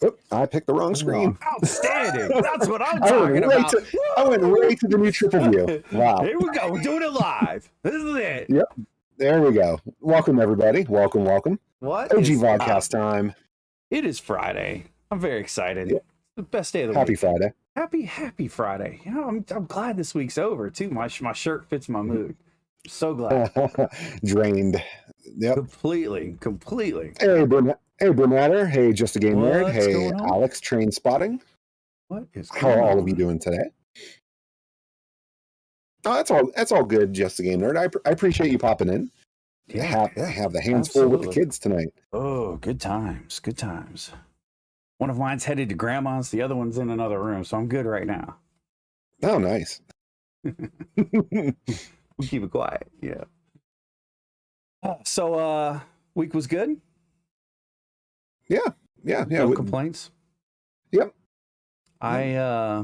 Oop, I picked the wrong screen. Outstanding. That's what I'm talking about. I went right to the new triple view. Wow. Here we go. We're doing it live. This is it. Yep. There we go. Welcome, everybody. Welcome. What OG is VODCAST time. It is Friday. I'm very excited. Yeah. The best day of the Happy week. Friday. Happy Friday. You know, I'm glad this week's over too. My shirt fits my mood. I'm so glad. Drained. Yep. Completely. Hey, Brunatter. Hey, Just a Game Nerd. What's Hey, going on? Alex, Train Spotting. What is How are going all on? of you doing today? Oh, that's all good, Just a Game Nerd. I appreciate you popping in. Yeah, have the hands full with the absolutely. kids tonight. Oh, good times. One of mine's headed to grandma's. The other one's in another room, so I'm good right now. Oh, nice. We'll keep it quiet. Yeah. So, week was good. Yeah. No complaints. Yep. I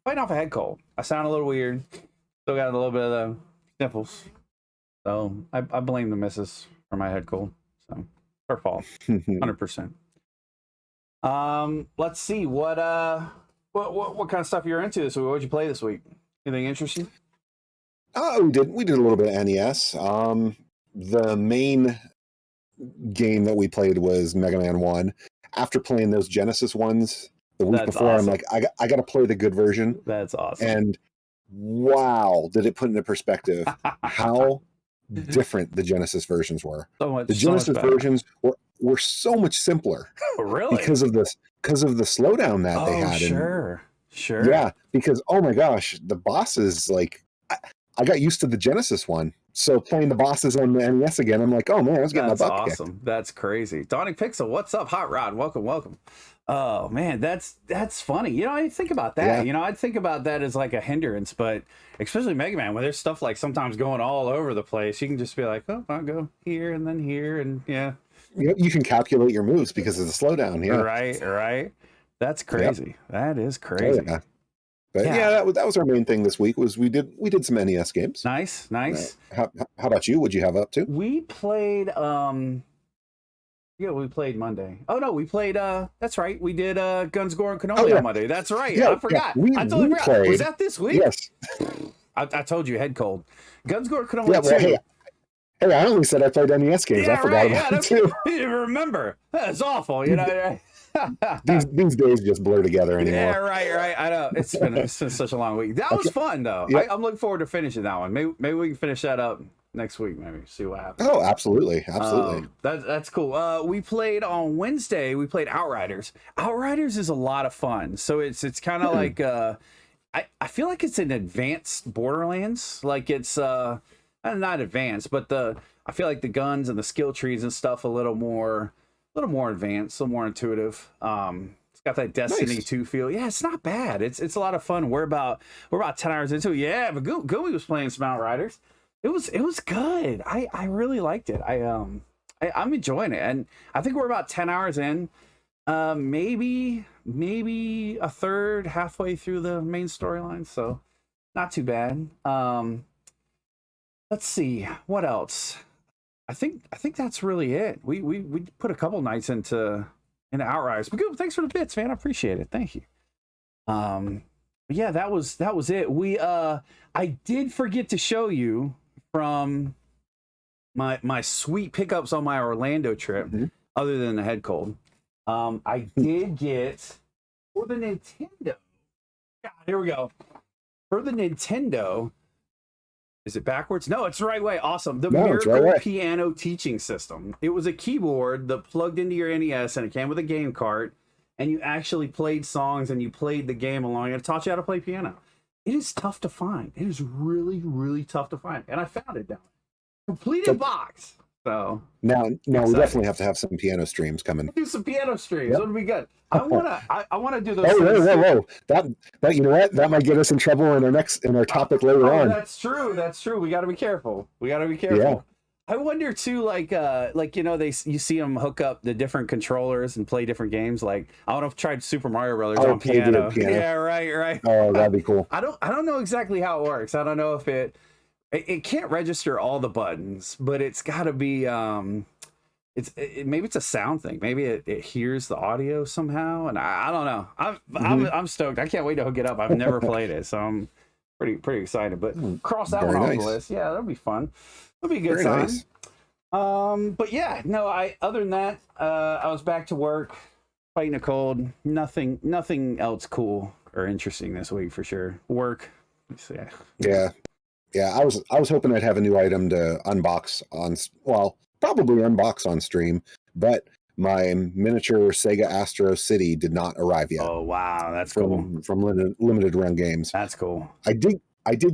fighting off a head cold. I sound a little weird. Still got a little bit of the sniffles. So I blame the missus for my head cold. So her fault. 100%. Let's see what kind of stuff you're into this week. What did you play this week? Anything interesting? Oh, we did a little bit of NES. The main game that we played was Mega Man 1. After playing those Genesis ones the week before, awesome. I'm like, I got to play the good version. That's awesome. And wow, did it put into perspective how different the Genesis versions were. The Genesis versions were so much simpler. Really? because of the slowdown that they had. Sure. Yeah, because oh my gosh, the bosses, like I got used to the Genesis one. So playing the bosses on the NES again, I'm like, oh man, I was getting my butt kicked. Awesome. That's crazy. Dawning Pixel, what's up? Hot Rod, welcome. Oh man, that's funny. You know, I think about that. Yeah. You know, I'd think about that as like a hindrance, but especially Mega Man, when there's stuff like sometimes going all over the place, you can just be like, oh, I'll go here and then here, and yeah. You can calculate your moves because of the slowdown. Yeah. Right. That's crazy. Yep. That is crazy. Oh, yeah. But yeah, that was our main thing this week. Was we did some NES games. Nice. How about you? What'd you have up to? We played we played Monday. Oh no, we played that's right. We did Guns, Gore, and Cannoli on Monday. That's right. Yeah, I forgot. I totally forgot. Was that this week? Yes. I told you, head cold. Guns, Gore, and Cannoli. Yeah, well, hey, I only said I played NES games. I forgot about it too. You didn't remember. That's awful, you know. these days just blur together anymore. Yeah, right. I know. It's been such a long week. That was fun though. Yep. I'm looking forward to finishing that one. Maybe we can finish that up next week. Maybe see what happens. Oh, absolutely. That's cool. We played on Wednesday. We played Outriders. Outriders is a lot of fun. So it's kind of like I feel like it's an advanced Borderlands. Like it's not advanced, but I feel like the guns and the skill trees and stuff a little more advanced, a little more intuitive. It's got that Destiny 2 feel. Yeah, it's not bad. It's a lot of fun. We're about 10 hours into it. Yeah, but Gooey was playing some Outriders. It was good. I really liked it. I'm enjoying it, and I think we're about 10 hours in. Maybe a third, halfway through the main storyline. So not too bad. Let's see what else. I think that's really it. We put a couple nights into Outriders. But good, thanks for the bits, man. I appreciate it. Thank you. Yeah, that was it. I did forget to show you from my sweet pickups on my Orlando trip, other than the head cold. I did get for the Nintendo. God, here we go. For the Nintendo. Is it backwards? No, it's the right way. Awesome. The Miracle Piano Teaching System. It was a keyboard that plugged into your NES, and it came with a game cart, and you actually played songs and you played the game along, and it taught you how to play piano. It is tough to find. It is really, really tough to find. And I found it down there. Completed box. So now we definitely have to have some piano streams coming. Do some piano streams. That'll be good. I wanna do those. Whoa! That you know what? That might get us in trouble in our topic later on. That's true. We got to be careful. Yeah. I wonder too, like you know, you see them hook up the different controllers and play different games. Like I don't know if I tried Super Mario Brothers on piano. Yeah, right. Oh, that'd be cool. I don't know exactly how it works. I don't know if it can't register all the buttons, but it's got to be maybe it's a sound thing. Maybe it hears the audio somehow, and I don't know. I'm stoked. I can't wait to hook it up. I've never played it, so I'm pretty excited. But cross that one off the list. Yeah, that'll be fun. It'll be a good time. Nice. But yeah, no. Other than that, I was back to work, fighting a cold. Nothing else cool or interesting this week for sure. Work. Yeah. I was hoping I'd have a new item to unbox on. Well, probably unbox on stream, but my miniature Sega Astro City did not arrive yet. Oh wow, that's cool. From limited run games. That's cool. I did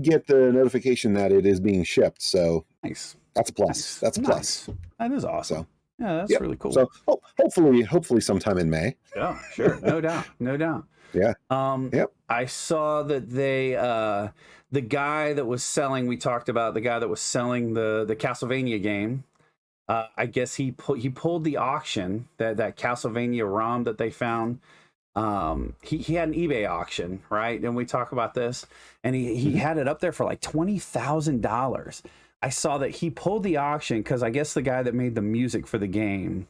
get the notification that it is being shipped, so nice. That's a plus. That's a plus. That is awesome. So, yeah, that's really cool. So hopefully sometime in May. Yeah, sure. No doubt. Yeah. I saw that they the guy that was selling, we talked about the guy that was selling the Castlevania game. I guess he pulled the auction, that Castlevania ROM that they found. He had an eBay auction, right? And we talk about this, and he had it up there for like $20,000. I saw that he pulled the auction because I guess the guy that made the music for the game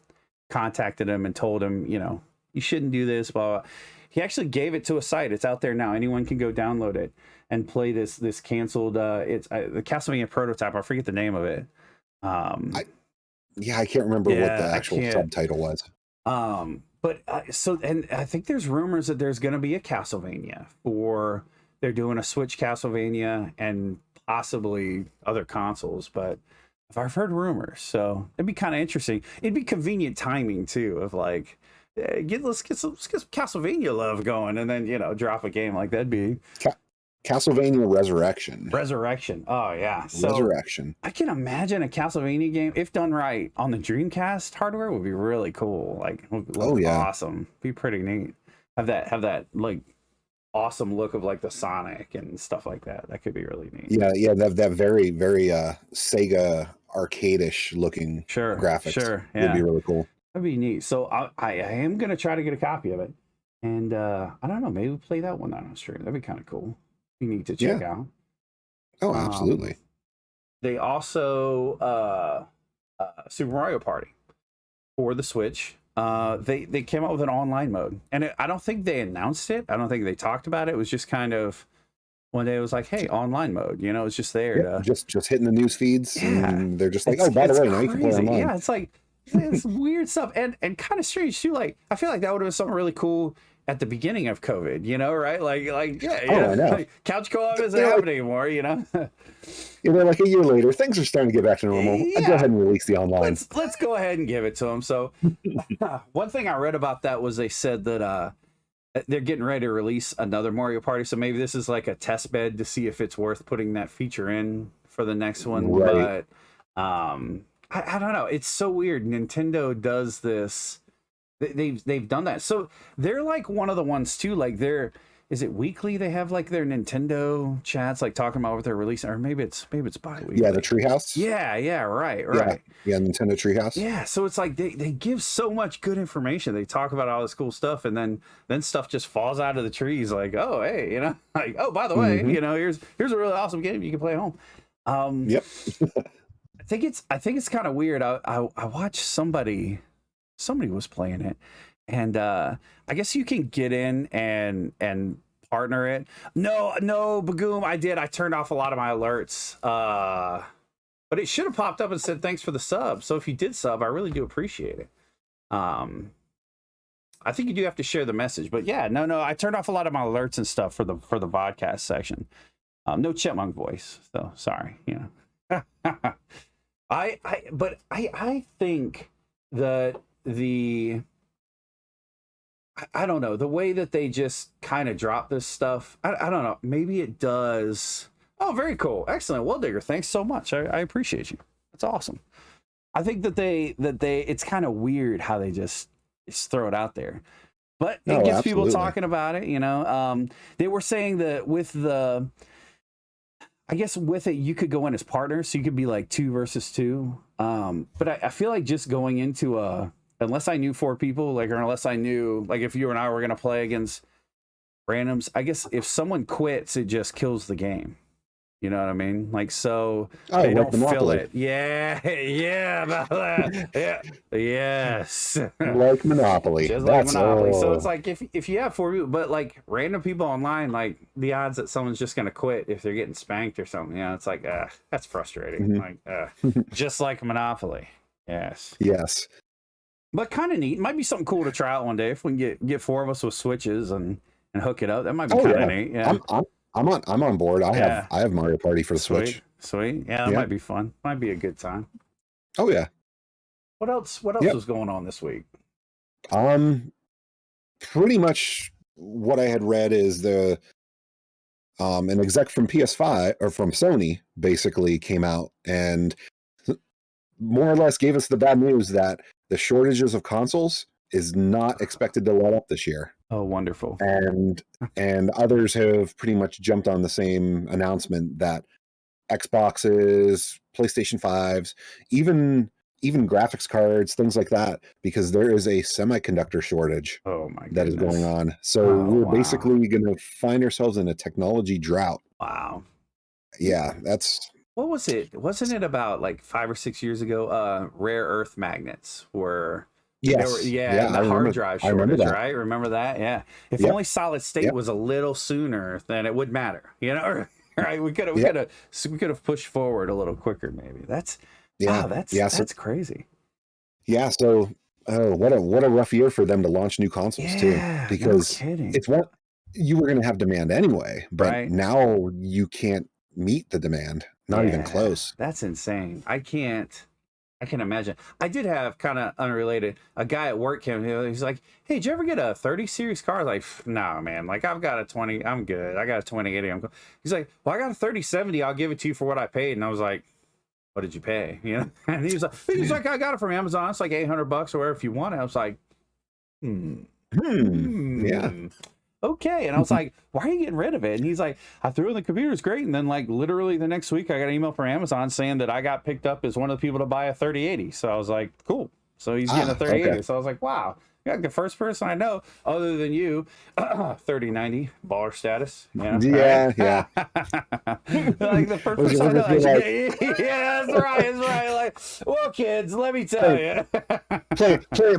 contacted him and told him, you shouldn't do this, blah, blah. He actually gave it to a site. It's out there now. Anyone can go download it and play this canceled. It's the Castlevania prototype. I forget the name of it. I can't remember what the actual subtitle was. But and I think there's rumors that there's going to be a Castlevania they're doing a Switch Castlevania and possibly other consoles, but I've heard rumors, so it'd be kind of interesting. It'd be convenient timing too, of like, let's get some Castlevania love going, and then drop a game like that'd be Castlevania Resurrection. Oh yeah, so Resurrection. I can imagine a Castlevania game, if done right on the Dreamcast hardware, would be really cool. Like, awesome, be pretty neat. Have that like awesome look of like the Sonic and stuff like that. That could be really neat. Yeah, that very Sega arcade-ish looking graphics. Sure, yeah. Would be really cool. That'd be neat. So I am gonna try to get a copy of it, and I don't know, maybe we'll play that one on stream. That'd be kind of cool. You need to check out. Oh, absolutely. They also Super Mario Party for the Switch. They came out with an online mode, and I don't think they announced it. I don't think they talked about it. It was just kind of one day it was like, hey, online mode. It's just there. Just hitting the news feeds. Yeah. And they're just like, oh, by the way, now you can play online. Yeah, it's like it's weird stuff, and kind of strange too. Like, I feel like that would have been something really cool at the beginning of COVID, right? Like, I know. Like, couch co-op isn't happening anymore, They're like a year later, things are starting to get back to normal. Yeah. Go ahead and release the online. Let's go ahead and give it to them. So, one thing I read about that was they said that they're getting ready to release another Mario Party. So maybe this is like a test bed to see if it's worth putting that feature in for the next one. Right. But I don't know. It's so weird. Nintendo does this. They've done that. So they're like one of the ones too. Like is it weekly? They have like their Nintendo chats, like talking about what they're releasing, or maybe it's bi-weekly. Yeah, the Treehouse. Yeah, right. Yeah, Nintendo Treehouse. Yeah, so it's like they give so much good information. They talk about all this cool stuff, and then stuff just falls out of the trees. Like, oh hey, like, oh, by the way, here's a really awesome game you can play at home. Yep. I think it's kind of weird. I watched somebody was playing it, and I guess you can get in and partner it. No, Bagoom, I did. I turned off a lot of my alerts, but it should have popped up and said thanks for the sub. So if you did sub, I really do appreciate it. I think you do have to share the message, but yeah, no, I turned off a lot of my alerts and stuff for the VODCAST section. No chipmunk voice, so sorry. I think that I don't know, the way that they just kind of drop this stuff, I don't know, maybe it does. Oh, very cool, excellent. Well, Digger, thanks so much. I appreciate you. That's awesome. I think that they it's kind of weird how they just throw it out there, but it gets people talking about it. They were saying that with it you could go in as partners, so you could be like 2 versus 2. But I feel like just going into unless I knew 4 people, like, or unless I knew, like, if you and I were going to play against randoms, I guess if someone quits, it just kills the game. You know what I mean? Like, so Oh, they like don't fill Monopoly. it. Yeah, yeah, about that. Yeah, yes. Like Monopoly. Just like That's Monopoly. So it's oh like if you have four people, but like random people online, like the odds that someone's just gonna quit if they're getting spanked or something, it's like that's frustrating. mhm. Like just like Monopoly. Yes. Yes. But kind of neat. Might be something cool to try out one day if we can get four of us with switches and hook it up. That might be Oh kind of yeah. neat. Yeah. I'm on board. Yeah. I have Mario Party for the Sweet. Switch. Sweet. Yeah, that Yeah. might be fun. Might be a good time. Oh yeah. What else? What else Yep. was going on this week? Pretty much what I had read is an exec from PS5 or from Sony basically came out and more or less gave us the bad news that the shortages of consoles is not expected to let up this year. Oh, wonderful. And others have pretty much jumped on the same announcement that Xboxes, PlayStation 5s, even graphics cards, things like that, because there is a semiconductor shortage Oh my that is goodness. going on. So we're wow. basically going to find ourselves in a technology drought. Wow. Yeah, that's What was it? Wasn't it about like 5 or 6 years ago? Rare earth magnets were. yes, And the hard drive I remember shortage, that. right? Remember that? Yeah. If Yep. only solid state Yep. was a little sooner, then it would matter. You know, right? We could Yep. have pushed forward a little quicker, maybe. That's Yeah, wow. That's yeah, that's crazy. yeah. So, oh, what a rough year for them to launch new consoles too, Yeah, no because kidding. it's what you were going to have demand anyway, but Right. now you can't meet the demand, not even close. That's insane. I can imagine. I did have kind of unrelated. A guy at work came here. He's like, "Hey, did you ever get a 30 series car?" I was like, "No, man. Like, I've got a 20. I'm good. I got a 2080. I'm cool." He's like, "Well, I got a 3070. I'll give it to you for what I paid." And I was like, "What did you pay?" You know? And he was like, "I got it from Amazon. It's like $800 or whatever if you want it." I was like, Yeah. okay. And I was like, "Why are you getting rid of it?" And he's like, "I threw it in the computer. It's great." And then like literally the next week I got an email from Amazon saying that I got picked up as one of the people to buy a 3080. So I was like, cool. So he's getting a 3080. Okay. So I was like, wow. You're like the first person I know other than you, 3090 baller status. You know, Yeah, right? yeah. Like the first person I know. Yeah, that's right. That's right. Like, well, kids, let me tell you.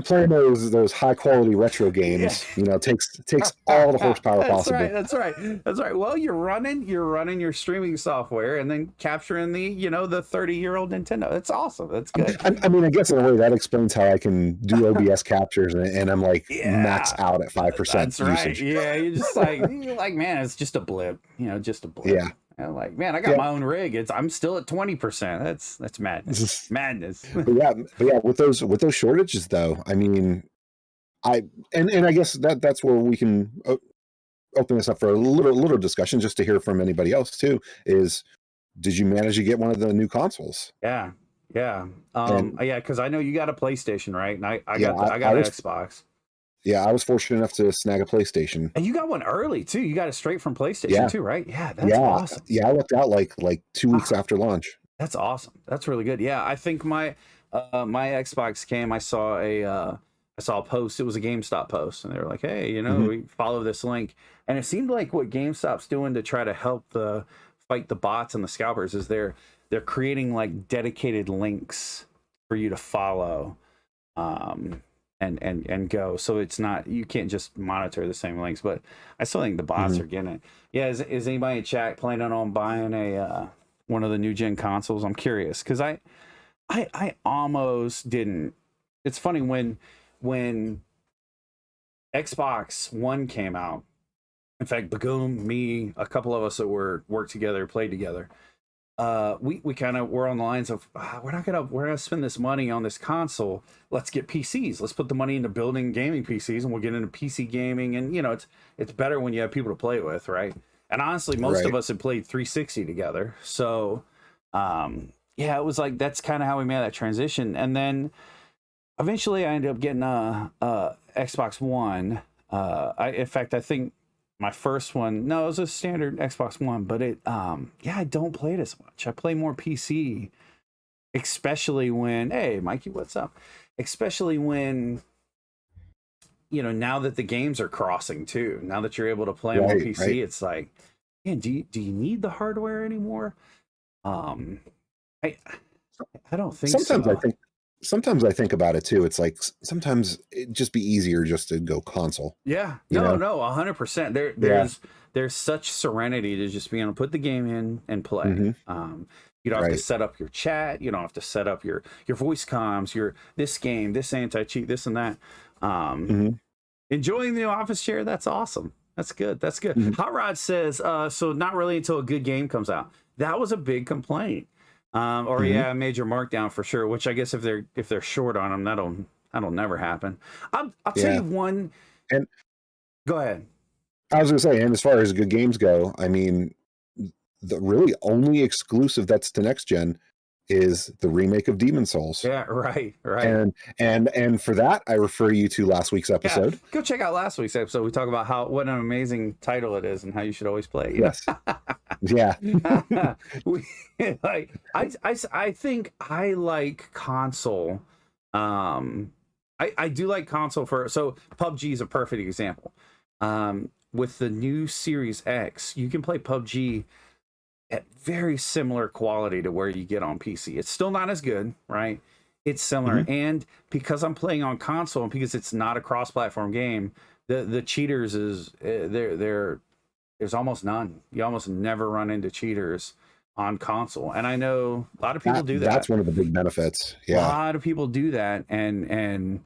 Playing those high quality retro games, takes all the horsepower possible. That's right. Well, you're running your streaming software and then capturing the 30-year-old Nintendo. That's awesome. That's good. I mean, I guess in a way that explains how I can do OBS captures and I'm like max out at 5% That's right. usage. Yeah, you're like, man, it's just a blip. Just a blip. Yeah. And like, man, I got my own rig. I'm still at 20%. That's madness. Madness. But yeah, with those shortages though, I mean, I guess that's where we can open this up for a little discussion just to hear from anybody else too. Is did you manage to get one of the new consoles? Yeah. Because I know you got a PlayStation, right? And I got an Xbox. Yeah, I was fortunate enough to snag a PlayStation. And you got one early too. You got it straight from PlayStation too, right? Yeah, that's awesome. Yeah, I looked out like 2 weeks after launch. That's awesome. That's really good. Yeah, I think my Xbox came. I saw a post. It was a GameStop post, and they were like, "Hey, we follow this link." And it seemed like what GameStop's doing to try to help fight the bots and the scalpers is they're creating like dedicated links for you to follow, and go. So it's not, you can't just monitor the same links. But I still think the bots are getting it. Yeah, is anybody in chat planning on buying a one of the new gen consoles? I'm curious because I almost didn't. It's funny when Xbox One came out. In fact, Bagoom, me, a couple of us that worked together, played together. We kind of were on the lines of we're gonna spend this money on this console. Let's get PCs. Let's put the money into building gaming PCs, and we'll get into PC gaming. And it's better when you have people to play with, right? And honestly, most of us had played 360 together, so it was like that's kind of how we made that transition. And then eventually, I ended up getting a Xbox One. In fact, I think my first one, no, it was a standard Xbox One, but I don't play it as much. I play more PC, especially when, hey, Mikey, what's up? Especially when, now that the games are crossing too, now that you're able to play more PC, it's like, man, do you need the hardware anymore? I don't think so. Sometimes I think about it too. It's like sometimes it'd just be easier just to go console. Yeah, you know? no, 100%. There's such serenity to just being able to put the game in and play. You don't have to set up your chat. You don't have to set up your voice comms, your this game, this anti-cheat, this and that. Enjoying the new office chair. That's awesome. That's good. That's good. Hot Rod says, so not really until a good game comes out. That was a big complaint. Yeah, major markdown for sure. Which I guess if they're short on them, that'll never happen. I'll tell you one. And go ahead. I was gonna say, and as far as good games go, I mean, the really only exclusive that's to next gen is the remake of Demon Souls. Yeah, right. And for that, I refer you to last week's episode. Yeah, go check out last week's episode. We talk about what an amazing title it is and how you should always play. Yes. Yeah. I think I like console. I do like console so PUBG is a perfect example. With the new Series X, you can play PUBG at very similar quality to where you get on PC. It's still not as good, right? It's similar. And because I'm playing on console and because it's not a cross-platform game, the cheaters there's almost none. You almost never run into cheaters on console. And I know a lot of people do that. That's one of the big benefits. Yeah. A lot of people do that. And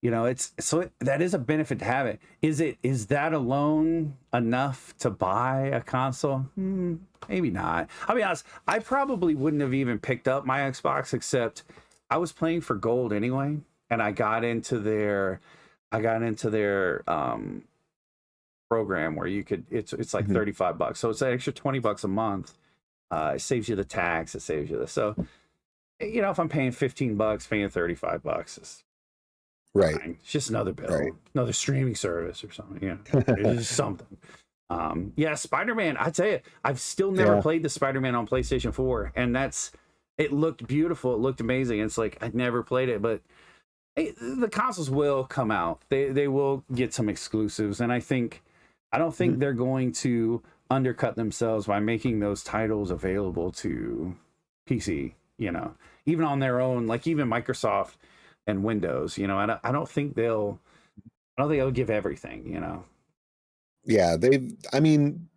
you know, that is a benefit to have it. Is that alone enough to buy a console? Maybe not. I'll be honest, I probably wouldn't have even picked up my Xbox, except I was playing for gold anyway, and I got into their program where you could it's like $35. So it's an extra $20 a month. It saves you the tax, it saves you this. So you know, if I'm paying $15, paying $35 is fine. It's just another bill, another streaming service or something. Yeah, it's just something. Yeah, Spider-Man, I tell you, I've still never played the Spider-Man on PlayStation 4, and it looked beautiful, it looked amazing. It's like I'd never played it, but the consoles will come out. They will get some exclusives, and I don't think they're going to undercut themselves by making those titles available to PC, you know, even on their own, like even Microsoft and Windows, you know. I don't think they'll give everything, you know. Yeah, I mean,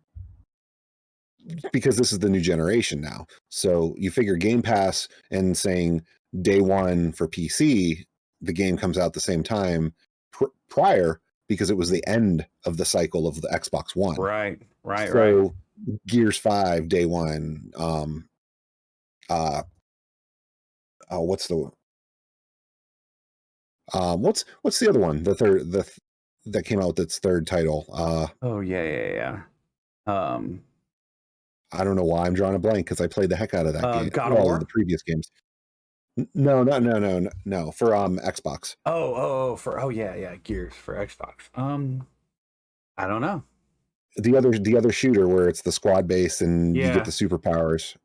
because this is the new generation now. So you figure Game Pass and saying day one for PC, the game comes out the same time prior, because it was the end of the cycle of the Xbox One. Right. Gears 5 day one. What's the other one? The third that came out with its third title. I don't know why I'm drawing a blank, because I played the heck out of that game. God of War? The previous games. No. For Xbox. Gears for Xbox. I don't know. The other shooter where it's the squad base and you get the superpowers.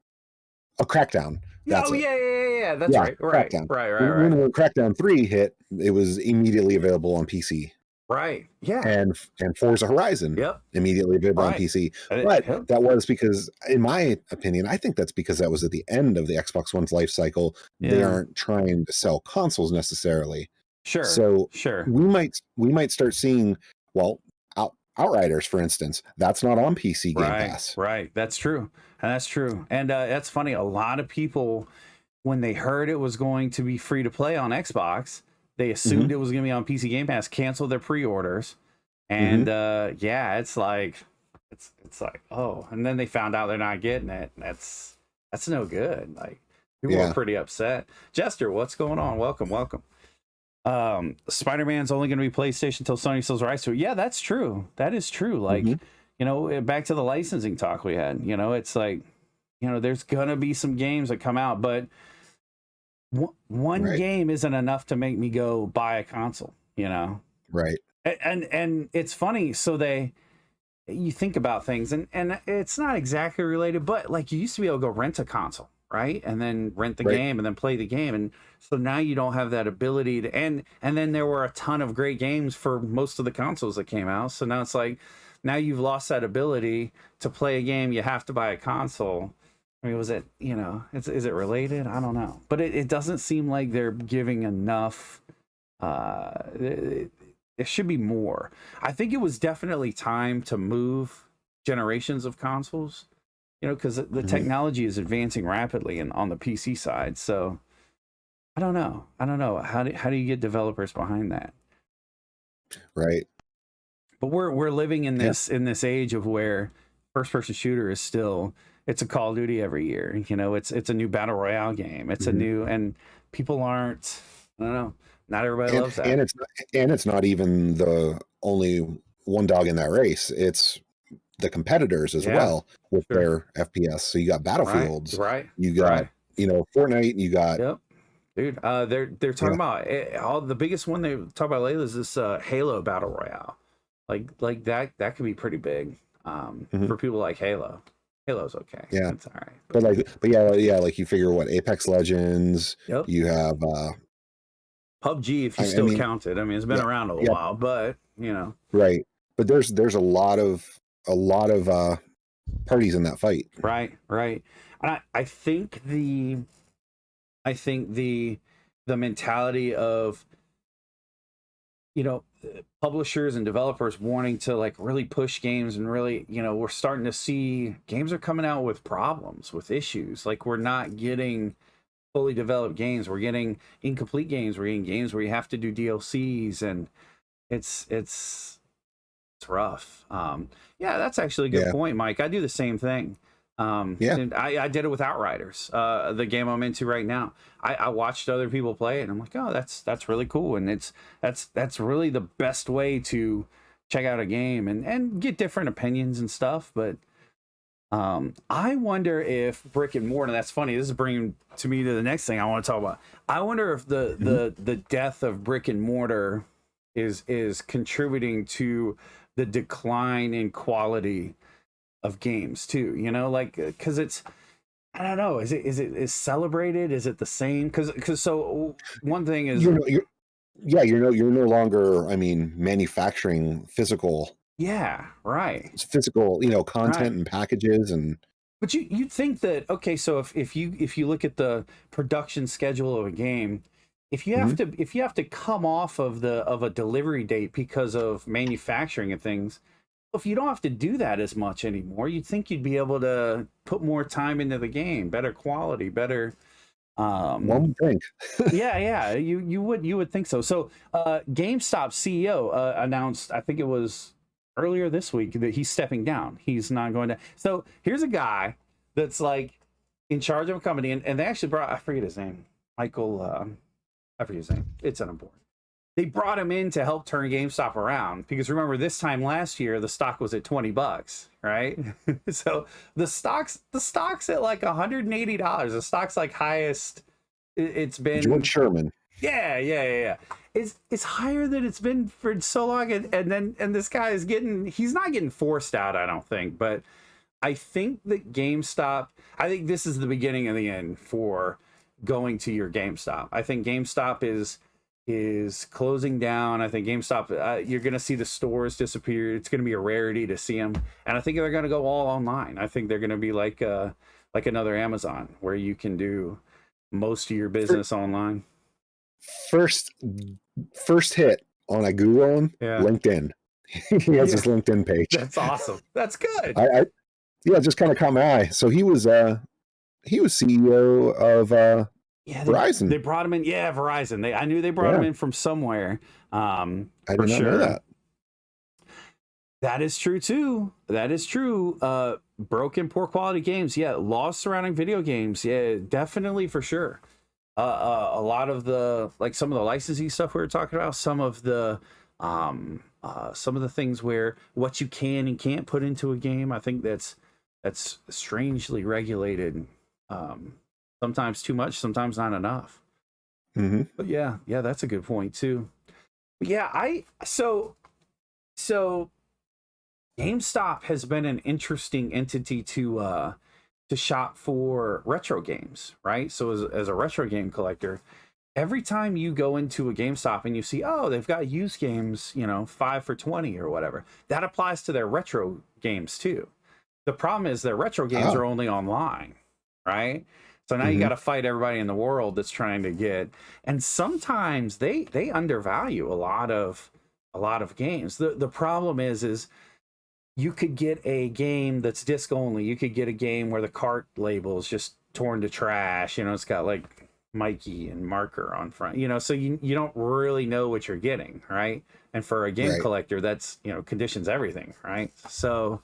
Crackdown. That's That's right. Crackdown. Right. When Crackdown 3 hit, it was immediately available on PC. Right. Yeah. And Forza Horizon. Immediately available on PC. But that was because, in my opinion, I think that's because that was at the end of the Xbox One's life cycle. They aren't trying to sell consoles necessarily. So we might start seeing, Outriders, for instance, that's not on PC Game Pass. Right. That's true. And that's funny. A lot of people, when they heard it was going to be free to play on Xbox, they assumed it was going to be on PC Game Pass, canceled their pre-orders, and it's like, oh, and then they found out they're not getting it. That's no good. Like, people are pretty upset. Jester, what's going on? Welcome. Spider-Man's only going to be PlayStation until Sony sells rights to it. Yeah, that's true. That is true. Like, you know, back to the licensing talk we had. You know, it's like, you know, there's gonna be some games that come out, but one game isn't enough to make me go buy a console, you know. And it's funny, so you think about things, and it's not exactly related, but like, you used to be able to go rent a console, right, and then rent the game and then play the game, and so now you don't have that ability to, and then there were a ton of great games for most of the consoles that came out, so now it's like now you've lost that ability to play a game. You have to buy a console. I mean, was it, you know, is it related? I don't know. But it doesn't seem like they're giving enough. It should be more. I think it was definitely time to move generations of consoles, you know, because the technology is advancing rapidly and on the PC side. So I don't know. How do you get developers behind that? Right. But we're living in this age of where first person shooter is still, it's a Call of Duty every year. You know, it's a new battle royale game. It's a new, and people aren't, I don't know. Not everybody loves that. And it's not even the only one dog in that race. It's the competitors as well with their FPS. So you got Battlefields, right? You got you know, Fortnite. You got dude. They're talking about all the biggest one they talk about lately is this Halo battle royale. Like that could be pretty big for people like Halo. Halo's okay. Yeah, it's all right. But yeah, like you figure what Apex Legends. You have PUBG, if you still count it. I mean, it's been around a while, but you know, right. But there's a lot of parties in that fight. Right. And I think the mentality of, you know, publishers and developers wanting to like really push games and really, you know, we're starting to see games are coming out with problems, with issues. Like we're not getting fully developed games. We're getting incomplete games. We're getting games where you have to do DLCs, and it's rough. Yeah, that's actually a good point, Mike. I do the same thing. And I did it with Outriders, the game I'm into right now. I watched other people play it, and I'm like, oh, that's really cool, and that's really the best way to check out a game and get different opinions and stuff. But I wonder if brick and mortar. That's funny. This is bringing me to the next thing I want to talk about. I wonder if the death of brick and mortar is contributing to the decline in quality of games too. You know, like because it's, I don't know. Is it celebrated? Is it the same? Because so one thing is you're no longer, I mean, manufacturing physical. Yeah, right. It's physical, you know, content and packages and. But you'd think that, okay, so if you look at the production schedule of a game, if you have to come off of a delivery date because of manufacturing and things, if you don't have to do that as much anymore, you'd think you'd be able to put more time into the game, better quality, better. One would think. yeah, you would think so. So GameStop CEO announced, I think it was earlier this week, that he's stepping down. He's not going to. So here's a guy that's like in charge of a company, and they actually brought, I forget his name, Michael. I forget his name. It's unimportant. They brought him in to help turn GameStop around because remember this time last year the stock was at $20, right? So the stock's at like $180. The stock's like highest it's been. George Sherman. Yeah. It's higher than it's been for so long, and this guy he's not getting forced out, I don't think, but I think that GameStop, I think this is the beginning of the end for going to your GameStop. I think GameStop is closing down. I think GameStop, you're going to see the stores disappear. It's going to be a rarity to see them, and I think they're going to go all online. I think they're going to be like another Amazon where you can do most of your business online. First hit on I Google him, LinkedIn. He has his LinkedIn page. That's awesome. That's good. It just kind of caught my eye. So he was CEO of Verizon. They brought him in. Yeah, Verizon. I knew they brought him in from somewhere. I did not know that. That is true too. That is true. Broken, poor quality games. Yeah, laws surrounding video games. Yeah, definitely for sure. A lot of the, like some of the licensing stuff we were talking about, some of the things where what you can and can't put into a game, I think that's strangely regulated. Sometimes too much, sometimes not enough. But yeah, that's a good point too. But yeah, so GameStop has been an interesting entity to shop for retro games, right? So as a retro game collector, every time you go into a GameStop and you see, oh, they've got used games, 5 for 20 or whatever, that applies to their retro games too. The problem is their retro games are only online, right? So now you got to fight everybody in the world that's trying to get, and sometimes they undervalue a lot of games. The problem is you could get a game that's disc only. You could get a game where the cart label is just torn to trash. It's got like Mikey and marker on front, so you don't really know what you're getting, right? And for a game collector, that's conditions everything, right? So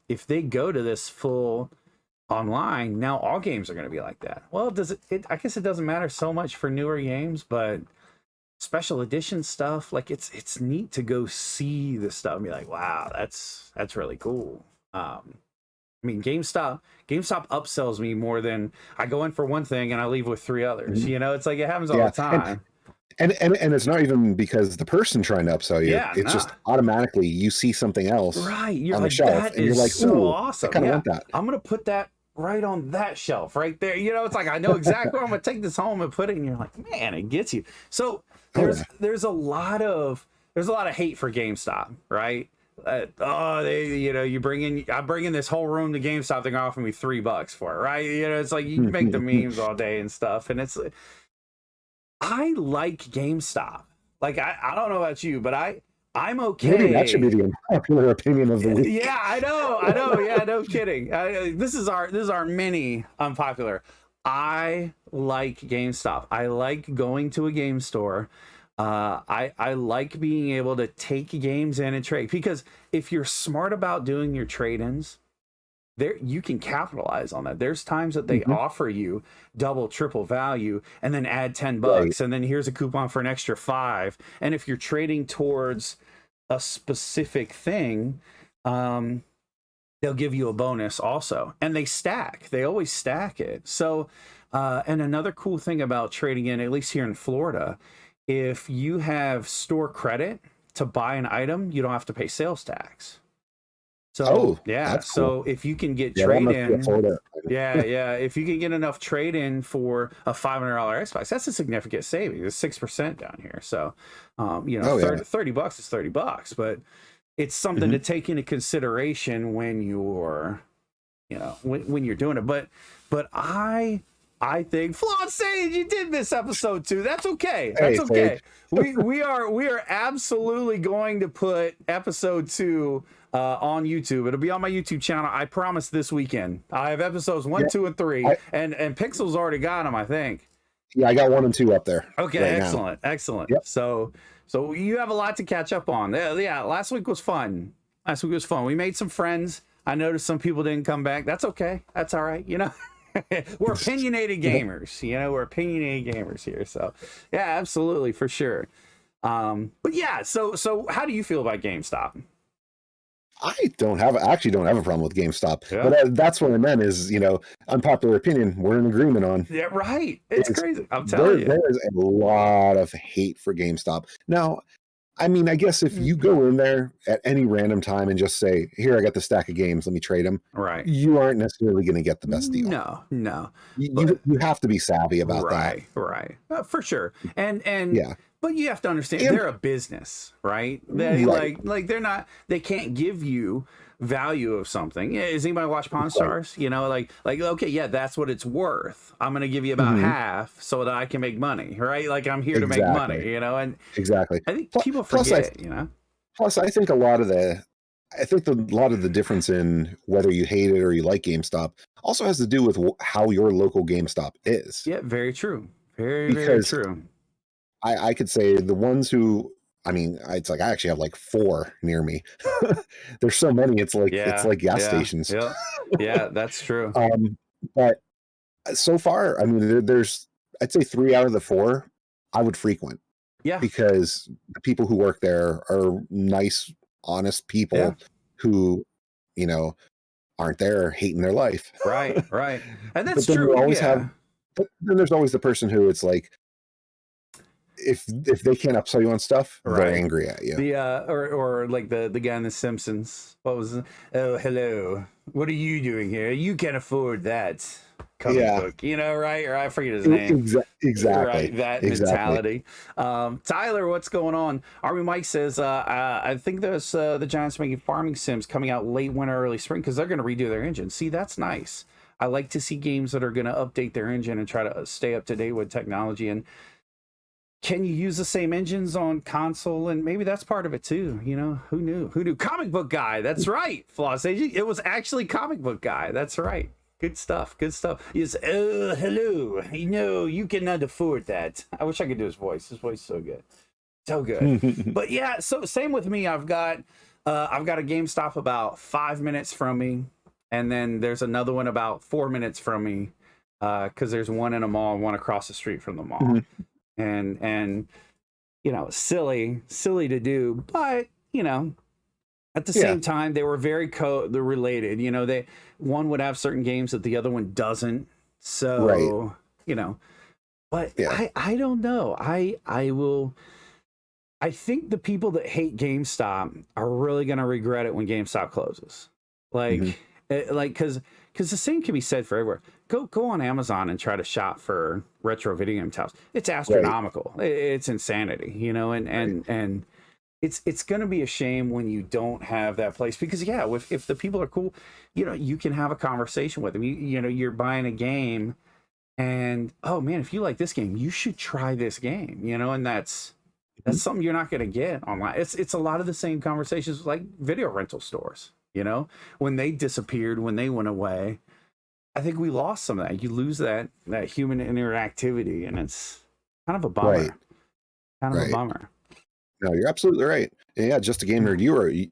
if they go to this full online, now all games are going to be like that. Well, I guess it doesn't matter so much for newer games, but special edition stuff, like it's neat to go see this stuff and be like, wow, that's really cool. I mean, GameStop upsells me more than I go in for one thing and I leave with 3 others. It's like it happens all the time. And it's not even because the person trying to upsell you. It's just automatically you see something else you're on like, the shelf, that and you're like, so awesome. I kind of want that. I'm gonna put that right on that shelf right there. It's like I know exactly where I'm gonna take this home and put it, and you're like, man, it gets you. So there's a lot of hate for GameStop, right? You I'm bringing this whole room to GameStop. They're gonna offer me $3 for it, right? It's like you make the memes all day and stuff, and it's. I like GameStop. Like I don't know about you, but I'm okay. Maybe that should be the unpopular opinion of the week. Yeah, I know. Yeah, no kidding. This is our mini unpopular. I like GameStop. I like going to a game store. I like being able to take games in and trade, because if you're smart about doing your trade-ins, there you can capitalize on that. There's times that they offer you double, triple value and then add $10 and then here's a coupon for an extra 5. And if you're trading towards a specific thing, they'll give you a bonus also. And they always stack it. So and another cool thing about trading in, at least here in Florida, if you have store credit to buy an item, you don't have to pay sales tax. So so if you can get trade in, if you can get enough trade in for a $500 Xbox, that's a significant savings. It's 6% down here. So 30 $30 is $30, but it's something to take into consideration when you're when you're doing it. But I think Flawed Sage, you did miss episode 2. That's okay. That's okay. we are absolutely going to put episode 2 on YouTube. It'll be on my YouTube channel. I promise this weekend. I have episodes 1, 2, and 3, and Pixel's already got them, I think. Yeah, I got 1 and 2 up there. Okay, right excellent. Yep. So you have a lot to catch up on. Yeah, last week was fun. We made some friends. I noticed some people didn't come back. That's okay. That's all right. We're opinionated gamers. We're opinionated gamers here. So yeah, absolutely, for sure. But yeah, so how do you feel about GameStop? I actually don't have a problem with GameStop, but that's what I meant is, unpopular opinion we're in agreement on. Yeah, right. It's crazy. I'm telling you. There is a lot of hate for GameStop. Now, I mean, I guess if you go in there at any random time and just say, here, I got the stack of games, let me trade them. Right. You aren't necessarily going to get the best deal. No. You have to be savvy about that. Right. For sure. And yeah. But you have to understand, they're a business, right? Like they can't give you value of something. Yeah, does anybody watch Pawn Stars? Like okay, yeah, that's what it's worth. I'm going to give you about half so that I can make money, right? Like I'm here to make money, and exactly. I think people forget, Plus, I think a lot of the difference in whether you hate it or you like GameStop also has to do with how your local GameStop is. Yeah, very true. Very true. I could say the ones who, I mean, it's like I actually have like 4 near me. There's so many. It's like gas stations. Yeah, that's true. But so far, I mean, there's I'd say 3 out of the 4 I would frequent. Yeah, because the people who work there are nice, honest people who, aren't there hating their life. Right. And that's true. But then there's always the person who it's like, if they can't upsell you on stuff, they're angry at you. Or like the guy in The Simpsons. What was it? Oh, hello. What are you doing here? You can't afford that. comic book, you know, right? Or I forget his name. Exactly. Right, that mentality. Tyler, what's going on? Army Mike says, I think there's the Giants making farming sims coming out late winter, early spring because they're going to redo their engine. See, that's nice. I like to see games that are going to update their engine and try to stay up to date with technology. And can you use the same engines on console? And maybe that's part of it too. You know, who knew? Who knew? Comic Book Guy. That's right. Floss Agent. It was actually Comic Book Guy. That's right. Good stuff. Good stuff. Yes. Hello. You know, you cannot afford that. I wish I could do his voice. His voice is so good. So good. But yeah, so same with me. I've got a GameStop about 5 minutes from me. And then there's another one about 4 minutes from me. Because there's one in a mall and one across the street from the mall. And you know, silly to do, but you know, at the same time they were very they're related. You know, one would have certain games that the other one doesn't, so you know, but I don't know. I think the people that hate GameStop are really going to regret it when GameStop closes, like because the same can be said for everywhere. Go on Amazon and try to shop for retro video game titles. It's astronomical. It's insanity, you know, and it's going to be a shame when you don't have that place, because if the people are cool, you know, you can have a conversation with them. You know, you're buying a game and, oh man, if you like this game, you should try this game, you know, and that's something you're not going to get online. It's a lot of the same conversations like video rental stores, you know, when they disappeared, when they went away. I think we lost some of that. You lose that human interactivity, and it's kind of a bummer. Kind of a bummer. No, you're absolutely right. Yeah, just a game nerd. I mean,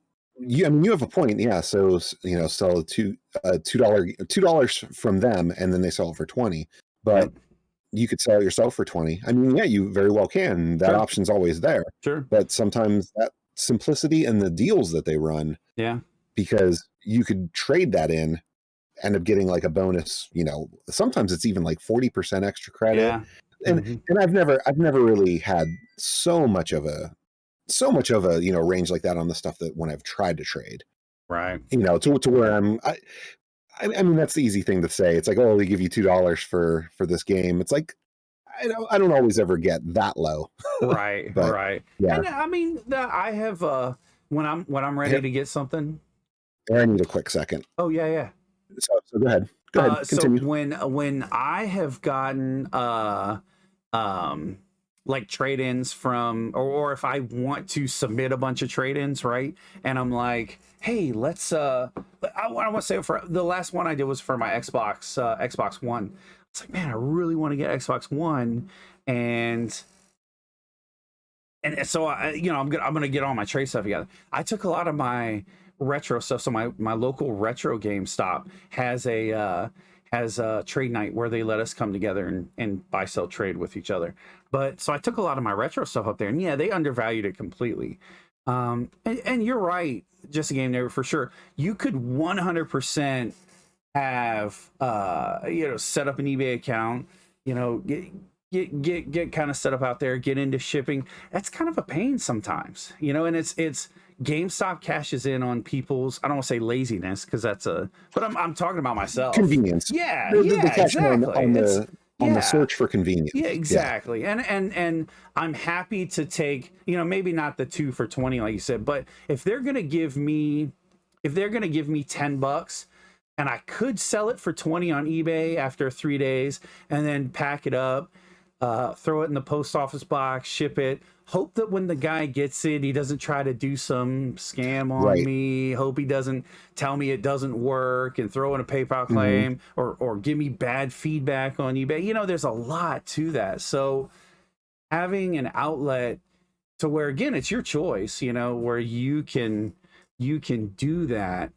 you have a point. Yeah, so you know, sell $2 from them, and then they sell it for $20. But you could sell it yourself for $20. I mean, yeah, you very well can. That option's always there. Sure. But sometimes that simplicity and the deals that they run. Yeah. Because you could trade that in. End up getting like a bonus, you know, sometimes it's even like 40% extra credit. Yeah. And I've never really had so much of a, you know, range like that on the stuff that when I've tried to trade. Right. You know, to where I mean, that's the easy thing to say. It's like, oh, they give you $2 for this game. It's like, I don't always ever get that low. Right. But, right. Yeah. And I mean, I have, when I'm ready to get something. I need a quick second. Oh yeah. So go ahead. Continue. So when I have gotten like trade-ins from, or if I want to submit a bunch of trade-ins, right? And I'm like, hey, let's I want to say for the last one I did was for my Xbox One. It's like, man, I really want to get Xbox One, and so I'm gonna get all my trade stuff together. I took a lot of my retro stuff, so my local retro GameStop has a trade night where they let us come together and buy, sell, trade with each other. But so I took a lot of my retro stuff up there, and they undervalued it completely. And you're right, just a game neighbor, for sure. You could 100% have set up an eBay account, you know, get kind of set up out there, get into shipping. That's kind of a pain sometimes, you know, and it's GameStop cashes in on people's, I don't want to say laziness, because but I'm talking about myself. Convenience. Yeah, they cash exactly. on the search for convenience. Yeah, exactly. Yeah. And I'm happy to take, you know, maybe not the 2 for $20 like you said, but if they're gonna give me $10 and I could sell it for $20 on eBay after 3 days and then pack it up, throw it in the post office box, ship it, hope that when the guy gets it, he doesn't try to do some scam on me, hope he doesn't tell me it doesn't work and throw in a PayPal claim or give me bad feedback on eBay. You know, there's a lot to that. So having an outlet to where, again, it's your choice, you know, where you can do that.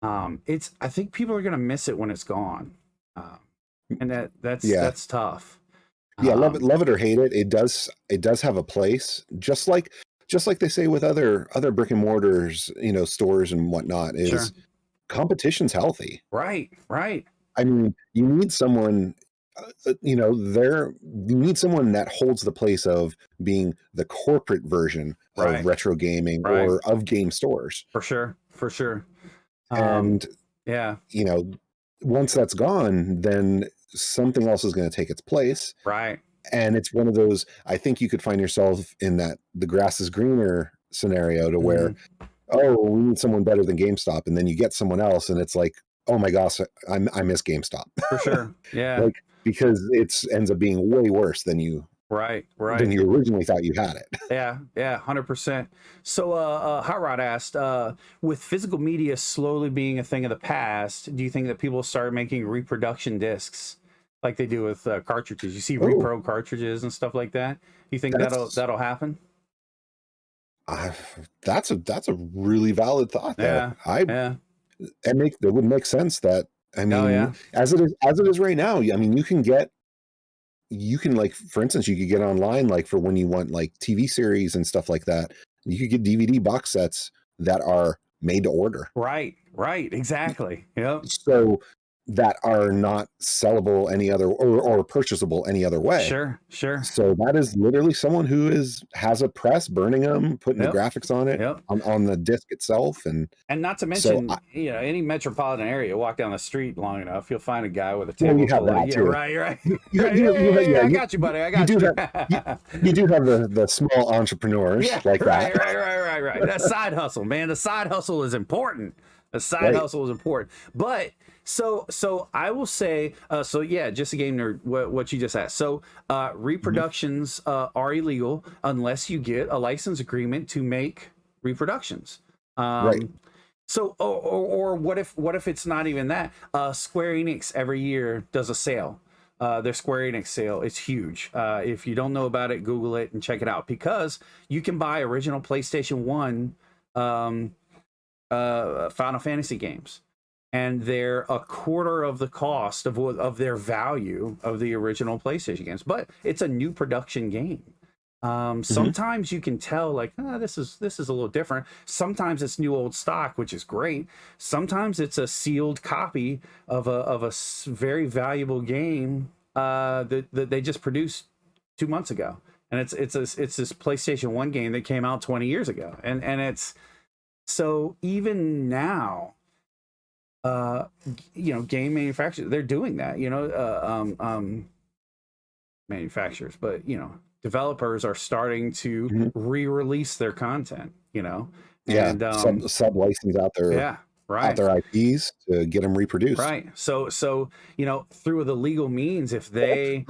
I think people are going to miss it when it's gone. And that's tough. Yeah, love it or hate it. It does have a place, just like they say with other brick and mortars, you know, stores and whatnot. Is competition's healthy, right? I mean, you need someone, you need someone that holds the place of being the corporate version of retro gaming or of game stores, for sure. And you know, once that's gone, then something else is going to take its place. Right. And it's one of those, I think you could find yourself in that the grass is greener scenario to where, oh, we need someone better than GameStop. And then you get someone else and it's like, oh my gosh, I miss GameStop. For sure. Yeah. Like, because it's ends up being way worse than you than you originally thought you had it. Yeah, 100%. So Hot Rod asked, with physical media slowly being a thing of the past, do you think that people start making reproduction discs like they do with cartridges? You see repro cartridges and stuff like that. You think that'll happen? That's a really valid thought there. Yeah. It would make sense that, I mean, as it is right now, I mean, you can like, for instance, you could get online, like for when you want like TV series and stuff like that, you could get DVD box sets that are made to order. Right, exactly. Yep. So that are not sellable any other or purchasable any other way. Sure. So that is literally someone who has a press burning them, putting the graphics on it on the disc itself, and not to mention, any metropolitan area, walk down the street long enough, you'll find a guy with a table. You have that too. Right. I got you, buddy. I got you. You do have the small entrepreneurs like that. Right. That side hustle, man. The side hustle is important. Hustle is important. But so I will say, just a game nerd, what you just asked. So reproductions are illegal unless you get a license agreement to make reproductions. Right. So or what if it's not even that? Square Enix every year does a sale. Their Square Enix sale, it's huge. If you don't know about it, Google it and check it out, because you can buy original PlayStation 1 Final Fantasy games, and they're a quarter of the cost of their value of the original PlayStation games. But it's a new production game. Sometimes you can tell, like, this is a little different. Sometimes it's new old stock, which is great. Sometimes it's a sealed copy of a very valuable game that they just produced 2 months ago, and it's this PlayStation 1 game that came out 20 years ago, and it's so even now, game manufacturers, they're doing that, manufacturers, but developers are starting to re-release their content, and sub license out their out their IPs to get them reproduced. Right. So through the legal means, if they,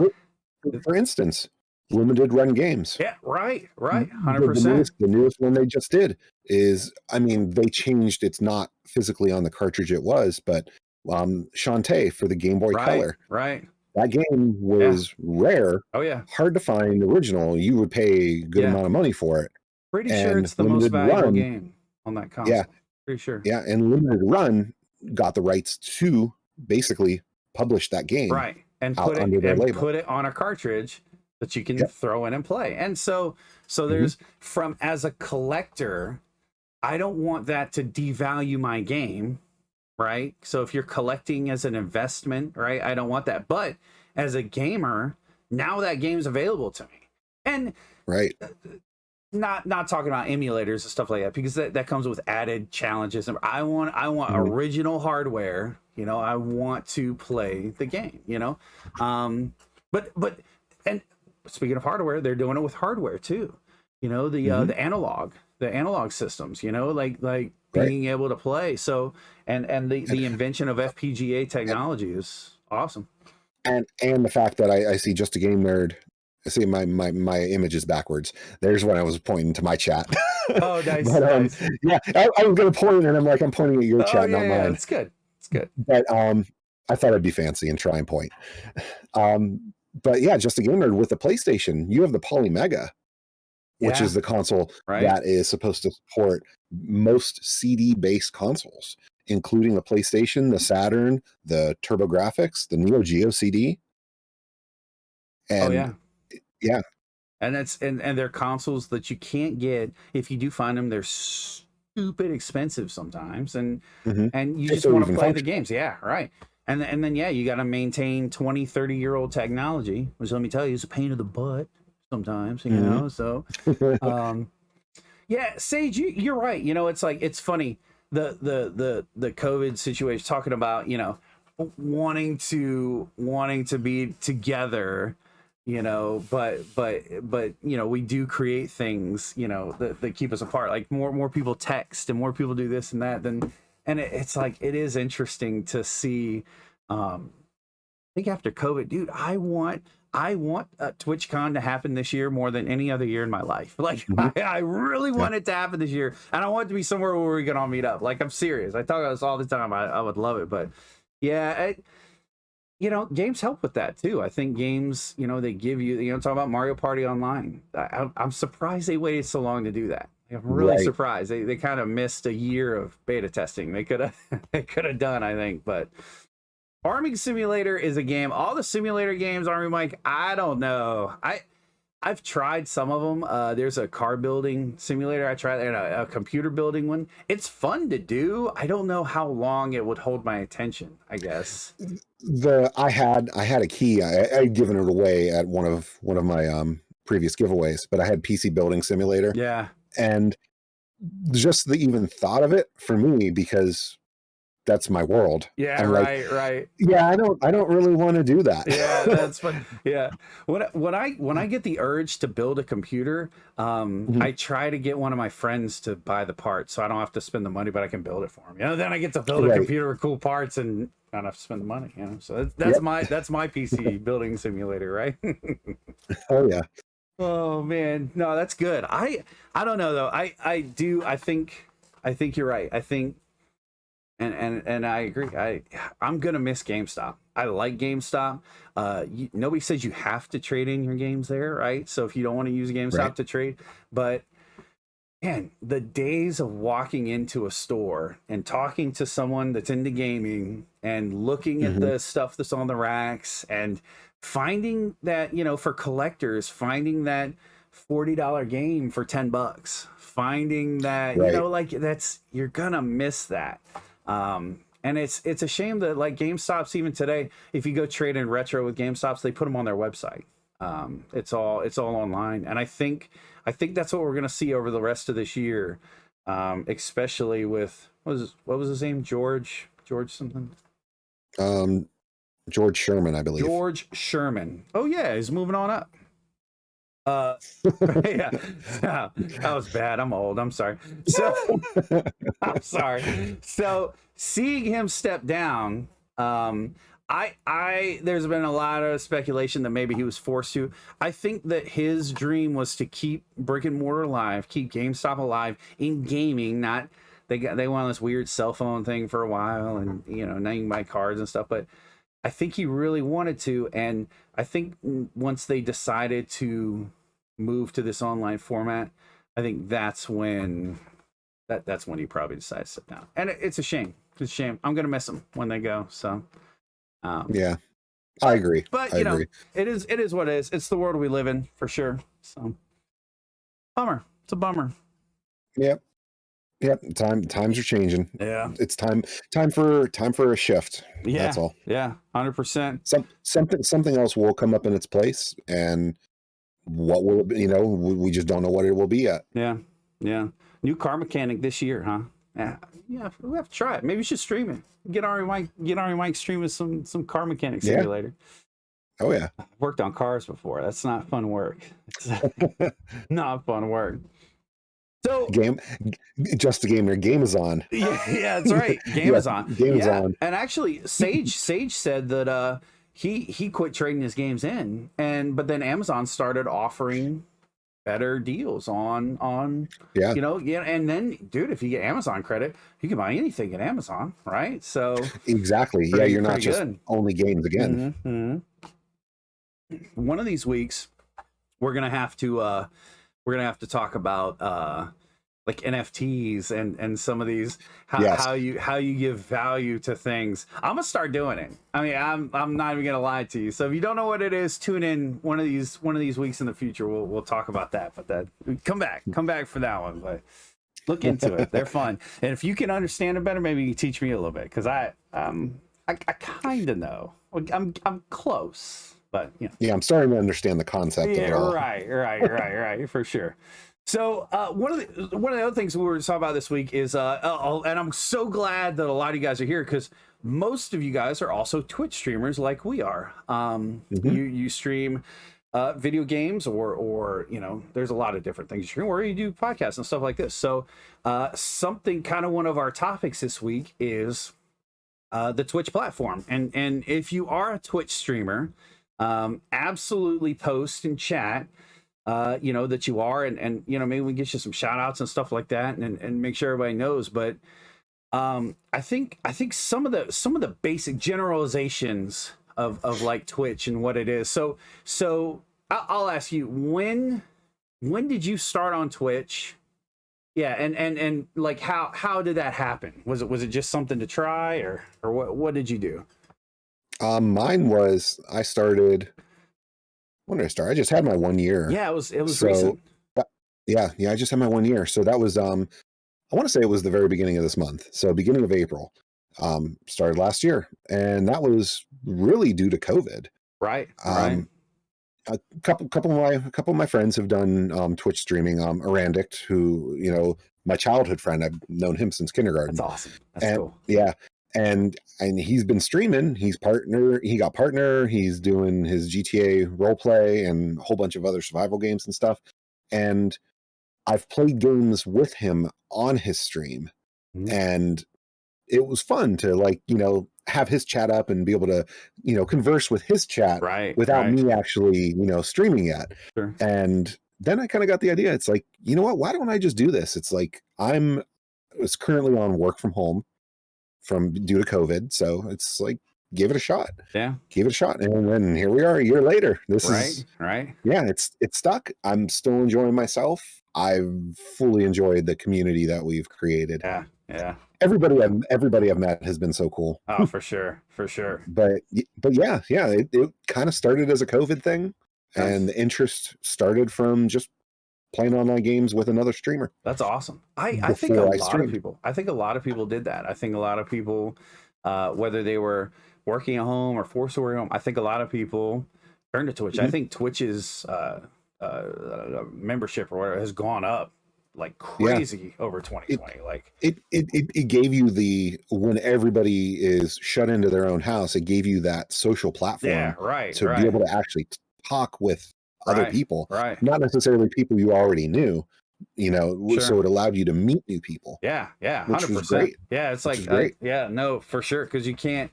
for instance, limited run games. Yeah, right. 100%. The newest one they just did is, I mean, they changed, it's not physically on the cartridge it was, but Shantae for the Game Boy Color. Right. That game was rare. Oh yeah. Hard to find original. You would pay a good amount of money for it. Pretty sure it's the most valuable game on that console. Yeah. Pretty sure. Yeah, and Limited Run got the rights to basically publish that game. Right. And put it on a cartridge that you can throw in and play. And so there's, from, as a collector, I don't want that to devalue my game, right? So if you're collecting as an investment, right, I don't want that. But as a gamer, now that game's available to me. And not talking about emulators and stuff like that, because that comes with added challenges. And I want original hardware, I want to play the game, but and speaking of hardware, they're doing it with hardware too. The analog systems, like being able to play. So and the invention of FPGA technology is awesome. And the fact that I see Just a Game Nerd. See, my image is backwards. There's when I was pointing to my chat. Oh, nice. But, yeah, I was going to point, and I'm pointing at your chat, not mine. It's good. It's good. But I thought I'd be fancy and try and point. But yeah, Just a Game Nerd with the PlayStation, you have the Polymega, which is the console that is supposed to support most CD-based consoles, including the PlayStation, the Saturn, the TurboGrafx, the Neo Geo CD. And and they're consoles that you can't get. If you do find them, they're stupid expensive sometimes, and you just want to play the games. And then you got to maintain 20-30-year-old technology, which, let me tell you, is a pain in the butt sometimes, so Sage, you're right. It's like, it's funny, the COVID situation, talking about, wanting to be together, you know, but you know, we do create things, you know, that keep us apart. Like more people text and more people do this and that, and it's like, it is interesting to see. I think after COVID, dude, I want TwitchCon to happen this year more than any other year in my life. Like, I really want it to happen this year, and I want it to be somewhere where we can all meet up. Like, I'm serious. I talk about this all the time. I would love it, but yeah, you know, games help with that too. I think games, you know, they give you, you know, talk about Mario Party Online. I'm surprised they waited so long to do that. I'm really surprised. They kind of missed a year of beta testing. They could have done, I think, but. Farming Simulator is a game. All the simulator games, Army Mike, I don't know. I've tried some of them. There's a car building simulator. I tried and a computer building one. It's fun to do. I don't know how long it would hold my attention, I guess. I had a key. I'd given it away at one of my previous giveaways, but I had PC Building Simulator. Yeah. And just the even thought of it for me, because that's my world. Yeah, right. Yeah, I don't really want to do that. Yeah, that's fun. Yeah, when I get the urge to build a computer, I try to get one of my friends to buy the parts, so I don't have to spend the money, but I can build it for him. You know, then I get to build a computer with cool parts, and I don't have to spend the money. You know, so that's my PC Building Simulator, right? Oh yeah. Oh man, no, that's good. I don't know though. I think you're right. I think. And I agree. I'm gonna miss GameStop. I like GameStop. Nobody says you have to trade in your games there, right? So if you don't want to use GameStop to trade, but man, the days of walking into a store and talking to someone that's into gaming and looking at the stuff that's on the racks and finding that, you know, for collectors, finding that $40 game for $10, finding that, you know, like you're gonna miss that. And it's a shame that like GameStops even today, if you go trade in retro with GameStops, they put them on their website. It's all online, and I think that's what we're gonna see over the rest of this year, especially with what was his name, George something. George Sherman, I believe. George Sherman. Oh yeah, he's moving on up. Yeah, that was bad. I'm old. I'm sorry. So I'm sorry. So seeing him step down, there's been a lot of speculation that maybe he was forced to. I think that his dream was to keep brick and mortar alive, keep GameStop alive in gaming. Not they went on this weird cell phone thing for a while, and you know, now you can buy cards and stuff, but I think he really wanted to, and I think once they decided to move to this online format, I think that's when he probably decided to sit down. And it's a shame. It's a shame. I'm gonna miss them when they go. So yeah, I agree. But you know, it is what it is. It's the world we live in for sure. So bummer. It's a bummer. Yep. Times are changing. Yeah, it's time for a shift. Yeah, that's all. Yeah, 100%. Something else will come up in its place, and what will it be? You know, we just don't know what it will be yet. Yeah. New car mechanic this year, huh? Yeah, we have to try it. Maybe we should stream it. Get Ari Mike streaming some car mechanic simulator. Oh yeah, I've worked on cars before. That's not fun work. It's not fun work. So just the gamer game is on. Yeah, that's right. Game is on. Game is on. And actually, Sage said that he quit trading his games in, but then Amazon started offering better deals on you know, and then dude, if you get Amazon credit, you can buy anything at Amazon, right? So exactly. You're not just only games again. One of these weeks we're gonna have to talk about like NFTs and some of these how you give value to things. I'm gonna start doing it. I mean, I'm not even gonna lie to you. So if you don't know what it is, tune in one of these weeks in the future. We'll talk about that. But come back for that one. But look into it. They're fun. And if you can understand it better, maybe you can teach me a little bit, because I kind of know. I'm close, but you know. Yeah, I'm starting to understand the concept of it all. Right, for sure. So one of the other things we were talking about this week is, and I'm so glad that a lot of you guys are here because most of you guys are also Twitch streamers like we are. You stream video games, or there's a lot of different things you stream, or you do podcasts and stuff like this. So something kind of one of our topics this week is the Twitch platform, and if you are a Twitch streamer, absolutely post in chat that you are, and maybe we can get you some shout outs and stuff like that, and make sure everybody knows. But I think some of the basic generalizations of like Twitch and what it is. So I'll ask you, when did you start on Twitch? Yeah, and like how did that happen? Was it just something to try, or what did you do? Mine was, I started, when did I start? I just had my 1 year. Yeah, it was recent. Yeah, I just had my 1 year. So that was I want to say it was the very beginning of this month. So beginning of April. Started last year, and that was really due to COVID. Right. A couple of my friends have done Twitch streaming. Arandict, who my childhood friend, I've known him since kindergarten. That's awesome. That's cool. Yeah, and he's been streaming. He got partner. He's doing his GTA roleplay and a whole bunch of other survival games and stuff. And I've played games with him on his stream, and it was fun to have his chat up and be able to converse with his chat without me actually streaming yet. Sure. And then I kind of got the idea. It's like, you know what, why don't I just do this? It's like it's currently on work from home due to COVID, so it's like, give it a shot. Yeah, give it a shot. And then here we are a year later. This is right. Yeah, it's stuck. I'm still enjoying myself. I've fully enjoyed the community that we've created. Yeah. Everybody I've met has been so cool. Oh, for sure. But yeah, it kind of started as a COVID thing, and the interest started from just playing online games with another streamer. That's awesome. I think a lot of people did that. I think a lot of people, whether they were working at home or forced to work at home, I think a lot of people turned to Twitch. I think Twitch's membership or whatever has gone up like crazy over 2020. It gave you when everybody is shut into their own house, it gave you that social platform to be able to actually talk with other people, not necessarily people you already knew, so it allowed you to meet new people. Yeah 100%. Great. Yeah, it's like no, for sure, because you can't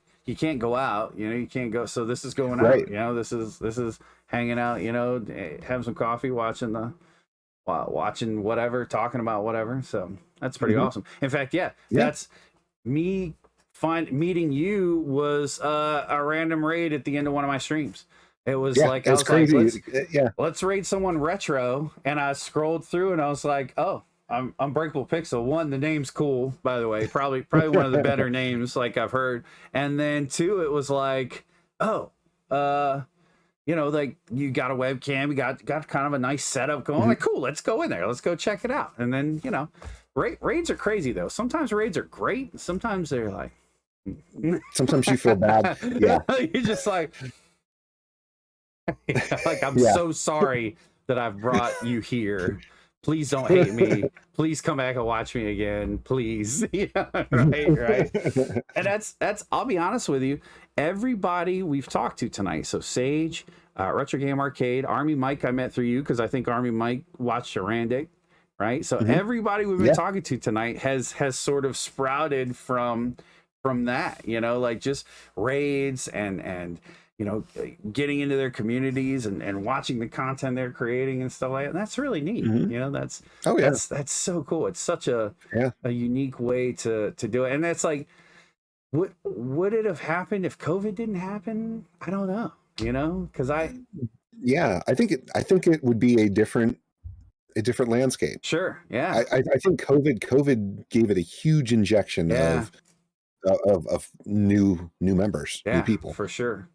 go out, you can't go, so this is going out, this is hanging out, having some coffee, watching whatever, talking about whatever. So that's pretty awesome. In fact, that's me meeting you was a random raid at the end of one of my streams. It was like, I was crazy. Let's raid someone retro, and I scrolled through and I was like, oh, I'm UnbreakablePixel. One, the name's cool, by the way, probably one of the better names like I've heard. And then two, it was like, oh, like you got a webcam, you got kind of a nice setup going. Like, cool, let's go in there, let's go check it out. And then raids are crazy though. Sometimes raids are great, sometimes they're like sometimes you feel bad. Yeah. You're just like I'm so sorry that I've brought you here. Please don't hate me. Please come back and watch me again, please. Right. And that's I'll be honest with you, everybody we've talked to tonight. So Sage, Retro Game Arcade, Army Mike, I met through you because I think Army Mike watched Arandic, right? So everybody we've been talking to tonight has sort of sprouted from that, like just raids and getting into their communities and watching the content they're creating and stuff like that. And that's really neat. That's so cool. It's such a unique way to do it. And that's like, would it have happened if COVID didn't happen? I don't know, because I think it would be a different landscape. Sure. Yeah. I think COVID gave it a huge injection of new members, new people. For sure.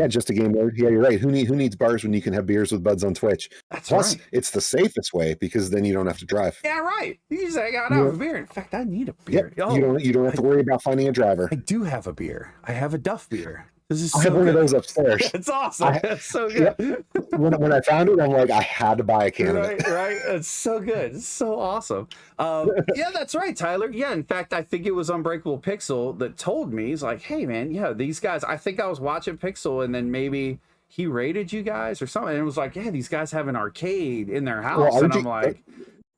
Just a game mode. Yeah, you're right. Who needs bars when you can have beers with buds on Twitch? Plus, it's the safest way because then you don't have to drive. Yeah, right. You just say, I have a beer. In fact, I need a beer. You don't have to worry about finding a driver. I do have a beer. I have a Duff beer. This is I have so one good. of those upstairs. It's awesome. It's so good. Yeah, when I found it, I'm like, I had to buy a can of it. Right. It's so good. It's so awesome. Yeah, that's right, Tyler. Yeah, in fact, I think it was Unbreakable Pixel that told me, he's like, hey, man, yeah, these guys, I think I was watching Pixel and then maybe he rated you guys or something. And it was like, yeah, these guys have an arcade in their house. Well, and I'm like,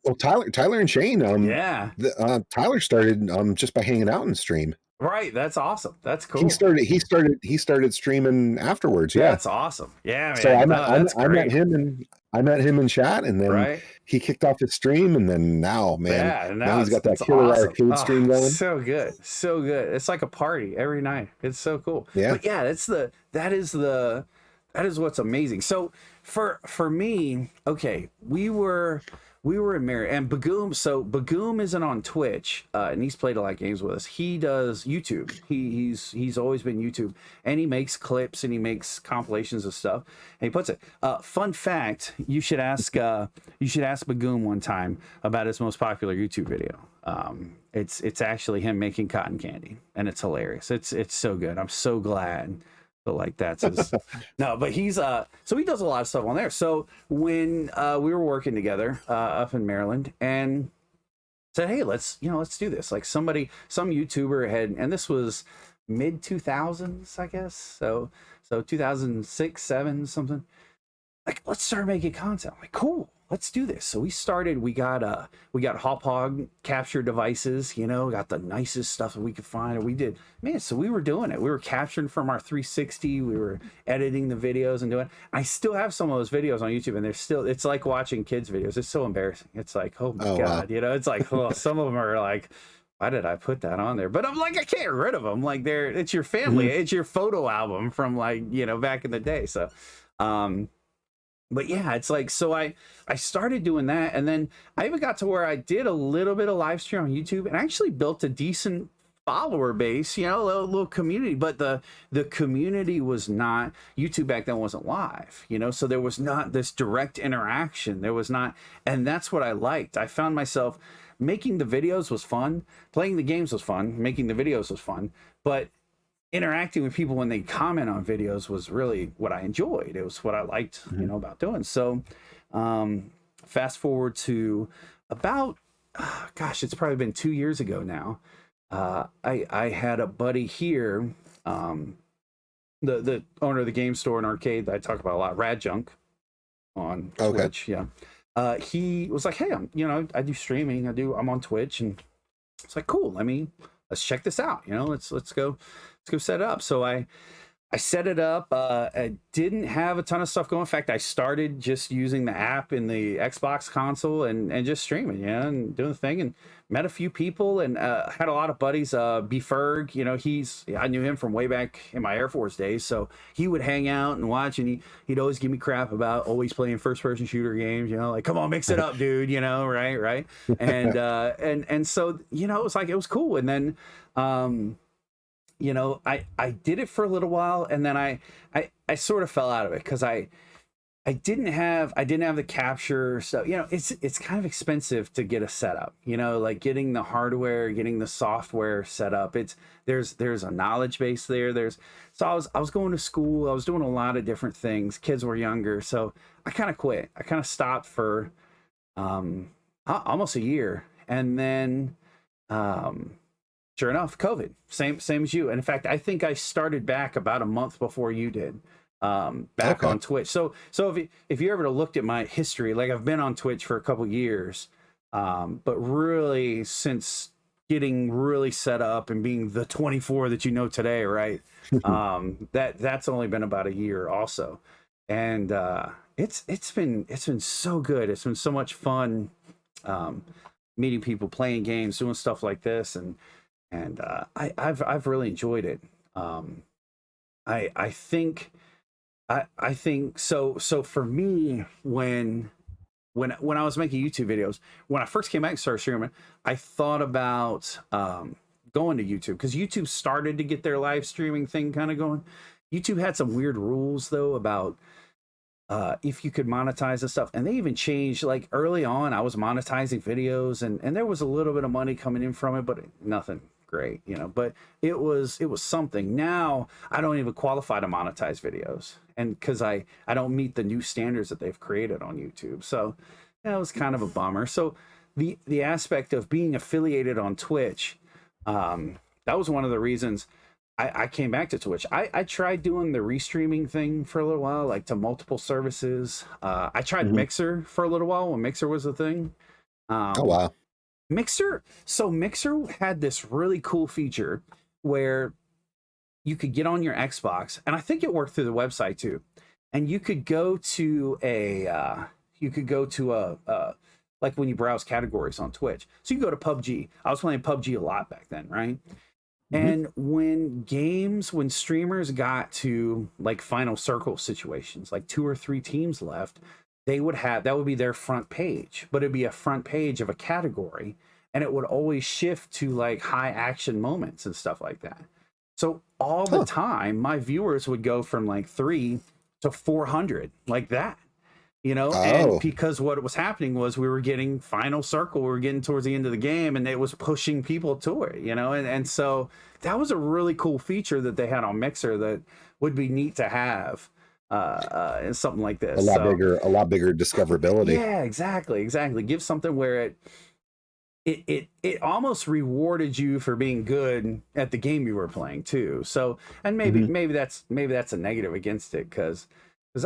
well, Tyler and Shane, yeah. Tyler started just by hanging out and stream. Right. That's awesome. That's cool. He started streaming afterwards. Yeah. That's awesome. Yeah, man. So I met him in chat, and then he kicked off his stream, and then now he's got that killer arcade stream going. So good. So good. It's like a party every night. It's so cool. Yeah. But yeah, that is what's amazing. So for me, okay, we were in Marriott, and Bagoom. So Bagoom isn't on Twitch, and he's played a lot of games with us. He does YouTube. He's always been YouTube, and he makes clips and he makes compilations of stuff, and he puts it. Fun fact: you should ask Bagoom one time about his most popular YouTube video. It's actually him making cotton candy, and it's hilarious. It's so good. I'm so glad. But like that's his, no, but he's so he does a lot of stuff on there. So when we were working together up in Maryland, and said, hey, let's do this. Like some YouTuber had, and this was mid 2000s, I guess. So 2006, 7, something. Like, let's start making content. I'm like, cool, let's do this. So we got hop hog capture devices, got the nicest stuff that we could find. And we did, man, so we were doing it. We were capturing from our 360. We were editing the videos and doing it. I still have some of those videos on YouTube, and it's like watching kids videos. It's so embarrassing. It's like, oh my God, wow. It's like, some of them are like, why did I put that on there? But I'm like, I can't get rid of them. Like it's your family. Mm-hmm. It's your photo album from back in the day. So, but yeah, it's like, so I started doing that, and then I even got to where I did a little bit of live stream on YouTube, and I actually built a decent follower base, a little community. But the community was not, YouTube back then wasn't live, so there was not this direct interaction. There was not, and that's what I liked. I found myself making the videos was fun, playing the games was fun, making the videos was fun, but interacting with people when they comment on videos was really what I enjoyed. It was what I liked, about doing. So fast forward to about, it's probably been 2 years ago now. I had a buddy here, the owner of the game store and arcade that I talk about a lot, Rad Junk on Twitch. Yeah. He was like, hey, I do streaming. I'm on Twitch, and it's like, cool. Let's check this out. Let's go set it up. So I set it up. I didn't have a ton of stuff going. In fact, I started just using the app in the Xbox console and just streaming, and doing the thing, and met a few people, and had a lot of buddies. B Ferg, I knew him from way back in my Air Force days, so he would hang out and watch, and he'd always give me crap about always playing first-person shooter games, like, come on, mix it up, dude, right? And so, it was like, it was cool. And then I did it for a little while, and then I sort of fell out of it because I didn't have the capture stuff. It's kind of expensive to get a setup, like getting the hardware, getting the software set up. There's a knowledge base there. So I was going to school. I was doing a lot of different things. Kids were younger. So I kind of quit. I kind of stopped for almost a year. And then sure enough, COVID, same as you. And in fact, I think I started back about a month before you did. Back on Twitch. So if you ever looked at my history, like, I've been on Twitch for a couple years, but really since getting really set up and being the 24 that you know today, right? That's only been about a year also. And it's been so good. It's been so much fun meeting people, playing games, doing stuff like this, and I've really enjoyed it. I think so for me, when I was making YouTube videos, when I first came back and started streaming, I thought about going to YouTube, because YouTube started to get their live streaming thing kind of going. YouTube had some weird rules though about if you could monetize and stuff, and they even changed, like, early on I was monetizing videos, and there was a little bit of money coming in from it, but nothing great, you know, but it was something. Now I don't even qualify to monetize videos, and because I don't meet the new standards that they've created on YouTube. So that was kind of a bummer. So the aspect of being affiliated on Twitch, that was one of the reasons I came back to Twitch. I tried doing the restreaming thing for a little while, like to multiple services. I tried Mixer for a little while when Mixer was a thing. Oh, wow. Mixer had this really cool feature where you could get on your Xbox, and I think it worked through the website too. And you could go to like when you browse categories on Twitch. So you go to PUBG. I was playing PUBG a lot back then, right? And when streamers got to like final circle situations, like 2 or 3 teams left, that would be their front page, but it'd be a front page of a category, and it would always shift to like high action moments and stuff like that. So all the time, my viewers would go from like 3 to 400 like that. You know, and because what was happening was we were getting final circle, we were getting towards the end of the game, and it was pushing people to it, you know, and so that was a really cool feature that they had on Mixer that would be neat to have in something like this. A lot bigger discoverability. Yeah, exactly. Give something where it almost rewarded you for being good at the game you were playing too. So, and maybe that's a negative against it, because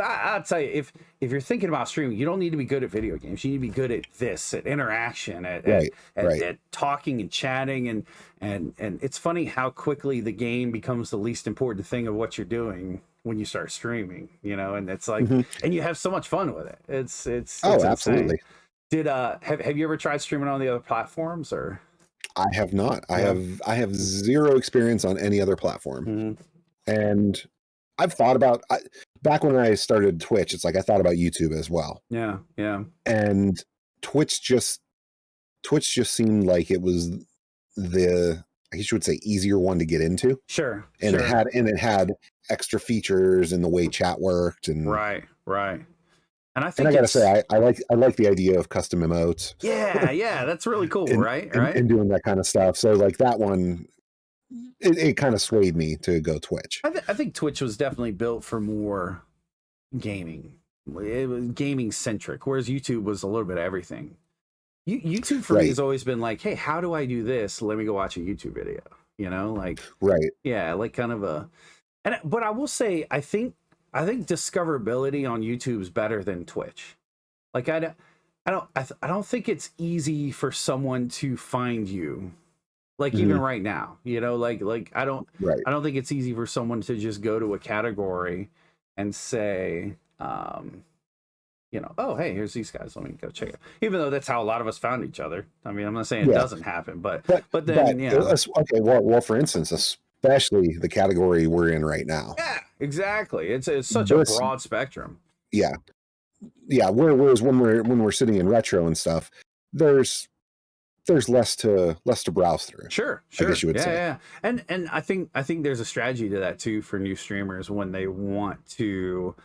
I'll tell you, if you're thinking about streaming, you don't need to be good at video games. You need to be good at this, at interaction, at talking and chatting, and it's funny how quickly the game becomes the least important thing of what you're doing when you start streaming, you know, and it's like, and you have so much fun with it. It's absolutely. Have you ever tried streaming on the other platforms, or? I have not. I have zero experience on any other platform, and I've thought about back when I started Twitch. It's like I thought about YouTube as well. Yeah. And Twitch just seemed like it was I guess you would say easier one to get into. Sure. And it had extra features in the way chat worked, and right. And I gotta say, I like the idea of custom emotes. Yeah, that's really cool, right? And doing that kind of stuff. So like that one, it kind of swayed me to go Twitch. I think Twitch was definitely built for more gaming. It was gaming centric, whereas YouTube was a little bit of everything. YouTube for me has always been like, hey, how do I do this? Let me go watch a YouTube video. You know, like yeah, like kind of a. But I will say, I think discoverability on YouTube is better than Twitch. Like I don't think it's easy for someone to find you. Like even right now, you know, like I don't think it's easy for someone to just go to a category and say, you know, oh, hey, here's these guys. Let me go check it. Even though that's how a lot of us found each other. I mean, I'm not saying it doesn't happen, but then, you know. Okay, well, for instance, especially the category we're in right now. Yeah, exactly. It's such a broad spectrum. Yeah. Whereas when we're sitting in retro and stuff, there's less to browse through. Sure. I guess you would say. Yeah. And I think there's a strategy to that too for new streamers when they want to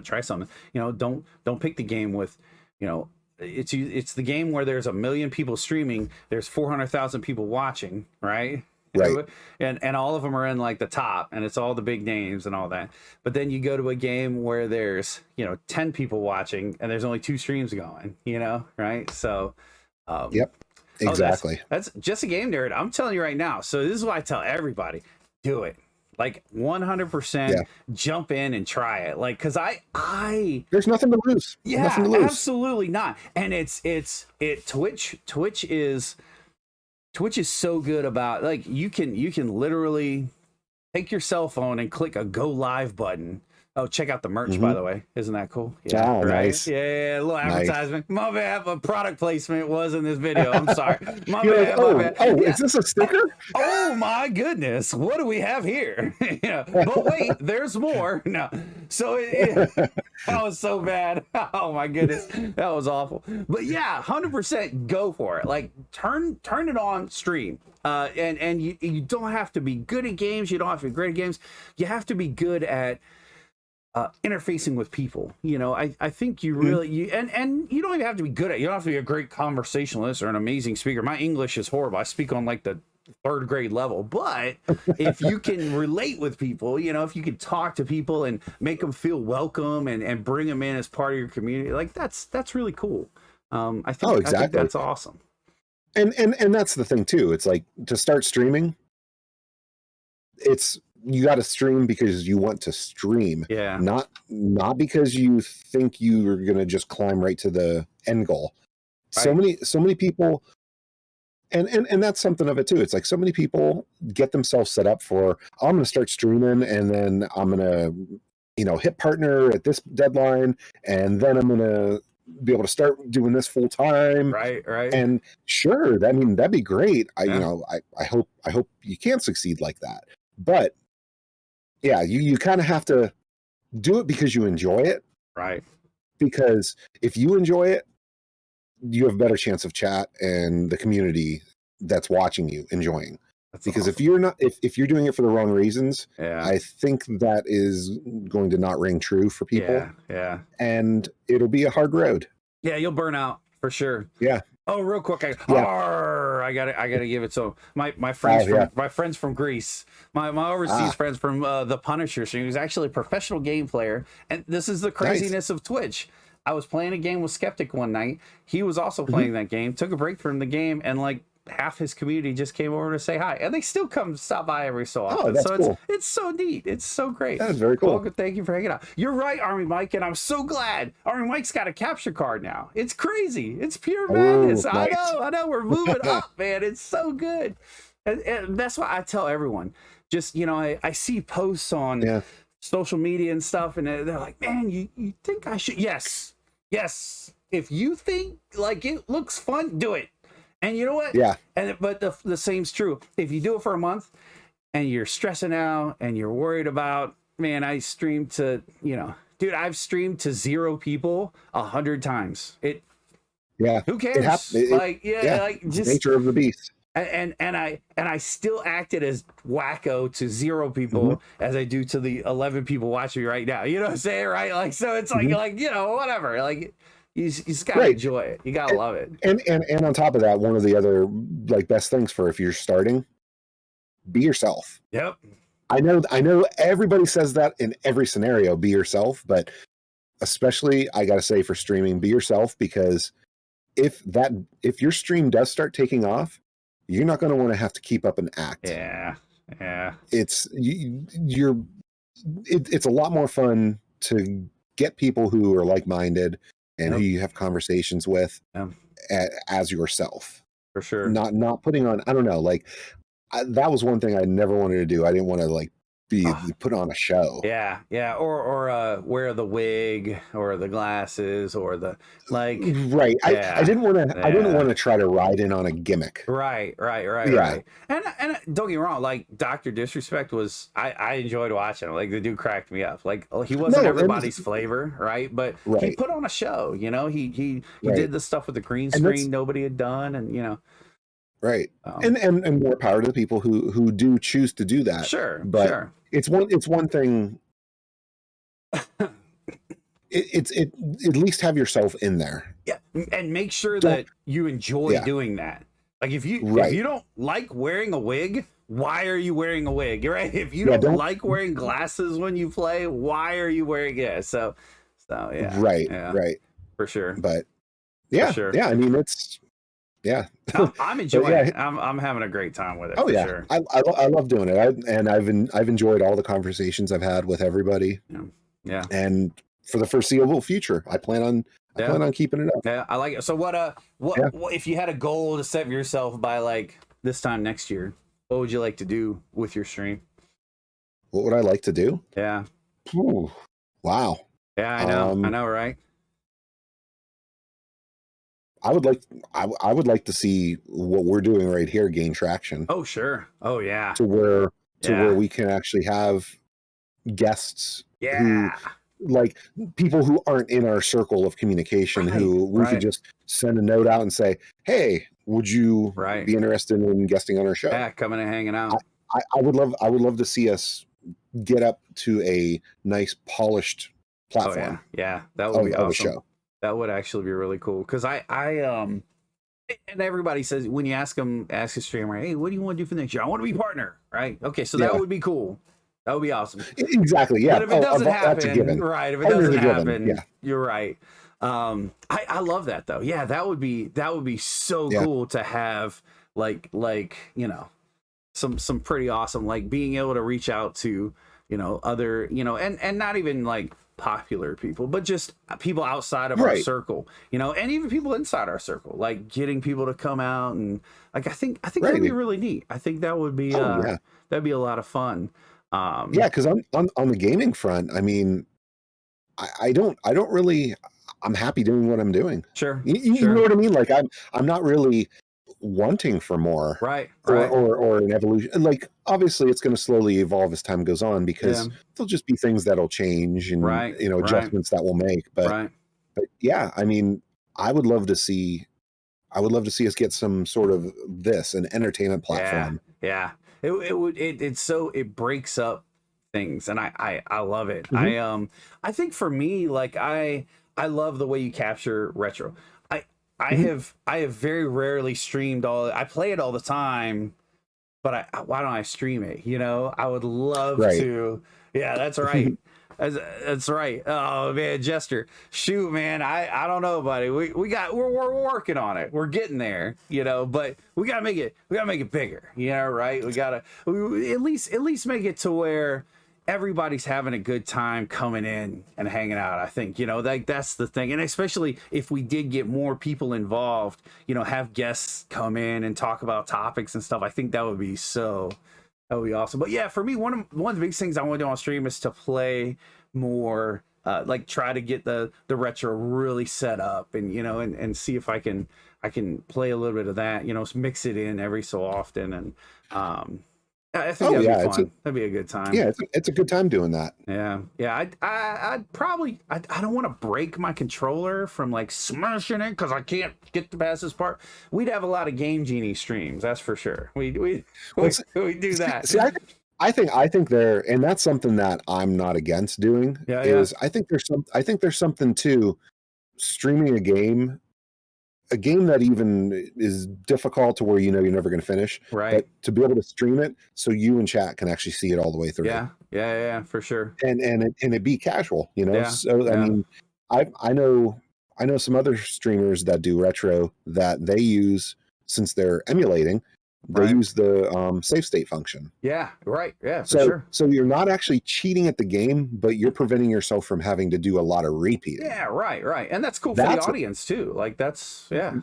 try something. You know, don't pick the game with, you know, it's the game where there's 1 million people streaming, there's 400,000 people watching, right? Right. And all of them are in like the top, and it's all the big names and all that. But then you go to a game where there's, you know, 10 people watching and there's only 2 streams going, you know, right? So yep, exactly. That's just a game nerd. I'm telling you right now. So this is what I tell everybody: do it. Like 100% jump in and try it. Like, cause I there's nothing to lose. Yeah, nothing to lose. Absolutely not. And Twitch is so good about, like, you can literally take your cell phone and click a go live button. Oh, check out the merch, by the way. Isn't that cool? Yeah, nice. Yeah, a little advertisement. Nice. My bad, a product placement was in this video. I'm sorry. My bad. Is this a sticker? Oh my goodness. What do we have here? Yeah. But wait, there's more. No. So that was so bad. Oh my goodness. That was awful. But yeah, 100% go for it. Like turn it on stream. And you don't have to be good at games. You don't have to be great at games. You have to be good at interfacing with people. You know, I think you really and you don't even have to be good at it. You don't have to be a great conversationalist or an amazing speaker. My English is horrible. I speak on like the 3rd grade level, but if you can relate with people, you know, if you can talk to people and make them feel welcome and bring them in as part of your community, like that's really cool. I think, exactly. I think that's awesome. And that's the thing too. It's like, to start streaming, you got to stream because you want to stream, not because you think you're going to just climb right to the end goal. Right. So many people, and that's something of it too. It's like, so many people get themselves set up for, oh, I'm going to start streaming, and then I'm going to, you know, hit partner at this deadline, and then I'm going to be able to start doing this full time. Right. And sure, that'd be great. You know, I hope you can succeed like that. But yeah, you kind of have to do it because you enjoy it. Right. Because if you enjoy it, you have a better chance of chat and the community that's watching you enjoying. That's because awesome. if you're doing it for the wrong reasons, I think that is going to not ring true for people. Yeah. And it'll be a hard road. Yeah, you'll burn out for sure. Yeah. Oh, real quick, I gotta give it. So my friends from Greece, my overseas friends from the Punisher stream, who's actually a professional game player, and this is the craziness of Twitch. I was playing a game with Skeptic one night. He was also playing that game. Took a break from the game, and like half his community just came over to say hi, and they still come stop by every so often. Oh, that's so cool. It's so neat. It's so great. That's very cool. Well, thank you for hanging out. You're right, Army Mike, and I'm so glad. Army Mike's got a capture card now. It's crazy. It's pure madness. Nice. I know. We're moving up, man. It's so good, and that's why I tell everyone. Just, you know, I see posts on social media and stuff, and they're like, man, you think I should? Yes. If you think like it looks fun, do it. And you know what? Yeah. But the same's true. If you do it for a month and you're stressing out and you're worried about, man, I streamed to, you know, dude, I've streamed to 0 people 100 times. Who cares? Like just nature of the beast. And I still acted as wacko to 0 people as I do to the 11 people watching me right now. You know what I'm saying, right? Like, so it's like you know, whatever. Like, you just gotta enjoy it. You gotta love it. And on top of that, one of the other like best things for if you're starting, be yourself. Yep. I know everybody says that in every scenario, be yourself, but especially I gotta say for streaming, be yourself, because if your stream does start taking off, you're not going to want to have to keep up an act. Yeah. It's it's a lot more fun to get people who are like-minded and who you have conversations with as yourself. For sure. Not putting on, I don't know, like that was one thing I never wanted to do. I didn't want to like be put on a show. Yeah. Or wear the wig or the glasses or the like. Right. I didn't want to. I didn't want to try to ride in on a gimmick. Right. And don't get me wrong. Like Dr. Disrespect was. I enjoyed watching him. Like the dude cracked me up. Like he wasn't everybody's flavor, right? But he put on a show. You know, he did the stuff with the green screen nobody had done, and you know. Right. And more power to the people who do choose to do that. Sure. But it's one thing. It's at least have yourself in there. Yeah. And make sure that you enjoy doing that. Like if you don't like wearing a wig, why are you wearing a wig? Right? If you don't like wearing glasses when you play, why are you wearing it? So yeah. Right. For sure. But yeah. I mean, it's I'm enjoying it. I'm having a great time with it. Oh, for sure. I love doing it. I've enjoyed all the conversations I've had with everybody. Yeah. And for the foreseeable future, I plan on keeping it up. Yeah, I like it. So what if you had a goal to set yourself by like this time next year, what would you like to do with your stream? What would I like to do? Yeah. Ooh, wow. Yeah, I know, right? I would like to see what we're doing right here gain traction. Oh, sure. Oh, yeah. To where we can actually have guests who, like, people who aren't in our circle of communication, who we could just send a note out and say, hey, would you be interested in guesting on our show? Yeah, coming and hanging out. I would love to see us get up to a nice polished platform. Oh yeah, that would be awesome. Of a show. That would actually be really cool because I and everybody says when you ask a streamer, hey, what do you want to do for next year? I want to be partner, right? Okay, so that would be cool. That would be awesome. Exactly. Yeah. But if it doesn't happen, that's a given. right? If it doesn't happen, you're right. I love that though. Yeah, that would be so cool to have like you know some pretty awesome, like being able to reach out to other and not even like popular people, but just people outside of our circle, and even people inside our circle, like getting people to come out and like I think that'd be really neat. I think that would be that'd be a lot of fun. Because on the gaming front, I mean, I don't really. I'm happy doing what I'm doing. Sure, you know what I mean. Like I'm not really wanting for more, right? Or an evolution. Like obviously, it's going to slowly evolve as time goes on because there'll just be things that'll change and adjustments that we'll make. But yeah, I mean, I would love to see us get some sort of an entertainment platform. Yeah. It breaks up things and I love it. I think for me, like I love the way you capture retro. I have very rarely streamed I play it all the time, but why don't I stream it? I would love to. Yeah, that's right. That's right. Oh man, Jester. Shoot, man. I don't know, buddy. We're working on it. We're getting there, but we gotta make it bigger. Right? We gotta at least make it to where everybody's having a good time coming in and hanging out. I think, like that's the thing. And especially if we did get more people involved, have guests come in and talk about topics and stuff. I think that would be awesome. But yeah, for me, one of the biggest things I want to do on stream is to play more, like try to get the retro really set up and, and see if I can play a little bit of that, mix it in every so often. And, I think that'd be fun. That'd be a good time. Yeah, it's a good time doing that. Yeah. I'd probably I don't want to break my controller from like smashing it because I can't get past this part. We'd have a lot of Game Genie streams, that's for sure. We do that. See, I think there, and that's something that I'm not against doing. I think there's something to streaming a game that even is difficult to where you're never going to finish, right? But to be able to stream it so you and chat can actually see it all the way through. Yeah, for sure. And it be casual, So I mean, I know some other streamers that do retro that they use, since they're emulating, they use the save state function. Yeah, right. Yeah, for sure. So you're not actually cheating at the game, but you're preventing yourself from having to do a lot of repeating. Yeah, right. And that's cool for the audience too. Like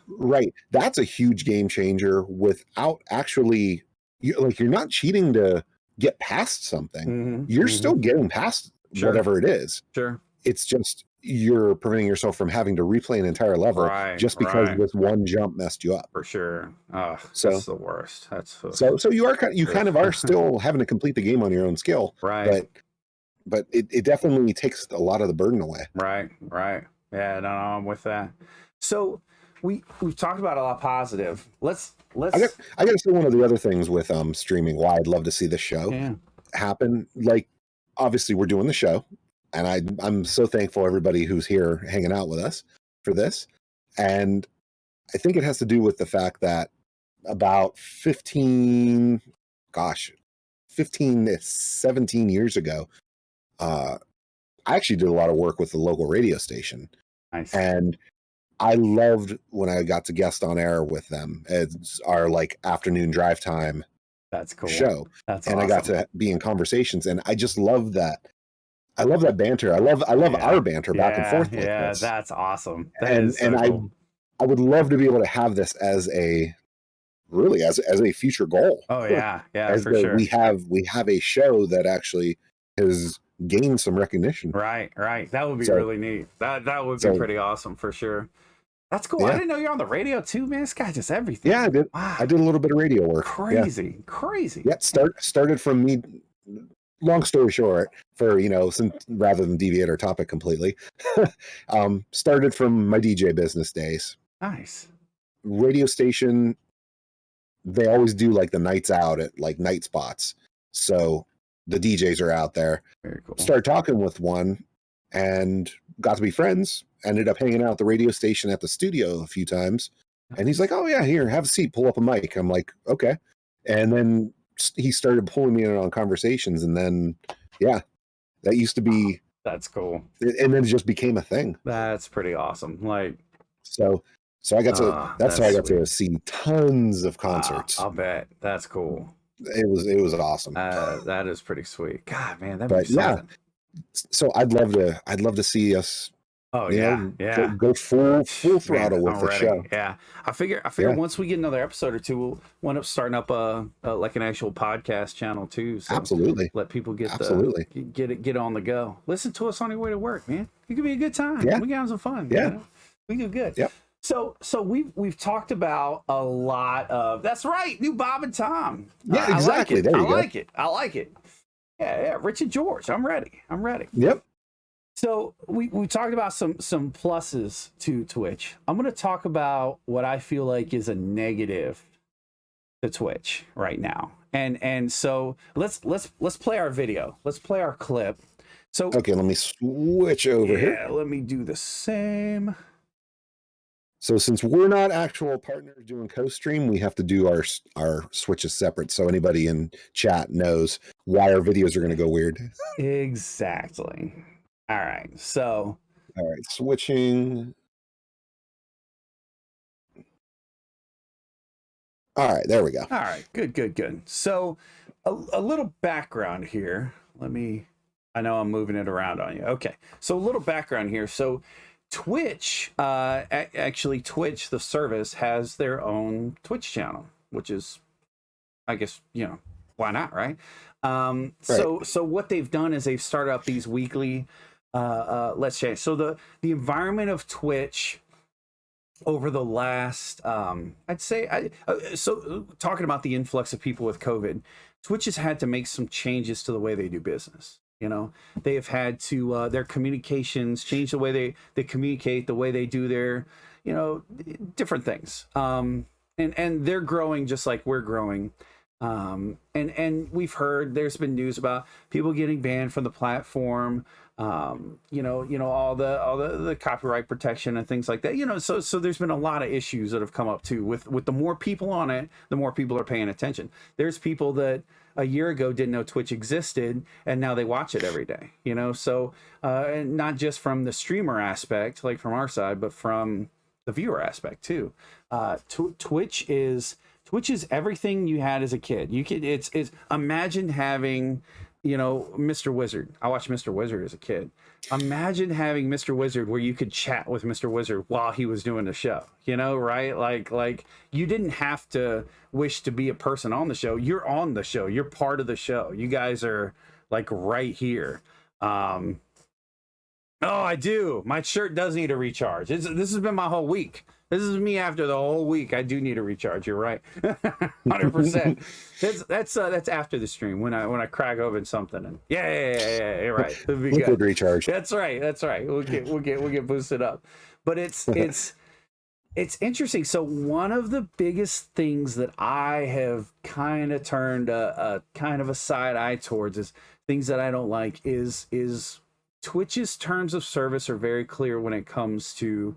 right. That's a huge game changer without actually, you're not cheating to get past something. You're still getting past whatever it is. Sure. It's just you're preventing yourself from having to replay an entire level just because this one jump messed you up. For sure. That's the worst. So you kind of are still having to complete the game on your own skill. Right. But it definitely takes a lot of the burden away. Right. Yeah, no, I'm with that. So we've talked about a lot of positive. Let's I got to say one of the other things with streaming, why I'd love to see this show happen. Like obviously we're doing the show. And I'm so thankful everybody who's here hanging out with us for this. And I think it has to do with the fact that about 15 to 17 years ago, I actually did a lot of work with the local radio station. Nice. And I loved when I got to guest on air with them. It's our like afternoon drive time That's cool. show. That's and awesome. I got to be in conversations, and I just love that. I love that banter. I love our banter back and forth. Yeah, that's awesome. Cool. I would love to be able to have this as a future goal. Oh yeah, for sure. We have a show that actually has gained some recognition. Right. That would be really neat. That would be pretty awesome for sure. That's cool. I didn't know you're on the radio too, man. This guy does everything. Yeah, I did. Wow. I did a little bit of radio work. Crazy. Yeah, started from me. Long story short, since rather than deviate our topic completely, started from my DJ business days. Nice. Radio station, they always do like the nights out at like night spots. So the DJs are out there. Very cool. Started talking with one and got to be friends. Ended up hanging out at the radio station at the studio a few times. And he's like, oh, yeah, here, have a seat, pull up a mic. I'm like, okay. And then he started pulling me in on conversations. And then, yeah, that used to be. That's cool. And then it just became a thing. That's pretty awesome. Like, so I got to, that's how I got to see tons of concerts. I'll bet. That's cool. It was awesome. That is pretty sweet. God, man, that'd be something. So I'd love to see us. Oh yeah, go full throttle with the show. Yeah, I figure once we get another episode or two, we'll wind up starting up like an actual podcast channel too. So absolutely, let people get on the go. Listen to us on your way to work, man. It could be a good time. Yeah, we can have some fun. Yeah, you know? We do good. Yep. So we've talked about a lot of. That's right, new Bob and Tom. Yeah, exactly. I like it. I like it. Yeah. Rich and George. I'm ready. Yep. So we talked about some pluses to Twitch. I'm going to talk about what I feel like is a negative to Twitch right now. And so let's play our video. Let's play our clip. So okay, let me switch over here. Yeah, let me do the same. So since we're not actual partners doing co-stream, we have to do our switches separate. So anybody in chat knows why our videos are going to go weird. Exactly. All right, switching. All right, there we go. All right, good. So a little background here. I know I'm moving it around on you. Okay, so a little background here. So Twitch, actually Twitch, the service, has their own Twitch channel, which is, I guess, why not, right? Right. So what they've done is they've started up these weekly let's say, so the environment of Twitch over the last I'd say so talking about the influx of people with COVID, Twitch has had to make some changes to the way they do business. They have had to their communications change, the way they communicate, the way they do their different things, and they're growing just like we're growing. And we've heard there's been news about people getting banned from the platform, all the copyright protection and things like that. So there's been a lot of issues that have come up too with the more people on it, the more people are paying attention. There's people that a year ago didn't know Twitch existed, and now they watch it every day. So and not just from the streamer aspect, like from our side, but from the viewer aspect too. Twitch is everything you had as a kid. It's imagine having, Mr. Wizard. I watched Mr. Wizard as a kid. Imagine having Mr. Wizard where you could chat with Mr. Wizard while he was doing the show, right? Like you didn't have to wish to be a person on the show. You're on the show. You're part of the show. You guys are like right here. Oh, I do. My shirt does need a recharge. This has been my whole week. This is me after the whole week. I do need a recharge. You're right, 100%. That's after the stream when I crack open something and yeah, you're right. It'll be Liquid good. recharge. That's right. We'll get boosted up. But it's interesting. So one of the biggest things that I have kind of turned a kind of a side eye towards is things that I don't like is Twitch's terms of service are very clear when it comes to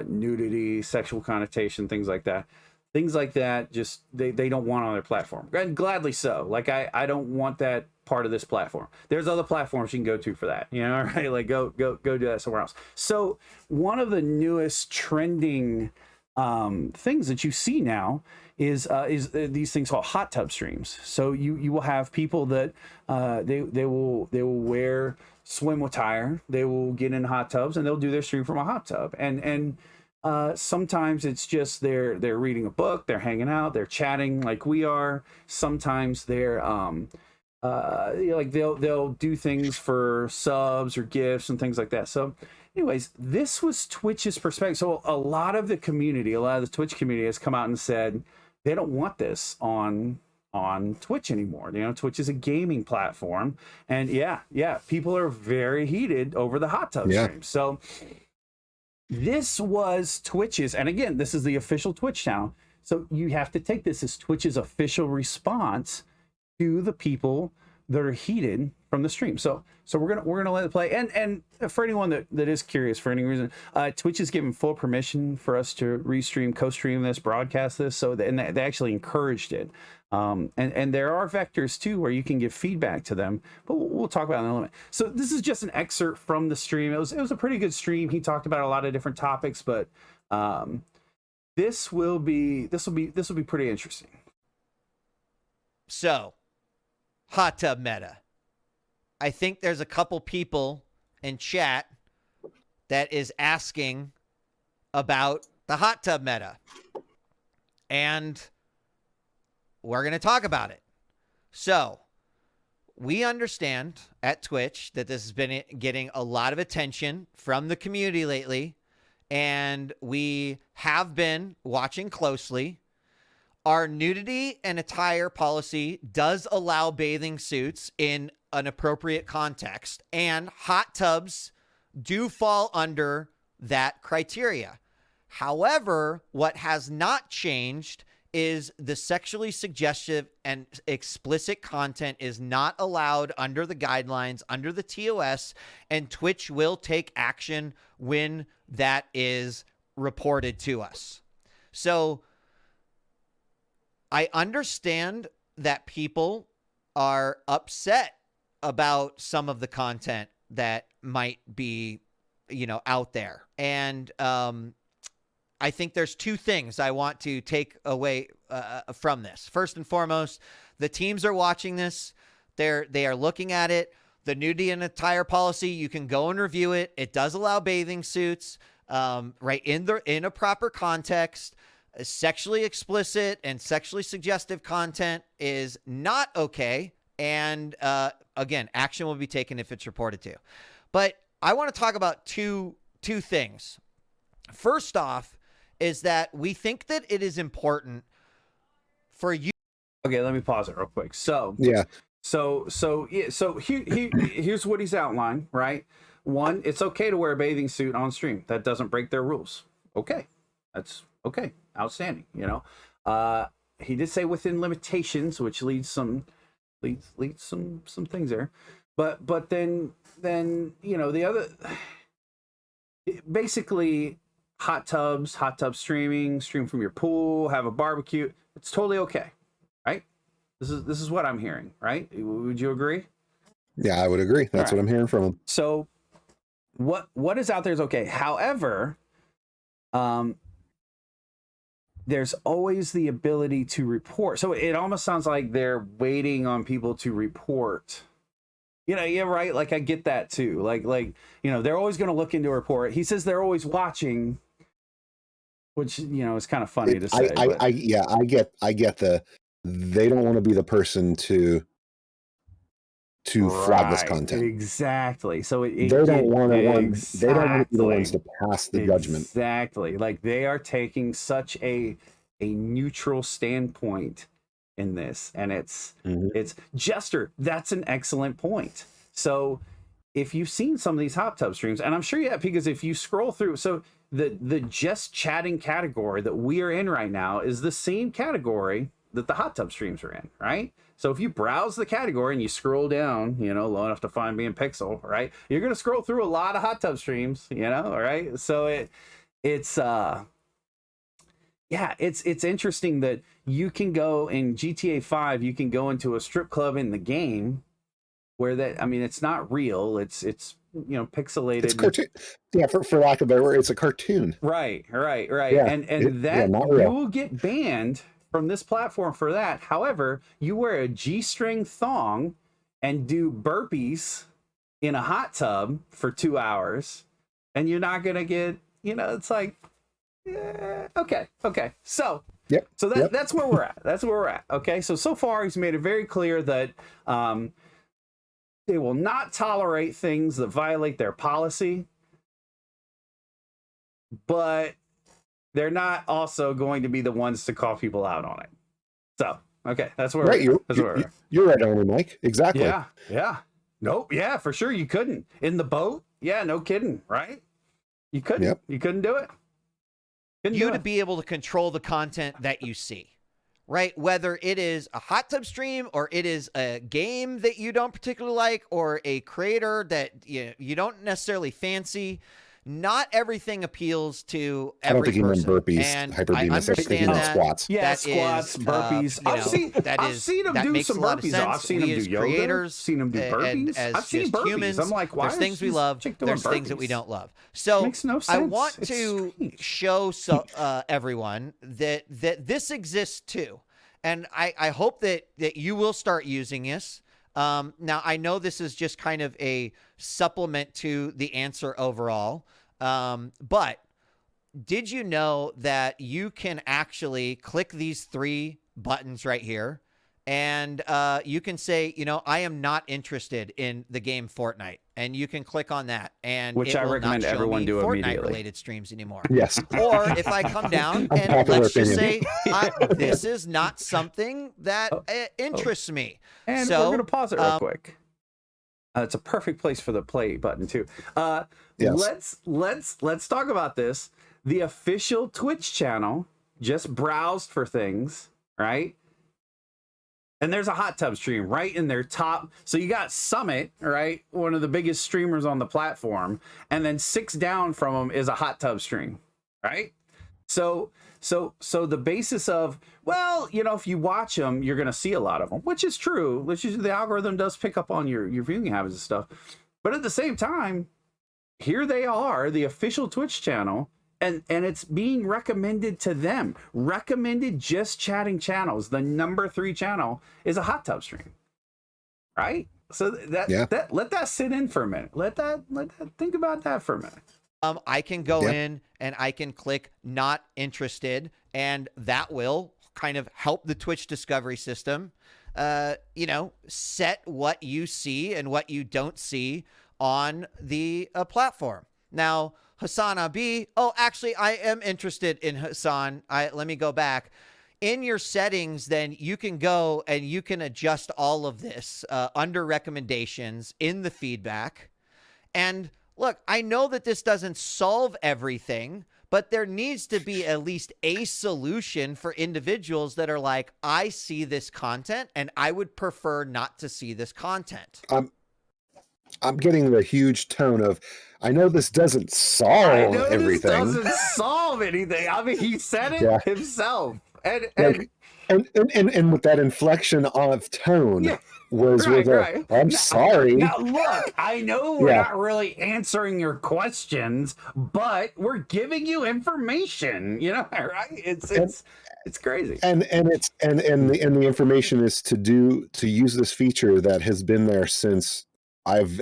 nudity, sexual connotation, things like that. Just they don't want on their platform, and gladly so. Like I don't want that part of this platform. There's other platforms you can go to for that, right? Like go do that somewhere else. So one of the newest trending things that you see now is these things called hot tub streams. So you will have people that they will wear swim attire, they will get in hot tubs and they'll do their stream from a hot tub, and sometimes it's just they're reading a book, they're hanging out, they're chatting like we are. Sometimes they're like they'll do things for subs or gifts and things like that. So anyways, this was Twitch's perspective. So a lot of the Twitch community has come out and said they don't want this on Twitch anymore. Twitch is a gaming platform, and yeah, people are very heated over the hot tub stream. So this was Twitch's, and again, this is the official Twitch channel. So you have to take this as Twitch's official response to the people that are heated from the stream. So we're gonna let it play. And for anyone that is curious for any reason, Twitch is giving full permission for us to restream, co-stream this, broadcast this. So they actually encouraged it. And there are vectors too where you can give feedback to them, but we'll talk about it in a little bit. So this is just an excerpt from the stream. It was a pretty good stream. He talked about a lot of different topics, but this will be pretty interesting. So, hot tub meta. I think there's a couple people in chat that is asking about the hot tub meta. And we're going to talk about it. So, we understand at Twitch that this has been getting a lot of attention from the community lately, and we have been watching closely. Our nudity and attire policy does allow bathing suits in an appropriate context, and hot tubs do fall under that criteria. However, what has not changed is the sexually suggestive and explicit content is not allowed under the guidelines, under the TOS, and Twitch will take action when that is reported to us. So I understand that people are upset about some of the content that might be, out there. And I think there's two things I want to take away from this. First and foremost, the teams are watching this. They are looking at it. The nudity and attire policy, you can go and review it. It does allow bathing suits, right, in a proper context. Sexually explicit and sexually suggestive content is not okay. And again, action will be taken if it's reported to. But I want to talk about two things. First off is that we think that it is important for you. Okay, let me pause it real quick. So here's what he's outlined, right? One, it's okay to wear a bathing suit on stream. That doesn't break their rules. Okay, that's okay. Outstanding. He did say within limitations, which leads some things there. But then the other, basically, hot tub stream from your pool, have a barbecue. It's totally okay, right? This is what I'm hearing, right? Would you agree? Yeah, I would agree. That's what I'm hearing from him. So what is out there is okay. However, there's always the ability to report. So it almost sounds like they're waiting on people to report. Yeah, right. Like I get that too. Like they're always going to look into a report. He says they're always watching, which is kind of funny to say. I get they don't want to be the person to flag this content. Exactly. So they don't want to be the ones to pass the judgment. Exactly. Like they are taking such a neutral standpoint in this, and it's Jester. That's an excellent point. So if you've seen some of these hot tub streams, and I'm sure you have, because if you scroll through, so the just chatting category that we are in right now is the same category that the hot tub streams are in, right? So if you browse the category and you scroll down, low enough to find me in Pixel, right? You're going to scroll through a lot of hot tub streams, right? So it's interesting that you can go in GTA 5, you can go into a strip club in the game where it's not real. It's pixelated. It's cartoon. Yeah, for lack of a better word, it's a cartoon. Right. Yeah, you will get banned from this platform for that. However, you wear a G-string thong and do burpees in a hot tub for 2 hours, and you're not gonna get, it's like, yeah, okay. So that's where we're at. That's where we're at. Okay. So far he's made it very clear that they will not tolerate things that violate their policy, but they're not also going to be the ones to call people out on it. So, okay, that's where you're right on it, Mike. Exactly. Yeah. Nope. Yeah, for sure. You couldn't in the boat. Yeah, no kidding. Right? You couldn't. Yep. You couldn't do it. To be able to control the content that you see, right? Whether it is a hot tub stream or it is a game that you don't particularly like or a creator that you don't necessarily fancy. Not everything appeals to every I don't think person. he meant burpees, And hyperbeam. I understand that. Squats. Yeah, That squats, is, burpees. I've seen him that do makes some a lot of burpees. sense. I've seen him do yoga. Creators, Seen him do and burpees. as I've seen just burpees. humans, I'm like, why there's things we is love. chick doing There's things that we burpees? don't love. So Makes no I sense. want It's to strange. show everyone that this exists too, and I hope that you will start using this. Now I know this is just kind of a supplement to the answer overall, but did you know that you can actually click these 3 buttons right here and you can say, I am not interested in the game Fortnite, and you can click on that, and Which it I will recommend not show everyone me do Fortnite immediately. related streams anymore. Yes. Or if I come down and Unpopular let's just say opinion. this is not something that interests me. And So, we're going to pause it real quick. It's a perfect place for the play button too. Yes. Let's talk about this. The official Twitch channel just browsed for things, right? And there's a hot tub stream right in their top. So you got Summit, right? One of the biggest streamers on the platform. And then 6 down from them is a hot tub stream, right? So the basis of, well, if you watch them, you're going to see a lot of them, which is true. The algorithm does pick up on your viewing habits and stuff. But at the same time, here they are, the official Twitch channel, and it's being recommended to them. Recommended just chatting channels. The number 3 channel is a hot tub stream, right? So that let that sit in for a minute. Let that think about that for a minute. I can go in and I can click not interested, and that will kind of help the Twitch discovery system, set what you see and what you don't see on the platform. Now, Hassan Abi, actually, I am interested in Hassan. Let me go back. In your settings, then you can go and you can adjust all of this under recommendations in the feedback. And look, I know that this doesn't solve everything, but there needs to be at least a solution for individuals that are like, I see this content and I would prefer not to see this content. I'm getting the huge tone of, I know this doesn't solve everything. This doesn't solve anything. I mean, he said it himself. And with that inflection of tone was right. I'm sorry. Now look, I know we're not really answering your questions, but we're giving you information, right? It's crazy. And the information is to use this feature that has been there since I've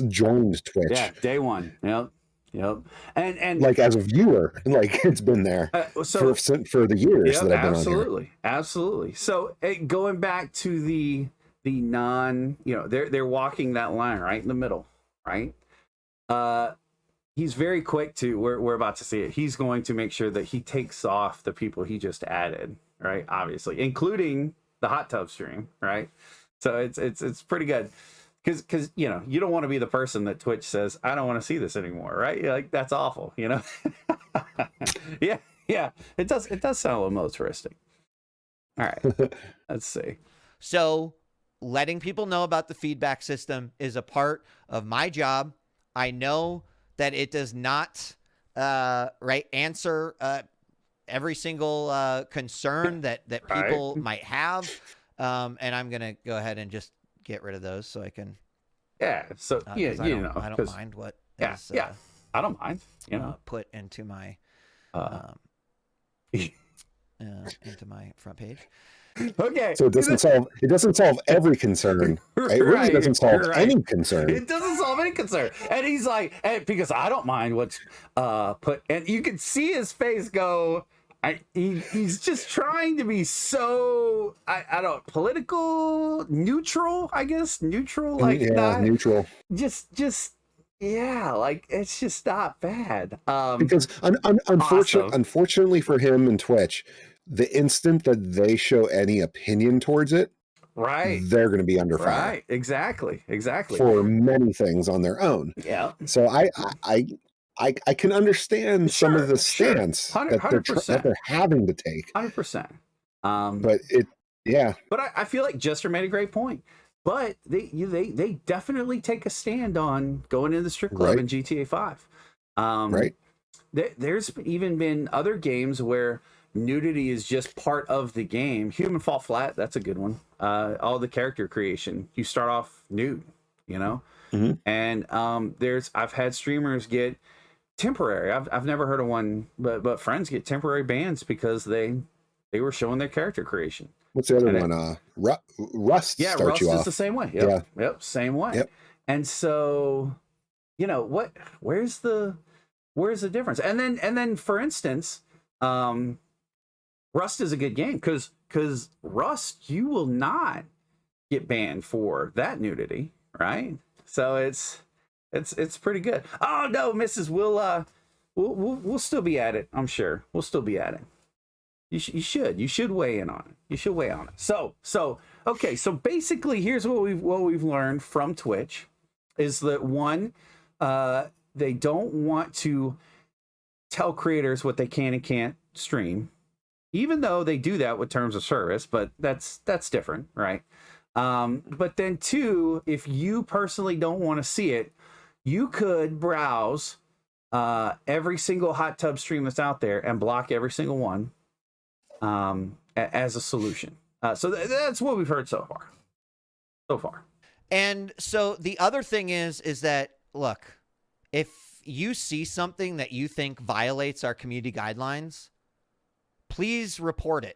joined Twitch. Yeah, day one. Yep. And like as a viewer, like it's been there for the years that I've been on here. Absolutely. So going back to the non, they're walking that line right in the middle, right? He's very quick to. We're about to see it. He's going to make sure that he takes off the people he just added, right? Obviously, including the hot tub stream, right? So it's pretty good. Because you don't want to be the person that Twitch says, I don't want to see this anymore, right? Like, that's awful, yeah. It does sound a little militaristic. All right, let's see. So letting people know about the feedback system is a part of my job. I know that it does not answer every single concern that people might have, and I'm gonna go ahead and just get rid of those so I can. So I don't mind what. I don't mind. Put into my into my front page. Okay. So it doesn't solve every concern. It really doesn't solve any concern. It doesn't solve any concern. And he's like, because I don't mind what's put, and you can see his face go. He's just trying to be so political, neutral, I guess, neutral, like that. Neutral. Just like it's just not bad. Because unfortunately for him and Twitch, the instant that they show any opinion towards it, they're going to be under fire. Right, exactly. For many things on their own. Yeah. So I can understand some of the stance that they're having to take. 100%. But yeah. But I feel like Jester made a great point. But they definitely take a stand on going into the strip club in GTA 5. Right. There's even been other games where nudity is just part of the game. Human Fall Flat, that's a good one. All the character creation, you start off nude, you know. And I've had streamers get temporary. I've never heard of one, but friends get temporary bans because they were showing their character creation. What's the other one? Rust. Yeah, starts Rust you is off. the same way. Yep. Yep. Same way. Yep. And so, you know what? Where's the difference? And then for instance, Rust is a good game because Rust, you will not get banned for that nudity, right? So it's pretty good. Oh no, Mrs. We'll still be at it. I'm sure we'll still be at it. You should weigh in on it. You should weigh on it. So okay. So basically, here's what we've learned from Twitch is that one, they don't want to tell creators what they can and can't stream, even though they do that with terms of service. But that's different, right? But then two, if you personally don't want to see it, you could browse every single hot tub stream that's out there and block every single one. As a solution. So that's what we've heard so far. And so the other thing is that, look, if you see something that you think violates our community guidelines, please report it.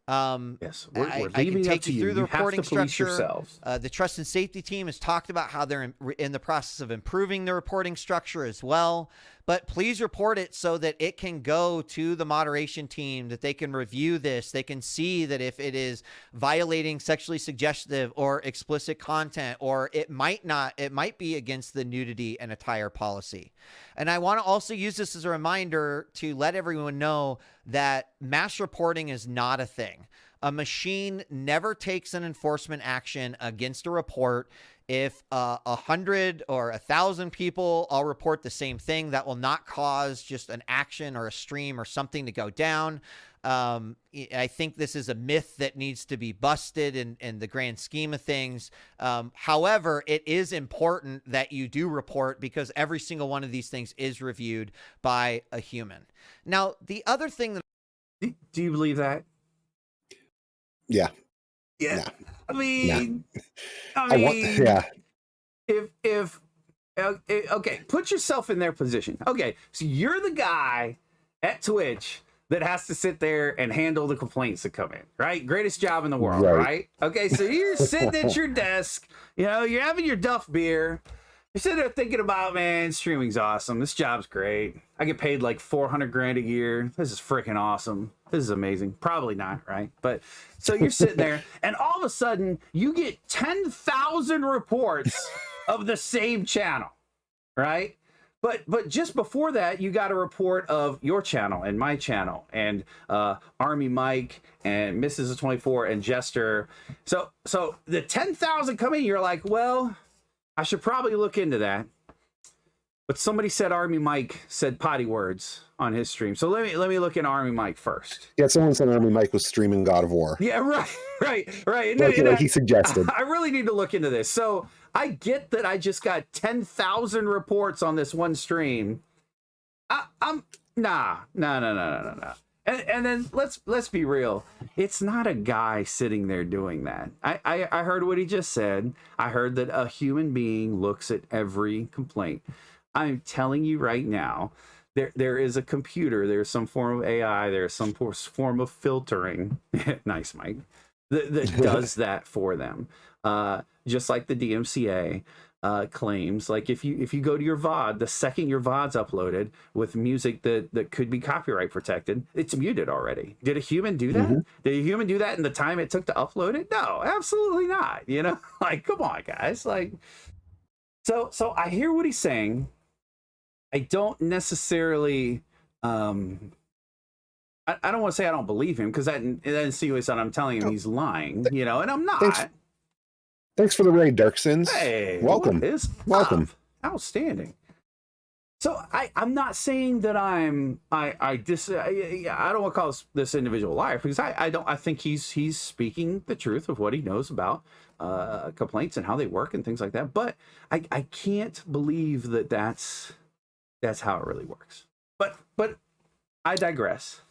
Yes, we're I can take you through the reporting structure. Yourselves. The trust and safety team has talked about how they're in the process of improving the reporting structure as well. But please report it so that it can go to the moderation team, that they can review this. They can see that if it is violating sexually suggestive or explicit content, or it might be against the nudity and attire policy. And I want to also use this as a reminder to let everyone know that mass reporting is not a thing. A machine never takes an enforcement action against a report. If 100 or 1,000 people all report the same thing, that will not cause just an action or a stream or something to go down. I think this is a myth that needs to be busted in the grand scheme of things. However, it is important that you do report because every single one of these things is reviewed by a human. Now, the other thing that... Do you believe that? Yeah. Yeah. No. I mean, yeah. If okay, put yourself in their position. Okay, so you're the guy at Twitch that has to sit there and handle the complaints that come in, right? Greatest job in the world, right? Okay, so you're sitting at your desk, you know, you're having your Duff beer. You're sitting there thinking about, man, streaming's awesome. This job's great. I get paid like $400,000 a year. This is freaking awesome. This is amazing. Probably not, right? But so you're sitting there and all of a sudden you get 10,000 reports of the same channel, right? But just before that, you got a report of your channel and my channel and Army Mike and Mrs. TheTwentyFour and Jester. So the 10,000 come in, you're like, well, I should probably look into that. But somebody said Army Mike said potty words on his stream. So let me look in Army Mike first. Yeah, someone said Army Mike was streaming God of War. Yeah, right. Like he suggested. I really need to look into this. So I get that I just got 10,000 reports on this one stream. I'm nah. And then let's be real. It's not a guy sitting there doing that. I heard what he just said. I heard that a human being looks at every complaint. I'm telling you right now, there is a computer, there's some form of AI, there's some form of filtering. Nice, Mike. That does that for them. Just like the DMCA claims, like if you go to your VOD, the second your VOD's uploaded with music that could be copyright protected, it's muted already. Did a human do that? Mm-hmm. Did a human do that in the time it took to upload it? No, absolutely not. You know, like, come on, guys. Like, so I hear what he's saying. I don't necessarily I don't want to say I don't believe him, because that insinuates that I'm telling him he's lying, you know, and I'm not. Thanks for the raid, Darksins. Hey, welcome. Welcome. Outstanding. So I'm not saying that I don't want to call this individual a liar, because I think he's speaking the truth of what he knows about complaints and how they work and things like that. But I can't believe that that's how it really works. But I digress.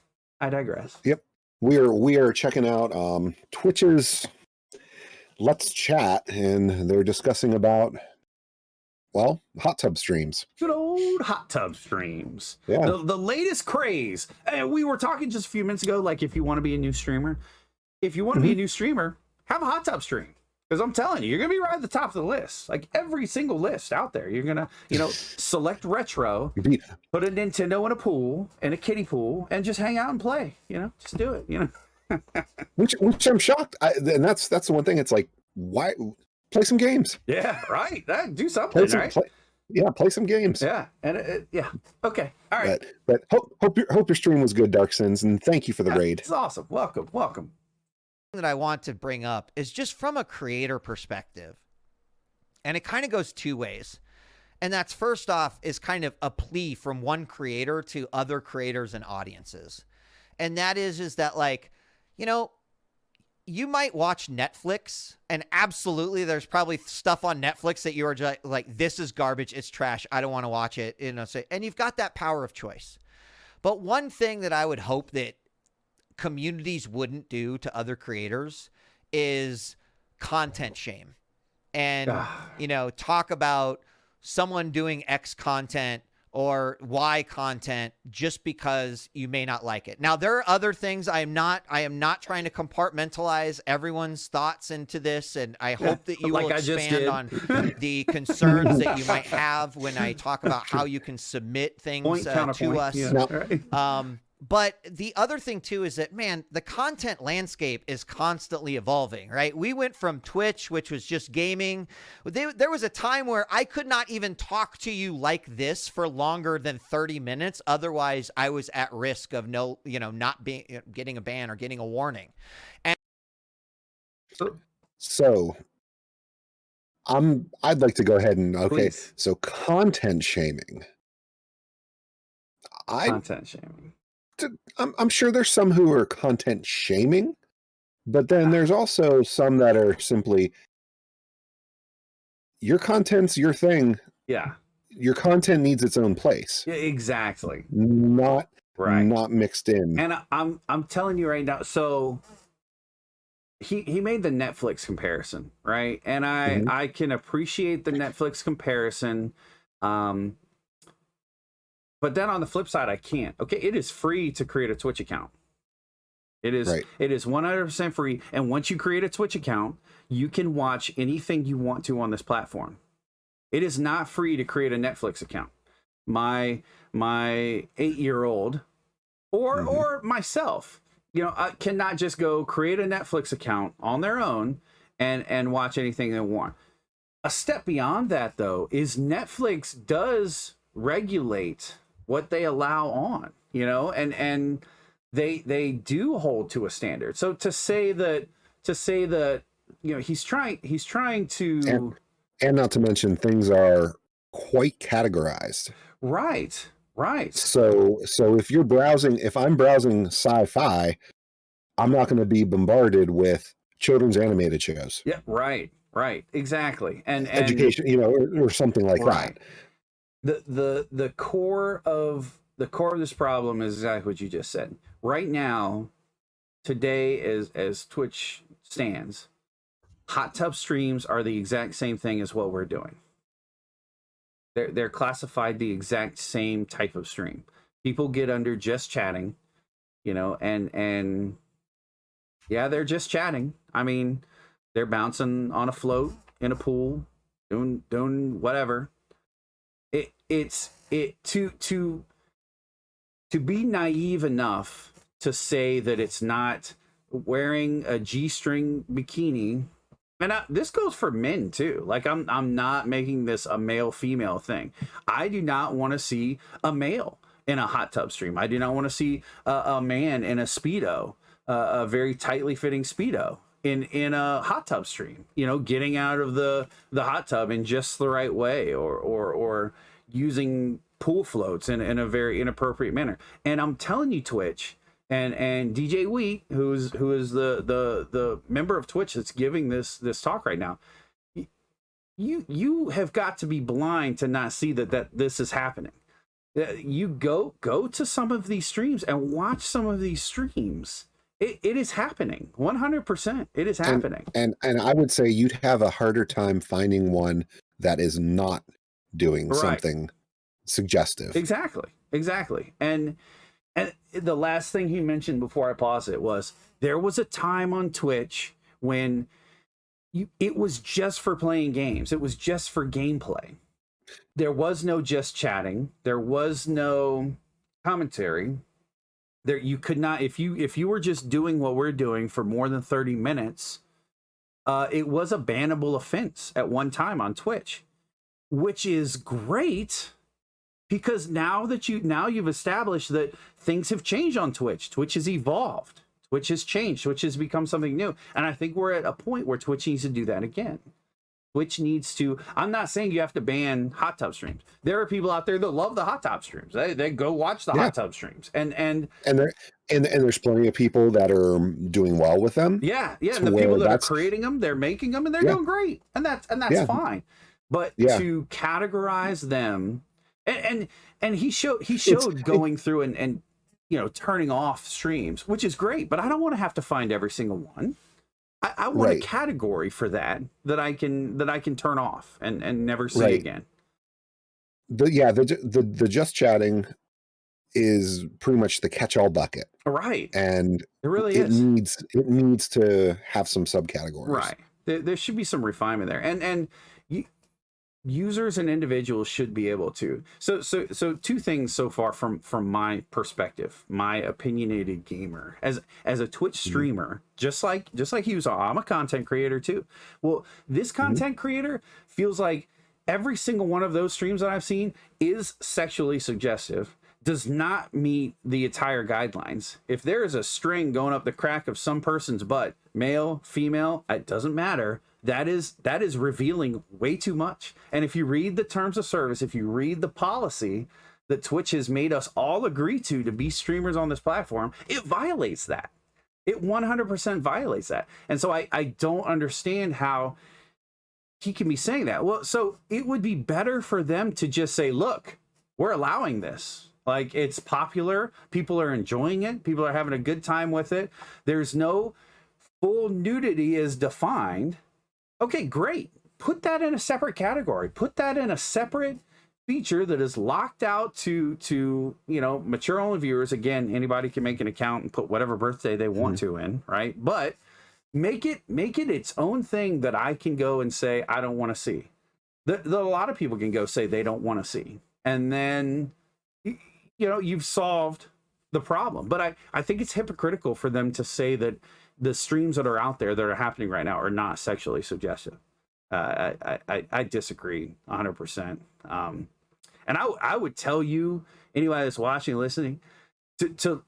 Yep. We are checking out Twitch's Let's Chat, and they're discussing about, well, hot tub streams. Good old hot tub streams. Yeah. The latest craze. And we were talking just a few minutes ago, like, if you want to be a new streamer, have a hot tub stream. Because I'm telling you, you're going to be right at the top of the list. Like, every single list out there, you're going to, select retro, put a Nintendo in a pool, and a kiddie pool, and just hang out and play. Just do it, Which I'm shocked. And that's the one thing. It's like, why play some games? Yeah, right. Do something, right? Play some games. Yeah, and yeah. Okay, all right. But hope your stream was good, Dark Sins, and thank you for the raid. It's awesome. Welcome. That I want to bring up is just from a creator perspective, and it kind of goes two ways. And that's, first off, is kind of a plea from one creator to other creators and audiences. And that is that, like, you might watch Netflix, and absolutely there's probably stuff on Netflix that you are just like, this is garbage, it's trash, I don't want to watch it, and you've got that power of choice. But one thing that I would hope that communities wouldn't do to other creators is content shame. And, talk about someone doing X content or Y content just because you may not like it. Now, there are other things. I am not trying to compartmentalize everyone's thoughts into this, and I hope that you will expand on the concerns that you might have when I talk about how you can submit things to us. Yeah. But the other thing, too, is that, man, the content landscape is constantly evolving, right? We went from Twitch, which was just gaming. There was a time where I could not even talk to you like this for longer than 30 minutes. Otherwise, I was at risk of not getting a ban or getting a warning. And so I'd like to go ahead and, Please. So content shaming. Content shaming. I'm sure there's some who are content shaming, but then there's also some that are simply, your content's your thing. Yeah. Your content needs its own place. Yeah, exactly. Not mixed in. And I'm telling you right now, so he made the Netflix comparison, right? And I can appreciate the Netflix comparison. But then on the flip side, I can't. Okay, it is free to create a Twitch account. It is 100% free. And once you create a Twitch account, you can watch anything you want to on this platform. It is not free to create a Netflix account. My 8-year-old or myself, I cannot just go create a Netflix account on their own and watch anything they want. A step beyond that, though, is Netflix does regulate what they allow on, and they do hold to a standard. So to say that he's trying to, and not to mention, things are quite categorized. Right. So if I'm browsing sci-fi, I'm not going to be bombarded with children's animated shows. Yeah, right, exactly, and education, or something like that. The core of this problem is exactly what you just said. Right now, today, as Twitch stands, hot tub streams are the exact same thing as what we're doing. They're classified the exact same type of stream. People get under just chatting, and yeah, they're just chatting. I mean, they're bouncing on a float in a pool, doing whatever. To be naive enough to say that it's not wearing a G-string bikini, and this goes for men too. Like, I'm not making this a male-female thing. I do not want to see a male in a hot tub stream. I do not want to see a man in a Speedo, a very tightly fitting Speedo in a hot tub stream, getting out of the hot tub in just the right way, or using pool floats in a very inappropriate manner. And I'm telling you, Twitch and DJ Wheat, who is the member of Twitch that's giving this talk right now, you have got to be blind to not see that this is happening. You go to some of these streams and watch some of these streams. It is happening. 100%. It is happening. And I would say you'd have a harder time finding one that is not doing something suggestive. Exactly. And the last thing he mentioned before I pause it was, there was a time on Twitch when it was just for playing games. It was just for gameplay. There was no just chatting. There was no commentary. There, you could not, if you were just doing what we're doing for more than 30 minutes, it was a bannable offense at one time on Twitch, which is great, because now you've established that things have changed on Twitch. Twitch has evolved. Twitch has changed. Twitch has become something new. And I think we're at a point where Twitch needs to do that again. Twitch needs to, I'm not saying you have to ban hot tub streams. There are people out there that love the hot tub streams. They go watch the hot tub streams. And there's plenty of people that are doing well with them. Yeah. And the people that are creating them, they're making them, and they're doing great. And that's fine. But to categorize them, and he showed going through and turning off streams, which is great, but I don't want to have to find every single one. I want a category for that I can turn off and never see again. The just chatting is pretty much the catch-all bucket, right? And it really is. It needs to have some subcategories, right? There should be some refinement there, and users and individuals should be able to. So two things so far from my perspective, my opinionated gamer as a Twitch streamer, just like he was. I'm a content creator too. Well, this content creator feels like every single one of those streams that I've seen is sexually suggestive, does not meet the entire guidelines. If there is a string going up the crack of some person's butt, male, female, it doesn't matter. That is revealing way too much. And if you read the terms of service, if you read the policy that Twitch has made us all agree to be streamers on this platform, it violates that. It 100% violates that. And so I don't understand how he can be saying that. Well, so it would be better for them to just say, look, we're allowing this. Like, it's popular. People are enjoying it. People are having a good time with it. There's no full nudity as defined. Okay, great. Put that in a separate category. Put that in a separate feature that is locked out to mature only viewers. Again, anybody can make an account and put whatever birthday they want to in, right? But make it its own thing that I can go and say I don't want to see. That a lot of people can go say they don't want to see, and then you've solved the problem. But I think it's hypocritical for them to say that the streams that are out there that are happening right now are not sexually suggestive. I disagree 100%. And I would tell you, anybody that's watching and listening, to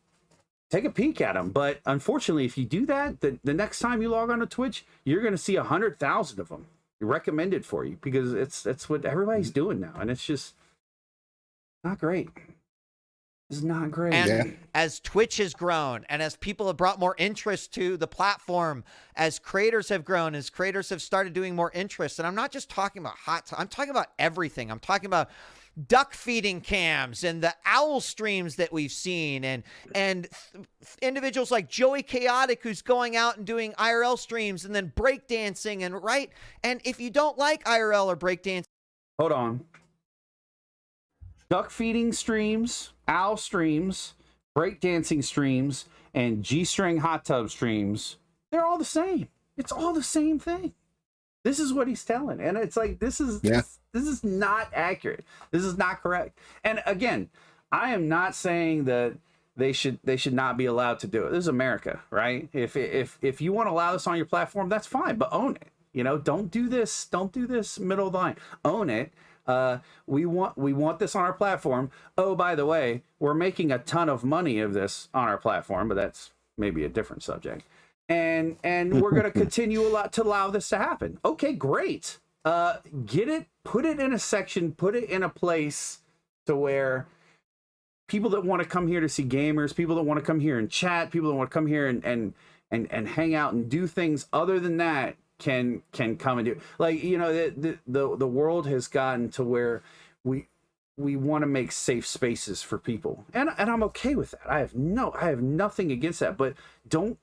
take a peek at them. But unfortunately, if you do that, the next time you log on to Twitch, you're going to see 100,000 of them recommended for you, because that's what everybody's doing now, and it's just not great. It's not great. And as Twitch has grown, and as people have brought more interest to the platform, as creators have grown, as creators have started doing more interest, and I'm not just talking about I'm talking about everything. I'm talking about duck feeding cams and the owl streams that we've seen, and individuals like Joey Chaotic, who's going out and doing IRL streams and then breakdancing, and if you don't like IRL or breakdancing, hold on. Duck feeding streams, owl streams, breakdancing streams, and G-string hot tub streams, they're all the same. It's all the same thing. This is what he's telling. And it's like, this is not accurate. This is not correct. And again, I am not saying that they should not be allowed to do it. This is America, right? If you want to allow this on your platform, that's fine, but own it. Don't do this middle of the line. Own it. We want this on our platform. Oh, by the way, we're making a ton of money of this on our platform, but that's maybe a different subject. And we're going to continue to allow this to happen. Okay, great. Get it, put it in a section, put it in a place to where people that want to come here to see gamers, people that want to come here and chat, people that want to come here and hang out and do things other than that can come and do. Like, you know, the world has gotten to where we want to make safe spaces for people, and I'm okay with that. I have nothing against that, but don't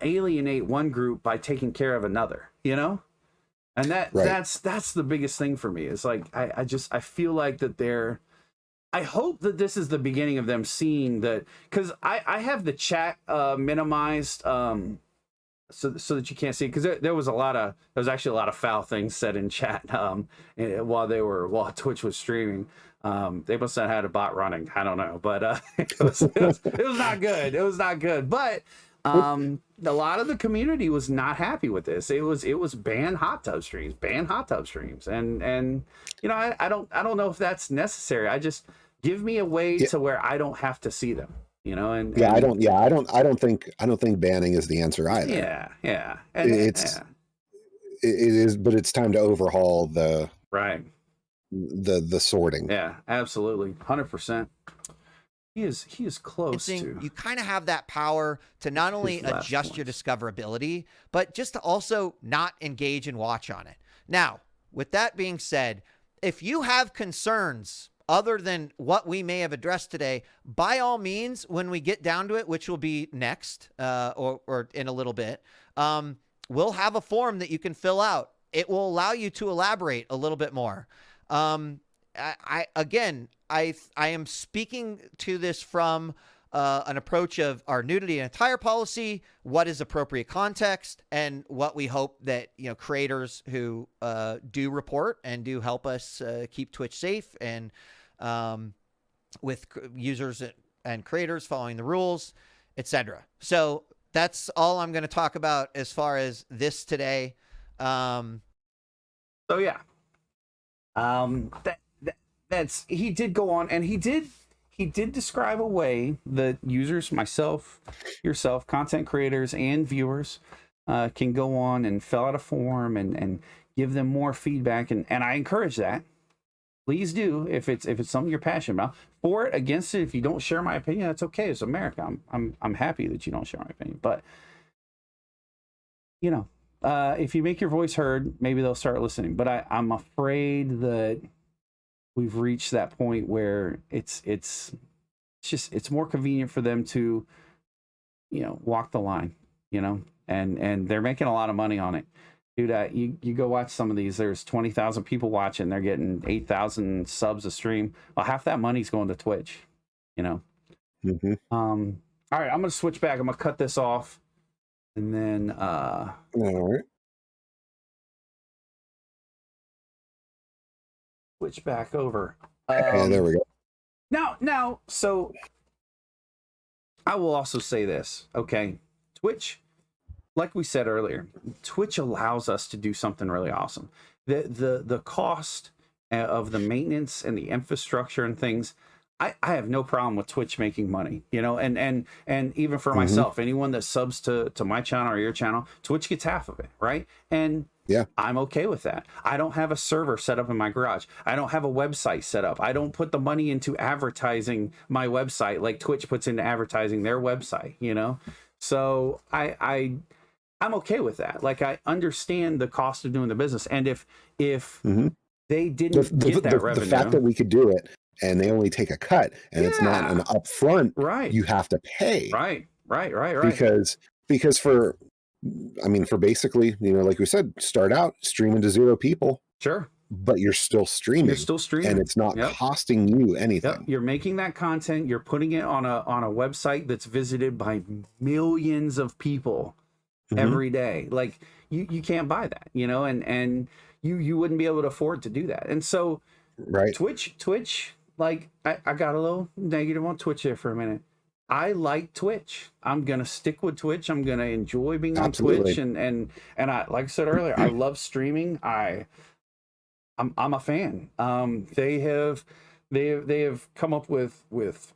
alienate one group by taking care of another, you know? And that's the biggest thing for me. Is like I feel like that I hope that this is the beginning of them seeing that, because I have the chat minimized so that you can't see, because there was actually a lot of foul things said in chat while Twitch was streaming. They must have had a bot running. I don't know, but it was not good. It was not good. But a lot of the community was not happy with this. It was ban hot tub streams, and you know, I don't know if that's necessary. I just give me a way to where I don't have to see them. You know, I don't think banning is the answer either. Yeah. It is, but it's time to overhaul the sorting. Yeah, absolutely. 100%. He is close to. You kind of have that power to not only adjust your discoverability, but just to also not engage and watch on it. Now, with that being said, if you have concerns other than what we may have addressed today, by all means, when we get down to it, which will be next or in a little bit, we'll have a form that you can fill out. It will allow you to elaborate a little bit more. I am speaking to this from an approach of our nudity and attire policy, what is appropriate context, and what we hope that, you know, creators who do report and do help us keep Twitch safe, and with users and creators following the rules, etc. So that's all I'm going to talk about as far as this today. So yeah, that's he did go on, and he did describe a way that users, myself, yourself, content creators, and viewers can go on and fill out a form and give them more feedback, and I encourage that. Please do, if it's something you're passionate about. For it, against it, if you don't share my opinion, that's okay. It's America. I'm happy that you don't share my opinion, but you know, if you make your voice heard, maybe they'll start listening. But I'm afraid that we've reached that point where it's more convenient for them to, you know, walk the line, you know, and they're making a lot of money on it. Dude, you go watch some of these, there's 20,000 people watching, they're getting 8,000 subs a stream. Well, half that money's going to Twitch, you know. Mm-hmm. All right, I'm gonna switch back. I'm gonna cut this off, and then all right, switch back over. there we go. Now, so I will also say this, okay? Twitch, like we said earlier, Twitch allows us to do something really awesome. The cost of the maintenance and the infrastructure and things, I have no problem with Twitch making money, you know, and even for myself, anyone that subs to my channel or your channel, Twitch gets half of it, right? And yeah, I'm okay with that. I don't have a server set up in my garage. I don't have a website set up. I don't put the money into advertising my website like Twitch puts into advertising their website, you know? So I'm okay with that. Like, I understand the cost of doing the business. And if they didn't get that revenue, the fact that we could do it and they only take a cut and it's not an upfront, right? You have to pay, right. Because for basically, you know, like we said, start out streaming to 0 people, sure, but you're still streaming, and it's not costing you anything. You're making that content, you're putting it on a website that's visited by millions of people every day. Like, you can't buy that, you know, and you wouldn't be able to afford to do that. And so Twitch, like, I got a little negative on Twitch there for a minute. I like Twitch. I'm gonna stick with Twitch. I'm gonna enjoy being on Twitch, and I, like I said earlier, I love streaming. I'm a fan. They have come up with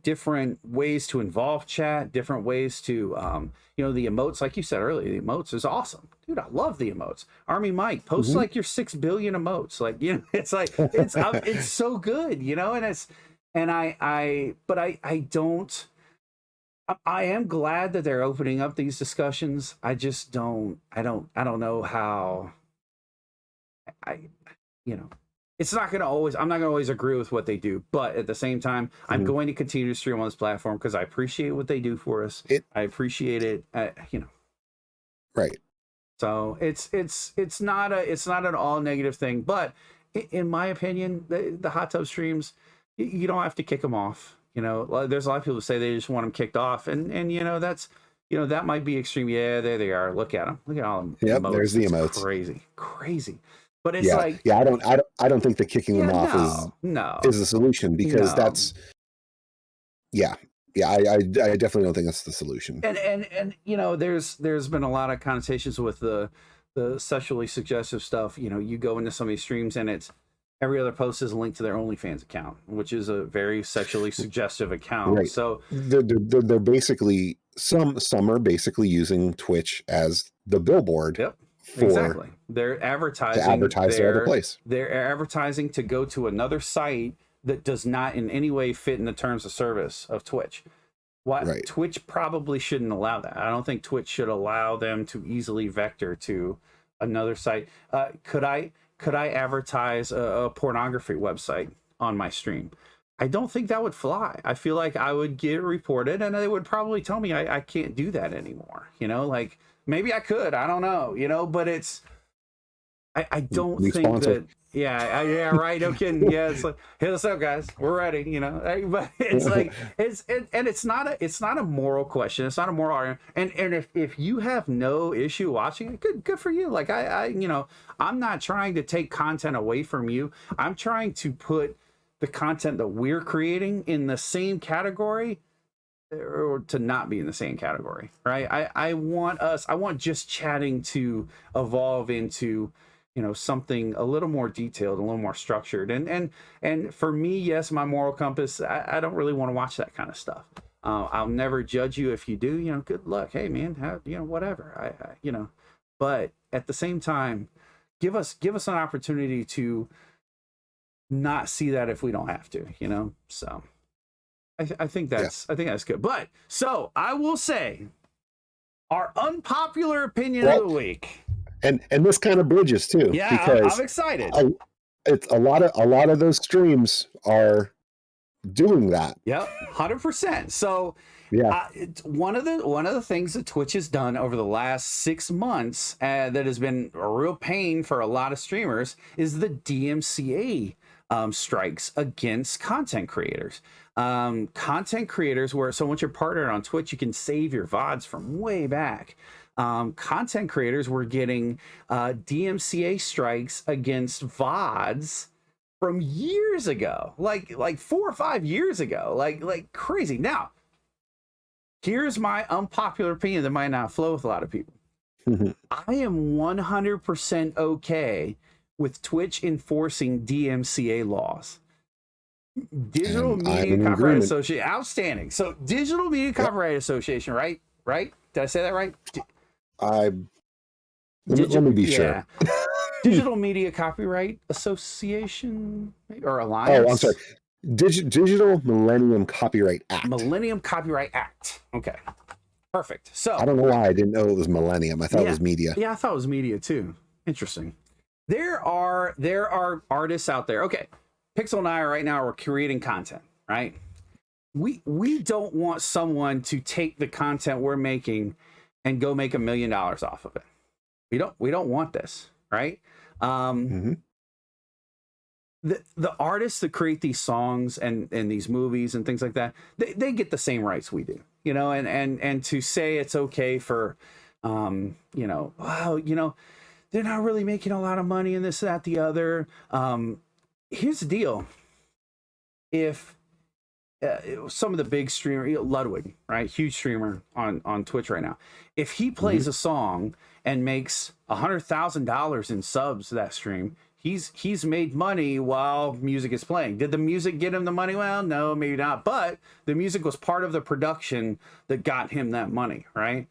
different ways to involve chat, different ways to, you know, the emotes, like you said earlier, the emotes is awesome. Dude, I love the emotes. Army Mike, post like your 6 billion emotes. Like, you know, it's like, it's so good, you know, and it's, and I don't, I am glad that they're opening up these discussions. I just don't know how you know, it's not going to always, I'm not going to always agree with what they do, but at the same time, I'm going to continue to stream on this platform because I appreciate what they do for us. I appreciate it, you know. Right. So it's not an all negative thing, but in my opinion, the hot tub streams, you don't have to kick them off. You know, there's a lot of people who say they just want them kicked off, and you know, that's, you know, that might be extreme. Yeah, there they are. Look at them. Look at all them. Yep, emotes. there's the emotes. Crazy. But it's like, I don't think that kicking them off is the solution, because that's I definitely don't think that's the solution. And you know, there's been a lot of connotations with the sexually suggestive stuff. You know, you go into some of these streams and it's every other post is a link to their OnlyFans account, which is a very sexually suggestive account. Right. So they're basically some are basically using Twitch as the billboard. Yep. Exactly. They're advertising to advertise their other place. They're advertising to go to another site that does not in any way fit in the terms of service of Twitch. Right. Twitch probably shouldn't allow that. I don't think Twitch should allow them to easily vector to another site. Could I advertise a pornography website on my stream? I don't think that would fly. I feel like I would get reported and they would probably tell me I can't do that anymore. You know, like, maybe I could, I don't know, you know, but it's, I don't think that, yeah, right, no kidding, yeah, it's like, hit us up, guys, we're ready, you know, but it's like, it's not a moral question, it's not a moral argument, and if you have no issue watching it, good for you, like, I you know, I'm not trying to take content away from you, I'm trying to put the content that we're creating in the same category, or to not be in the same category, right? I want just chatting to evolve into, you know, something a little more detailed, a little more structured. And for me, yes, my moral compass, I don't really want to watch that kind of stuff. I'll never judge you if you do, you know, good luck. Hey man, you know, whatever, I you know, but at the same time, give us an opportunity to not see that if we don't have to, you know? So I think that's good. But so I will say our unpopular opinion of the week, and this kind of bridges too. Yeah, because I'm excited. It's a lot of those streams are doing that. Yep, 100%. So yeah, one of the things that Twitch has done over the last 6 months that has been a real pain for a lot of streamers is the DMCA strikes against content creators. Content creators so once you're partnered on Twitch, you can save your VODs from way back. Content creators were getting DMCA strikes against VODs from years ago, like 4 or 5 years ago, like crazy. Now, here's my unpopular opinion that might not flow with a lot of people. I am 100% okay with Twitch enforcing DMCA laws. Digital Media Copyright Association, outstanding. So Digital Media Copyright Association, right? Did I say that right? Let me be sure. Digital Media Copyright Association or Alliance? Oh, I'm sorry. Digital Millennium Copyright Act. Millennium Copyright Act. Okay. Perfect. So I don't know why I didn't know it was Millennium. I thought it was media. Yeah, I thought it was media too. Interesting. There are artists out there. Okay. Pixel and I right now are creating content, right? We don't want someone to take the content we're making and go make $1 million off of it. We don't want this, right? The artists that create these songs and these movies and things like that, they get the same rights we do, you know, and to say it's okay for you know, wow, you know, they're not really making a lot of money in this, that, the other. Here's the deal. If some of the big streamer, Ludwig, right, huge streamer on Twitch right now, if he plays a song and makes $100,000 in subs to that stream, he's made money while music is playing. Did the music get him the money? Well, no, maybe not. But the music was part of the production that got him that money, right?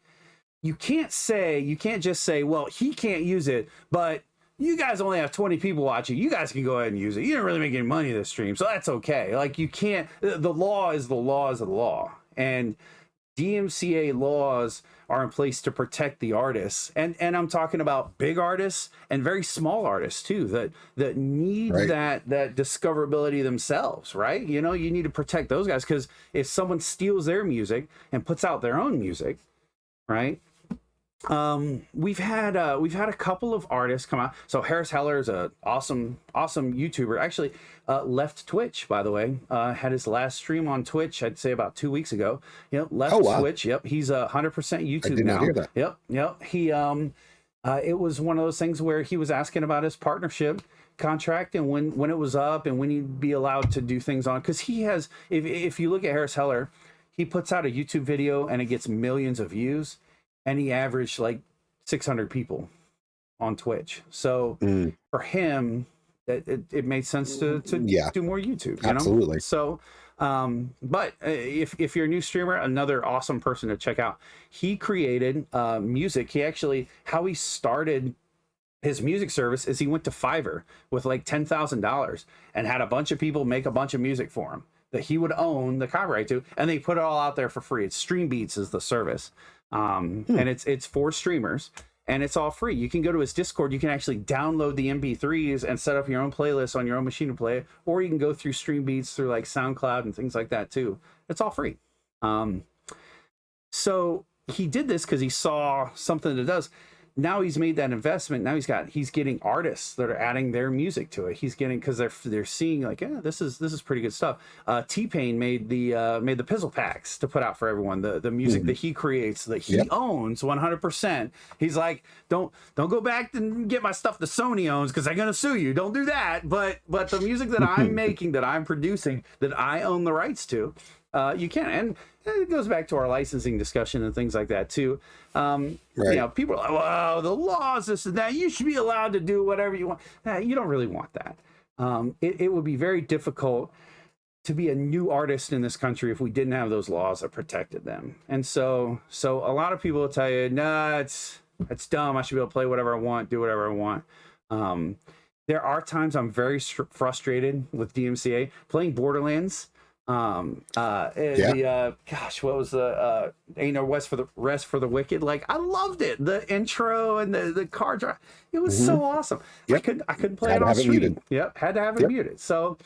You can't just say, well, he can't use it, but you guys only have 20 people watching. You guys can go ahead and use it. You didn't really make any money this stream, so that's okay. Like, you can't. The law is the law is the law, and DMCA laws are in place to protect the artists, and I'm talking about big artists and very small artists too that need that discoverability themselves, right? You know, you need to protect those guys, because if someone steals their music and puts out their own music, right? We've had a couple of artists come out. So Harris Heller is a awesome YouTuber. Actually, left Twitch, by the way. Had his last stream on Twitch, I'd say about 2 weeks ago. Yep, left Twitch. Yep, he's 100% YouTube I did now. not hear that. Yep. He it was one of those things where he was asking about his partnership contract and when it was up and when he'd be allowed to do things on, because he has. If you look at Harris Heller, he puts out a YouTube video and it gets millions of views. And he averaged like 600 people on Twitch. So for him, it made sense to do more YouTube. You Absolutely. know? So, but if you're a new streamer, another awesome person to check out. He created music. How he started his music service is he went to Fiverr with like $10,000 and had a bunch of people make a bunch of music for him that he would own the copyright to, and they put it all out there for free. It's Stream Beats is the service. And it's for streamers, and it's all free. You can go to his Discord. You can actually download the MP3s and set up your own playlist on your own machine to play it, or you can go through Stream Beats through like SoundCloud and things like that too. It's all free. So he did this because he saw something that does. Now he's made that investment. Now he's getting artists that are adding their music to it. He's getting, because they're seeing like, yeah, this is pretty good stuff. T-Pain made the Pizzle packs to put out for everyone. The music that he creates, that he owns 100%. He's like, don't go back and get my stuff that Sony owns, because they're gonna sue you. Don't do that. But the music that I'm making, that I'm producing, that I own the rights to, you can. And it goes back to our licensing discussion and things like that too. You know, people are like, well, the laws, this and that, you should be allowed to do whatever you want. You don't really want that. It would be very difficult to be a new artist in this country if we didn't have those laws that protected them. And so a lot of people will tell you, nah, it's dumb. I should be able to play whatever I want, do whatever I want. There are times I'm very frustrated with DMCA playing Borderlands. Gosh, what was the Ain't No Rest for the Wicked? Like, I loved it. The intro and the car drive, it was so awesome. I couldn't play it on stream. Yep, had to have it muted. So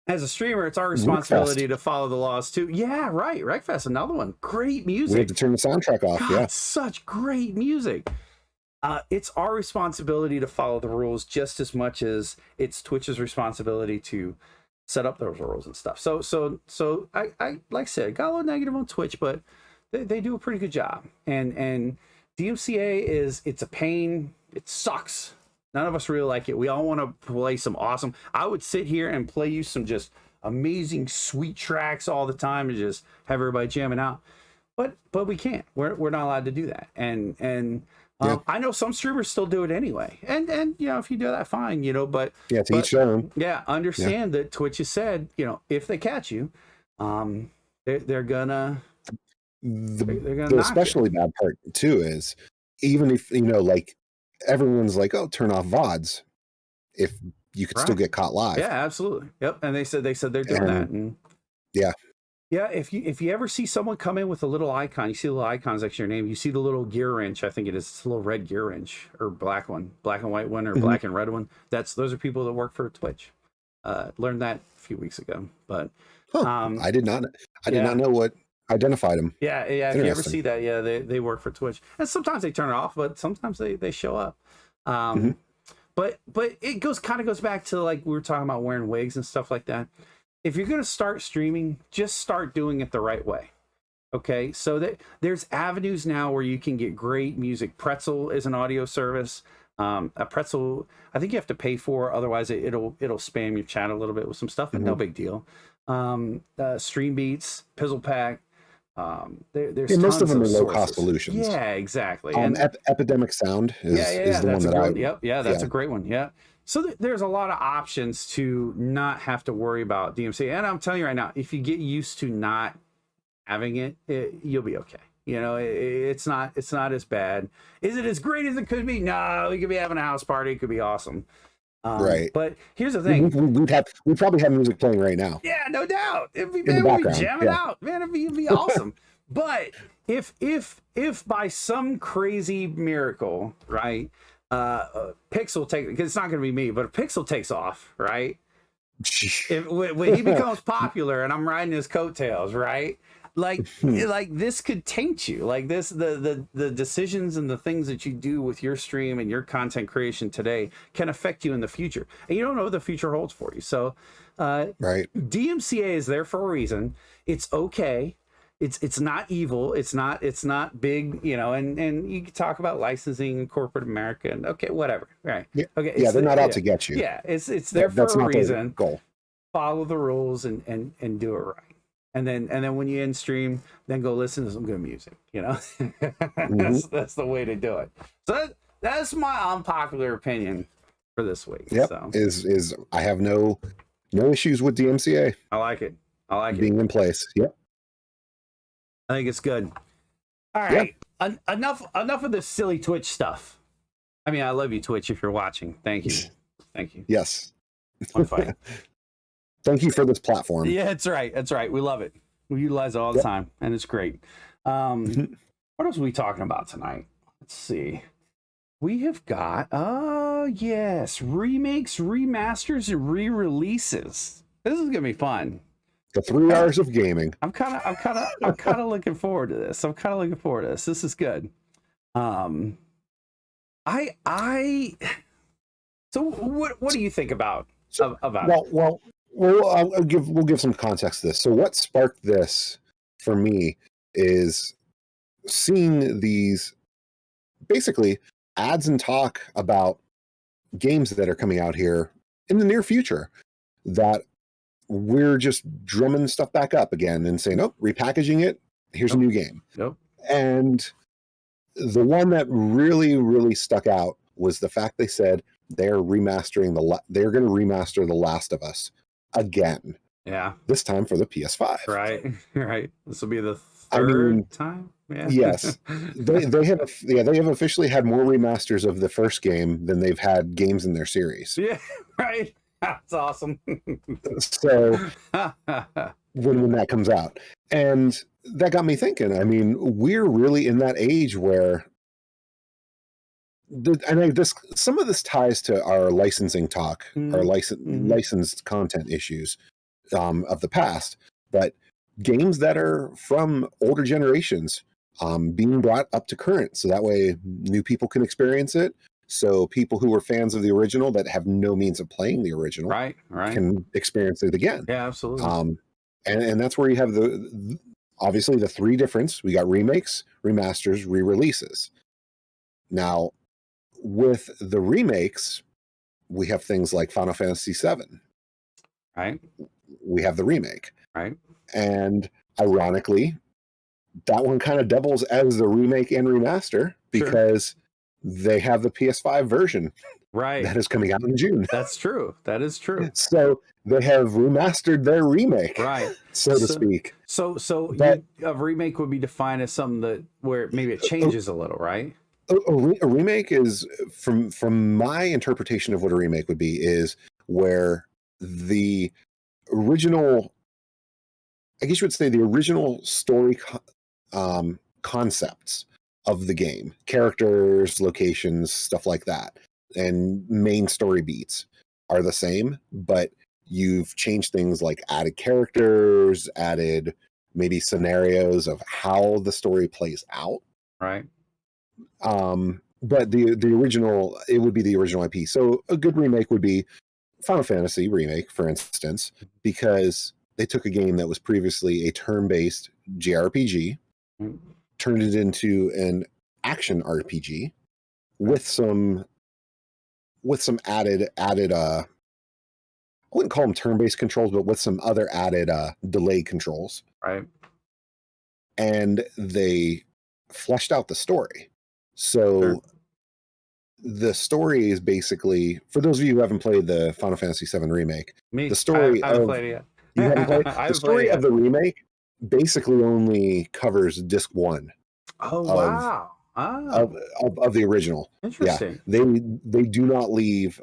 as a streamer, it's our responsibility to follow the laws too. Yeah, right. Wreckfest, another one. Great music. We had to turn the soundtrack off. God, such great music. It's our responsibility to follow the rules just as much as it's Twitch's responsibility to set up those rules and stuff. So I like I said, got a little negative on Twitch, but they do a pretty good job. And DMCA it's a pain. It sucks. None of us really like it. We all want to play some awesome. I would sit here and play you some just amazing, sweet tracks all the time and just have everybody jamming out. But we can't. We're not allowed to do that. And I know some streamers still do it anyway, and you know, if you do that, fine, you know. But to each their own. Yeah, understand that Twitch has said, you know, if they catch you, they're gonna. The especially bad part too is, even if, you know, like everyone's like, oh, turn off VODs, if you could still get caught live. Yeah, absolutely. Yep. And they said they're doing that. And yeah, if you ever see someone come in with a little icon, you see the little icons next to your name, you see the little gear wrench, I think it is, it's a little red gear wrench, or black one, black and white one, or black and red one. Those are people that work for Twitch. Learned that a few weeks ago, but I did not know what identified them. Yeah. If you ever see that, they work for Twitch, and sometimes they turn it off, but sometimes they show up. But it kind of goes back to, like, we were talking about wearing wigs and stuff like that. If you're going to start streaming, just start doing it the right way. Okay. So that there's avenues now where you can get great music. Pretzel is an audio service. A Pretzel, I think you have to pay for, otherwise it'll spam your chat a little bit with some stuff, but no big deal. Stream Beats, Pizzle Pack. There's most of them are sources. low-cost solutions. Yeah, exactly. And Epidemic Sound is the one that that's a great one. Yeah. So there's a lot of options to not have to worry about DMCA. And I'm telling you right now, if you get used to not having it, you'll be okay. You know, it's not as bad. Is it as great as it could be? No, we could be having a house party. It could be awesome. Right. But here's the thing. We'd probably have music playing right now. Yeah, no doubt. We'd be jamming out. Man, it'd be awesome. But if by some crazy miracle, right, Pixel because it's not going to be me, but if Pixel takes off, right, when he becomes popular and I'm riding his coattails, right, like this could taint you. Like this, the decisions and the things that you do with your stream and your content creation today can affect you in the future, and you don't know what the future holds for you. So, right, DMCA is there for a reason. It's okay. It's not evil. It's not big, you know, and you can talk about licensing in corporate America and okay, whatever. Right. Yeah. Okay. Yeah, they're not out to get you. Yeah, it's there for a reason. Goal. Follow the rules and do it right. And then when you end stream, then go listen to some good music, you know. That's the way to do it. So that's my unpopular opinion for this week. Yep. So. Is I have no issues with DMCA. I like it. Being in place. Yep. I think it's good. All right. Yep. Enough of this silly Twitch stuff. I mean, I love you, Twitch, if you're watching. Thank you. Thank you. Yes. One fight. Thank you for this platform. Yeah, that's right. That's right. We love it. We utilize it all the time, and it's great. What else are we talking about tonight? Let's see. We have got, yes, remakes, remasters, and re-releases. This is gonna be fun. The 3 hours of gaming. I'm kind of looking forward to this. This is good. So what do you think about it? Well, we'll give some context to this. So what sparked this for me is seeing these basically ads and talk about games that are coming out here in the near future that we're just drumming stuff back up again and saying, oh, repackaging it. Here's a new game. Nope. And the one that really, really stuck out was the fact they said they're remastering they're going to remaster The Last of Us again. Yeah. This time for the PS5. Right. This will be the third time. Yeah. Yes. they have officially had more remasters of the first game than they've had games in their series. Yeah. Right. That's awesome. So when that comes out, and that got me thinking. I mean, we're really in that age where, some of this ties to our licensing talk, our licensed content issues of the past, but games that are from older generations being brought up to current, so that way new people can experience it. So people who were fans of the original that have no means of playing the original right. can experience it again. Yeah, absolutely. And that's where you have obviously the three difference. We got remakes, remasters, re-releases. Now, with the remakes, we have things like Final Fantasy VII. Right. We have the remake. Right. And ironically, that one kind of doubles as the remake and remaster because they have the PS5 version. Right. That is coming out in June. That's true. That is true. So they have remastered their remake. Right. So to speak. So a remake would be defined as something where maybe it changes a little, right? A remake is, from my interpretation of what a remake would be, is where the original, I guess you would say the original story concepts of the game, characters, locations, stuff like that, and main story beats are the same, but you've changed things like added characters, added maybe scenarios of how the story plays out. Right. But the original, it would be the original IP. So a good remake would be Final Fantasy remake, for instance, because they took a game that was previously a turn-based JRPG, turned it into an action RPG with some added I wouldn't call them turn-based controls, but with some other added delay controls. Right. And they fleshed out the story. So the story is basically, for those of you who haven't played the Final Fantasy VII Remake, Me, the story I haven't of played it yet. you haven't played I the haven't story played it of yet. the remake basically only covers disc 1 Oh of wow! of, Oh, of the original. Yeah, interesting. they do not leave.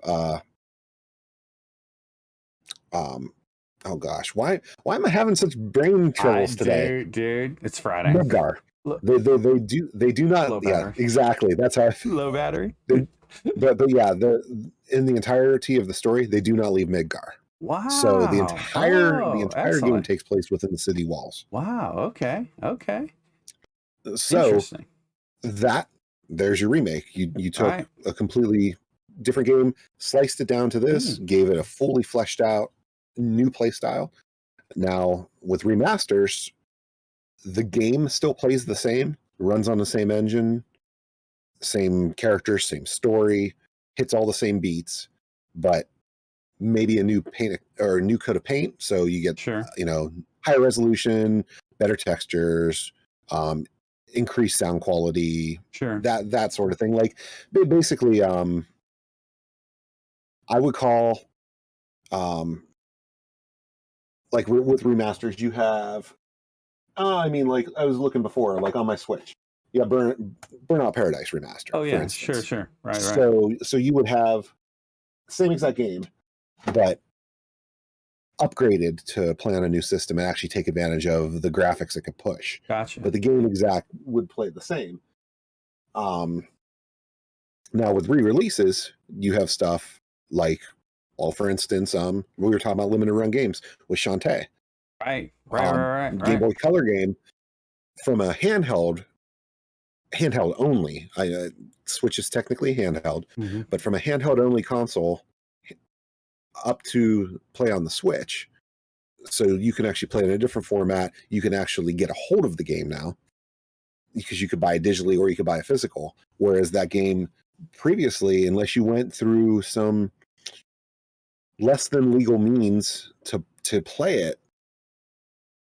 Oh gosh, why am I having such brain troubles today? Dude, it's Friday. Midgar. They do not. Low Yeah, battery. exactly. That's how. Low battery. But yeah, in the entirety of the story, they do not leave Midgar. Wow. So the entire game excellent. takes place within the city walls. Wow. Okay. So Interesting. there's your remake. You took Right. a completely different game, sliced it down to this, gave it a fully fleshed out new play style. Now with remasters, the game still plays the same, runs on the same engine, same characters, same story, hits all the same beats, but maybe a new paint or a new coat of paint, so you get higher resolution, better textures, increased sound quality, that sort of thing. Like basically, I would call, like with remasters, you have, I mean, like I was looking before, like on my Switch, yeah, Burnout Paradise Remaster. Oh yeah, for instance. sure, right. So you would have same exact game, but upgraded to play on a new system and actually take advantage of the graphics it could push. Gotcha. But the game exact would play the same. Now with re-releases, you have stuff like, well, for instance, we were talking about limited run games with Shantae. Right. Game Boy Color game from a handheld only. Switch is technically handheld, but from a handheld only console up to play on the Switch, so you can actually play in a different format. You can actually get a hold of the game now because you could buy it digitally or you could buy a physical. Whereas that game previously, unless you went through some less than legal means to play it,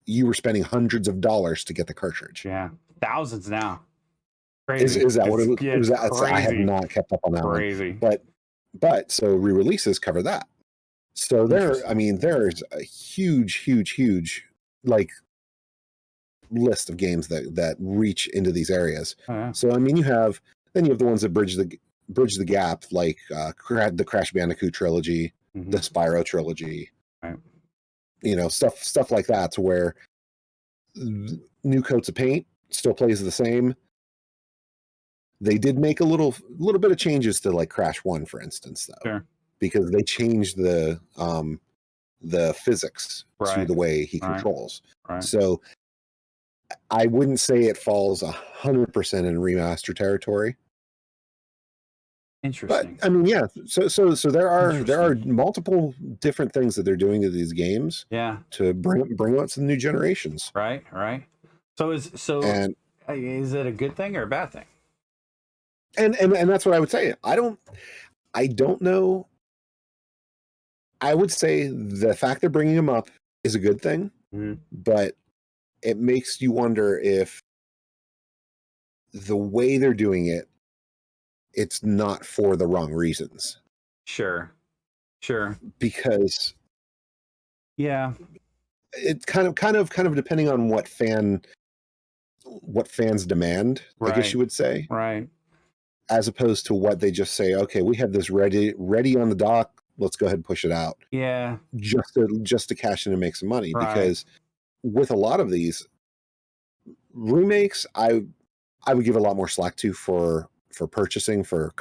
you were spending hundreds of dollars to get the cartridge. Yeah, thousands now. Crazy. Is that what it was? I have not kept up on that crazy one. But so re-releases cover that. So there's a huge like list of games that reach into these areas. Oh, yeah. So I mean, you have the ones that bridge the gap, like the Crash Bandicoot trilogy, the Spyro trilogy, right. Stuff like that, to where new coats of paint still plays the same. They did make a little bit of changes to like Crash 1, for instance, though. Sure. Because they changed the physics to the way he controls. Right. So I wouldn't say it falls 100% in remaster territory. Interesting. But I mean, yeah. So there are multiple different things that they're doing to these games. Yeah. To bring out some new generations. Right. So is it a good thing or a bad thing? And that's what I would say. I don't know. I would say the fact they're bringing them up is a good thing, but it makes you wonder if the way they're doing it, it's not for the wrong reasons. Sure. Because it kind of depending on what fans demand, I guess you would say. Right. As opposed to what they just say, okay, we have this ready on the dock. Let's go ahead and push it out. Yeah. Just to cash in and make some money. Right. Because with a lot of these remakes, I would give a lot more slack to for purchasing for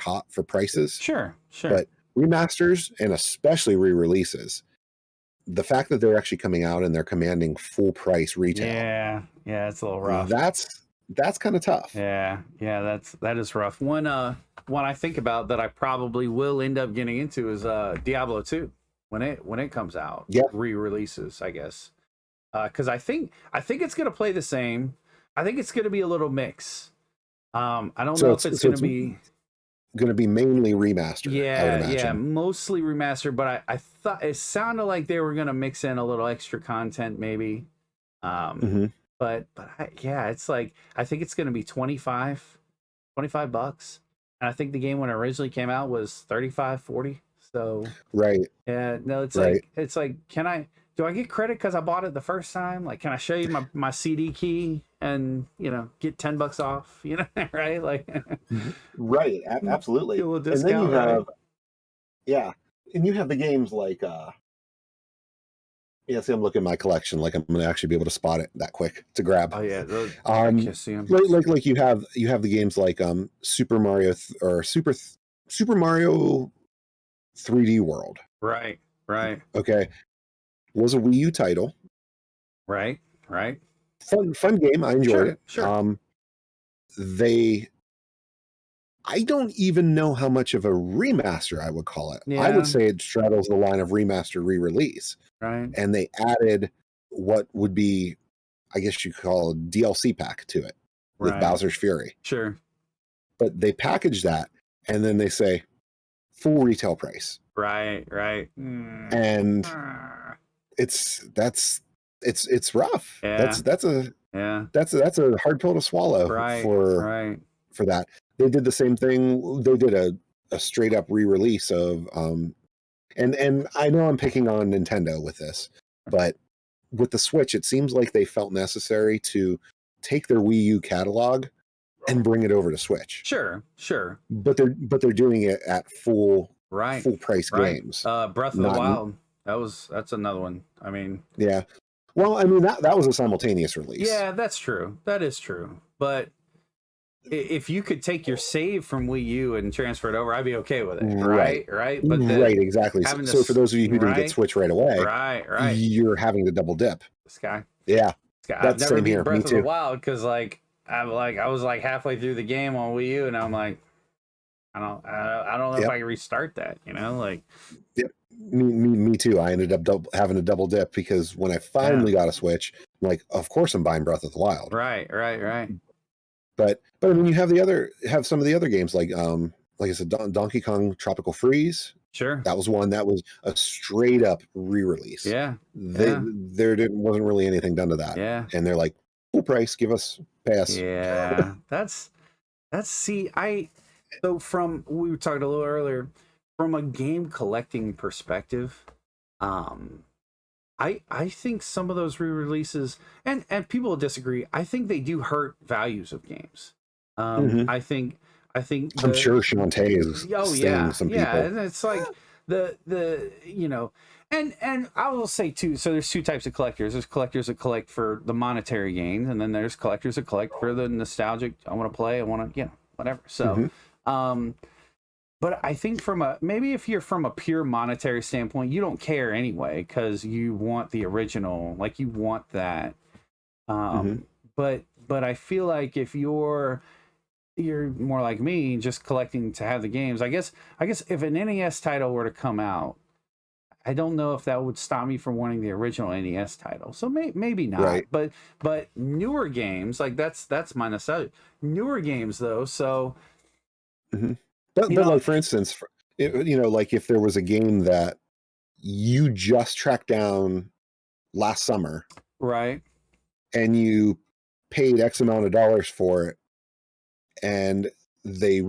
prices. Sure. But remasters and especially re-releases, the fact that they're actually coming out and they're commanding full price retail. Yeah, it's a little rough. That's kind of tough. Yeah, that is rough. One I think about that I probably will end up getting into is Diablo 2 when it comes out. Yeah, re-releases, I guess. Because I think it's gonna play the same. I think it's gonna be a little mix. I don't know if it's gonna be mainly remastered. Yeah, mostly remastered. But I thought it sounded like they were gonna mix in a little extra content, maybe. But it's like I think it's gonna be $25. And I think the game when it originally came out was 35, 40. So right. yeah, no, it's Right. like, do I get credit because I bought it the first time? Like, can I show you my CD key and get $10 off? Right? Like, Right. Absolutely. get a little And then discount, you have right? yeah, and you have the games like yeah, see, I'm looking at my collection. Like I'm gonna actually be able to spot it that quick to grab. Oh yeah, Um, I can see 'em. like you have the games like Super Mario or Super Mario 3D World. Right, right, Okay, was a Wii U title. right, right. Fun game. I enjoyed it. Sure. I don't even know how much of a remaster I would call it. I Yeah. would say it straddles the line of remaster re-release. Right. And they added what would be, I guess you could call a DLC pack to it with Right. Bowser's Fury. Sure. But they package that and then they say full retail price. Right. And it's rough. Yeah. That's a hard pill to swallow for that. They did the same thing. They did a straight up re-release of and I know I'm picking on Nintendo with this, but with the Switch, it seems like they felt necessary to take their Wii U catalog and bring it over to Switch. Sure. But they're doing it at full price games. Breath of the Wild. That's another one. I mean, yeah. Well, I mean that was a simultaneous release. Yeah, that's true. That is true. But if you could take your save from Wii U and transfer it over, I'd be okay with it. Right. But right, exactly. So for those of you who didn't get Switch right away, right, you're having to double dip. Sky. Yeah. I've never beat Breath of the Wild because I was like halfway through the game on Wii U and I'm like, I don't know if I can restart that. Like. Yep. Me too. I ended up having to double dip because when I finally got a Switch, I'm like, of course I'm buying Breath of the Wild. Right. But I mean, you have some of the other games like I said, Donkey Kong Tropical Freeze. Sure. That was one that was a straight up re-release. Yeah. There wasn't really anything done to that. Yeah. And they're like, full price, give us pass. Yeah. So we were talking a little earlier, from a game collecting perspective, I think some of those re-releases and people will disagree. I think they do hurt values of games. I think I'm sure Shantae is stinging some people. And it's like and I will say too. So there's two types of collectors. There's collectors that collect for the monetary gain, and then there's collectors that collect for the nostalgic. I want to play. I want to whatever. So. But I think maybe if you're from a pure monetary standpoint, you don't care anyway because you want the original, like you want that. But I feel like if you're more like me, just collecting to have the games. I guess if an NES title were to come out, I don't know if that would stop me from wanting the original NES title. So maybe not. Right. But newer games, like that's my nostalgia. Newer games though, so. But like for instance, like if there was a game that you just tracked down last summer, right, and you paid X amount of dollars for it, and they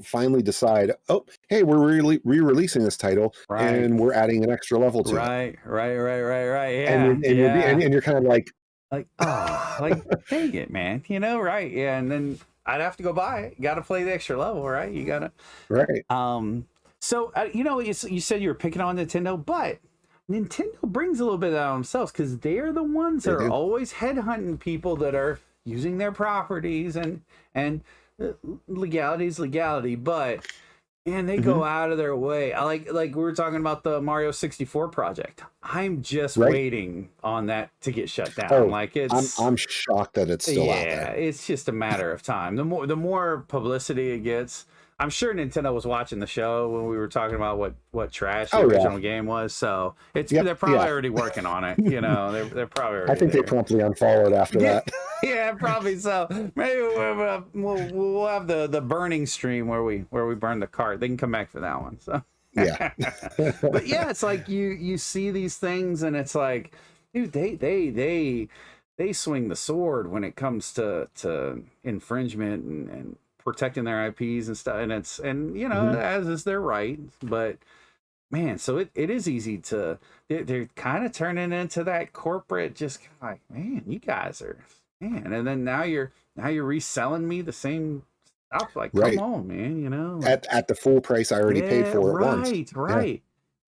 finally decide, oh, hey, we're re-releasing this title, and we're adding an extra level to it. Right. Yeah, and you're kind of like, dang it, man, right? Yeah, and then. I'd have to go buy it. Got to play the extra level, right? You got to. Right. So, you said you were picking on Nintendo, but Nintendo brings a little bit of that on themselves because they're the ones that are always headhunting people that are using their properties and legality, but man, they go out of their way. Like we were talking about the Mario 64 project. I'm just waiting on that to get shut down. I'm shocked that it's still out there. It's just a matter of time. The more publicity it gets, I'm sure Nintendo was watching the show when we were talking about what trash the original game was. So they're probably already working on it. They're probably already. I think they promptly unfollowed after that. Yeah, probably so. Maybe we'll have the burning stream where we burn the cart. They can come back for that one. So yeah. But yeah, it's like you see these things and it's like, dude, they swing the sword when it comes to infringement and protecting their IPs and stuff, and you know, as is their right, but man, so it is easy to, they're kind of turning into that corporate, just kind of like, man, you guys are, man, and then now you're reselling me the same stuff, like, come on, man, you know, like, at the full price I already paid for it once. Right.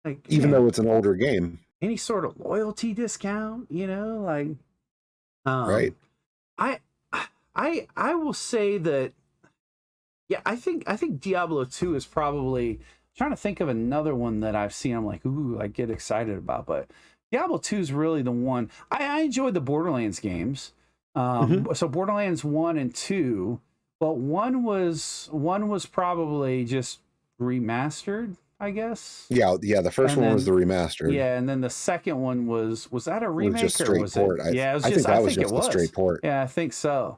Like, even though it's an older game, any sort of loyalty discount, you know, like, right. I will say that, yeah, I think Diablo 2 is probably, trying to think of another one that I've seen. I'm like, ooh, I get excited about, but Diablo 2 is really the one. I enjoyed the Borderlands games. So Borderlands 1 and 2, but one was probably just remastered, I guess. Yeah. The first one was the remastered. Yeah, and then the second one was that a remake, just straight port? Yeah, it was I just, think that was just a straight port. Yeah, I think so.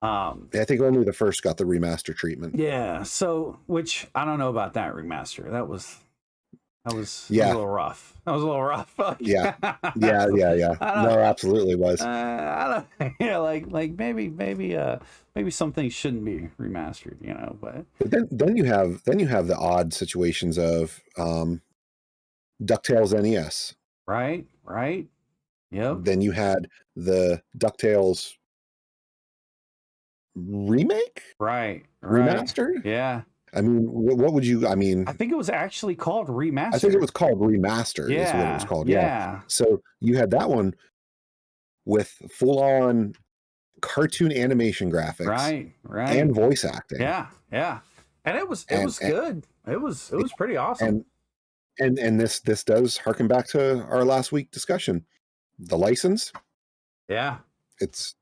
I think only the first got the remaster treatment. Yeah, so, which I don't know about that remaster. That was a little rough. That was a little rough. Yeah. No, absolutely was. I don't. Yeah, like maybe some things shouldn't be remastered, you know. But then you have the odd situations of DuckTales NES. Right. Yep. Then you had the DuckTales remake, right, remastered. Yeah. I mean, what would you? I mean, I think it was actually called Remastered. I think it was called Remastered. Yeah, is what it was called. Yeah. So you had that one with full-on cartoon animation graphics, right, and voice acting. Yeah, and it was good. It was pretty awesome. And this does harken back to our last week discussion. The license. Yeah. It's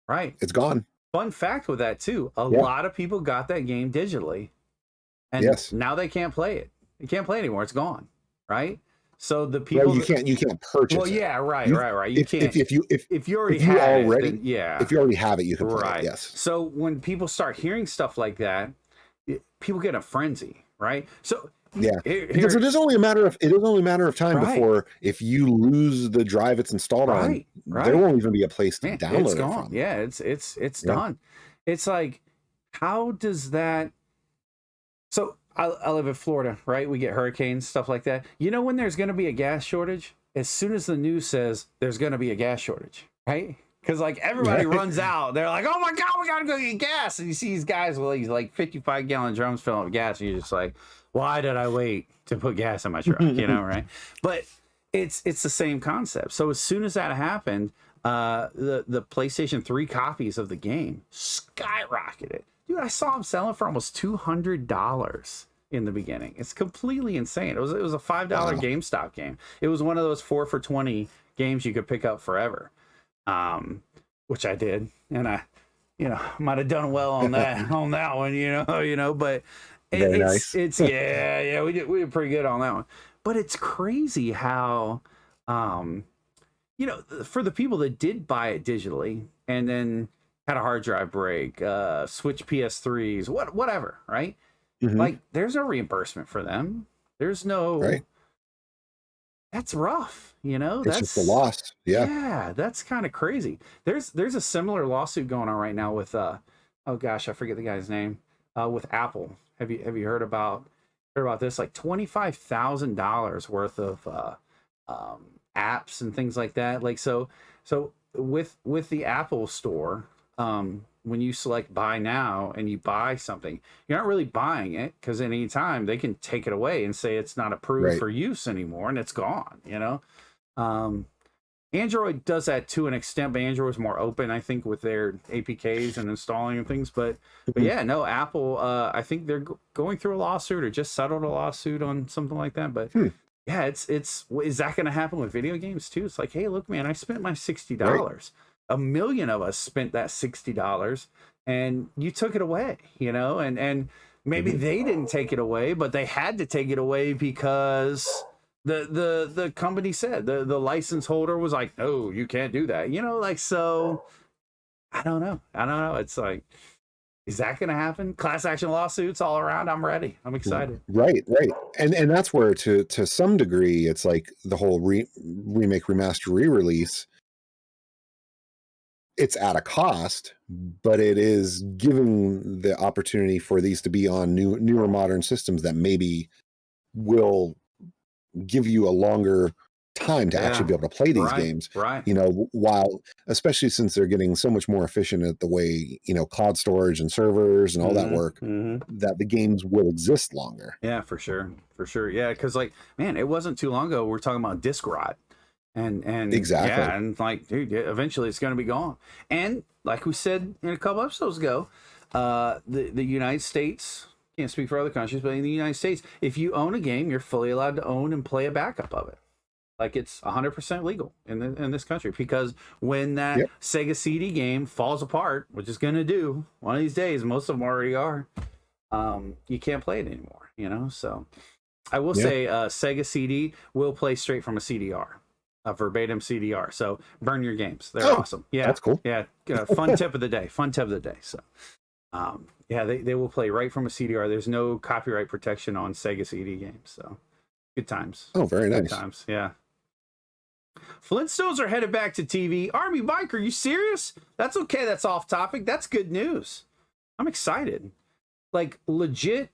right. It's gone. Fun fact with that too, a lot of people got that game digitally, and now they can't play it. They can't play it anymore. It's gone. Right. So the people you can't purchase. Well, yeah, right. You can't. If you already have it, you can play it. Yes. So when people start hearing stuff like that, people get a frenzy, right? So because it is only a matter of time before, if you lose the drive it's installed on, there won't even be a place to download it's it gone. from. Yeah, it's done. It's like, how does that? So I live in Florida, right? We get hurricanes, stuff like that. You know, when there's going to be a gas shortage, as soon as the news says there's going to be a gas shortage, right? Because like everybody runs out. They're like, oh my God, we got to go get gas. And you see these guys with these like 55-gallon drums filling up gas. And you're just like, why did I wait to put gas in my truck? You know, right? But it's the same concept. So as soon as that happened, the PlayStation 3 copies of the game skyrocketed. Dude, I saw them selling for almost $200 in the beginning. It's completely insane. It was a $5 GameStop game. It was one of those 4 for $20 games you could pick up forever, which I did, and I, might have done well on that one, But it's yeah, we did pretty good on that one. But it's crazy how, for the people that did buy it digitally and then had a hard drive break, switch PS3s, whatever, right? Like, there's no reimbursement for them. There's no. That's rough, It's just a loss. Yeah, that's kind of crazy. There's a similar lawsuit going on right now with oh gosh, I forget the guy's name. With Apple. Have you heard about this? Like $25,000 worth of apps and things like that. Like so with the Apple Store, when you select buy now and you buy something, you're not really buying it, because at any time they can take it away and say it's not approved for use anymore, and it's gone. Android does that to an extent, but Android is more open, I think, with their APKs and installing and things. But yeah, no, Apple, I think they're going through a lawsuit or just settled a lawsuit on something like that. But yeah, is that going to happen with video games too? It's like, hey, look, man, I spent my $60. A million of us spent that $60, and you took it away, and maybe they didn't take it away, but they had to take it away because the company said, the license holder was like, no, you can't do that. So I don't know. It's like, is that going to happen? Class action lawsuits all around. I'm ready. I'm excited. Right. And that's where to some degree, it's like the whole remake, remaster, re-release. it's at a cost, but it is giving the opportunity for these to be on newer modern systems that maybe will give you a longer time to actually be able to play these games. Right. You know, while especially since they're getting so much more efficient at the way, you know, cloud storage and servers and all that work, that the games will exist longer. Yeah, for sure. For sure. Yeah, because like, man, it wasn't too long ago we were talking about disc rot. And exactly. Yeah, and like, dude, eventually it's going to be gone. And like we said in a couple episodes ago, the United States, can't speak for other countries, but in the United States, if you own a game, you're fully allowed to own and play a backup of it. Like it's 100% legal in this country, because when that Sega CD game falls apart, which is going to do one of these days, most of them already are, you can't play it anymore, you know? So I will say Sega CD will play straight from a CDR. A verbatim CDR. So burn your games. They're awesome. Yeah, that's cool. Yeah, fun tip of the day. Fun tip of the day. So, yeah, they will play right from a CDR. There's no copyright protection on Sega CD games. So, good times. Oh, very nice. Good times. Yeah. Flintstones are headed back to TV. Army Mike, are you serious? That's okay. That's off topic. That's good news. I'm excited. Like legit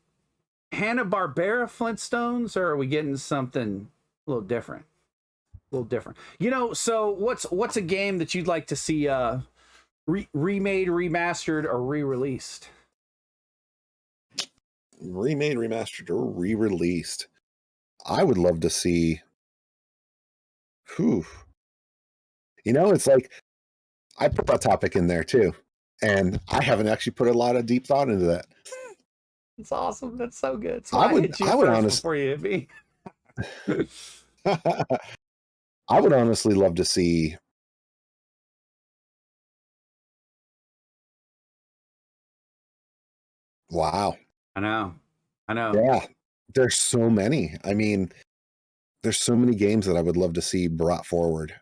Hanna-Barbera Flintstones, or are we getting something a little different? Different, you know. So what's a game that you'd like to see remade, remastered, or re-released? Remade, remastered, or re-released. I would love to see. You know, it's like I put that topic in there too, and I haven't actually put a lot of deep thought into that. It's awesome. That's so good. So I would honestly before you hit me. I would honestly love to see. Wow. I know. Yeah. There's so many. I mean, there's so many games that I would love to see brought forward.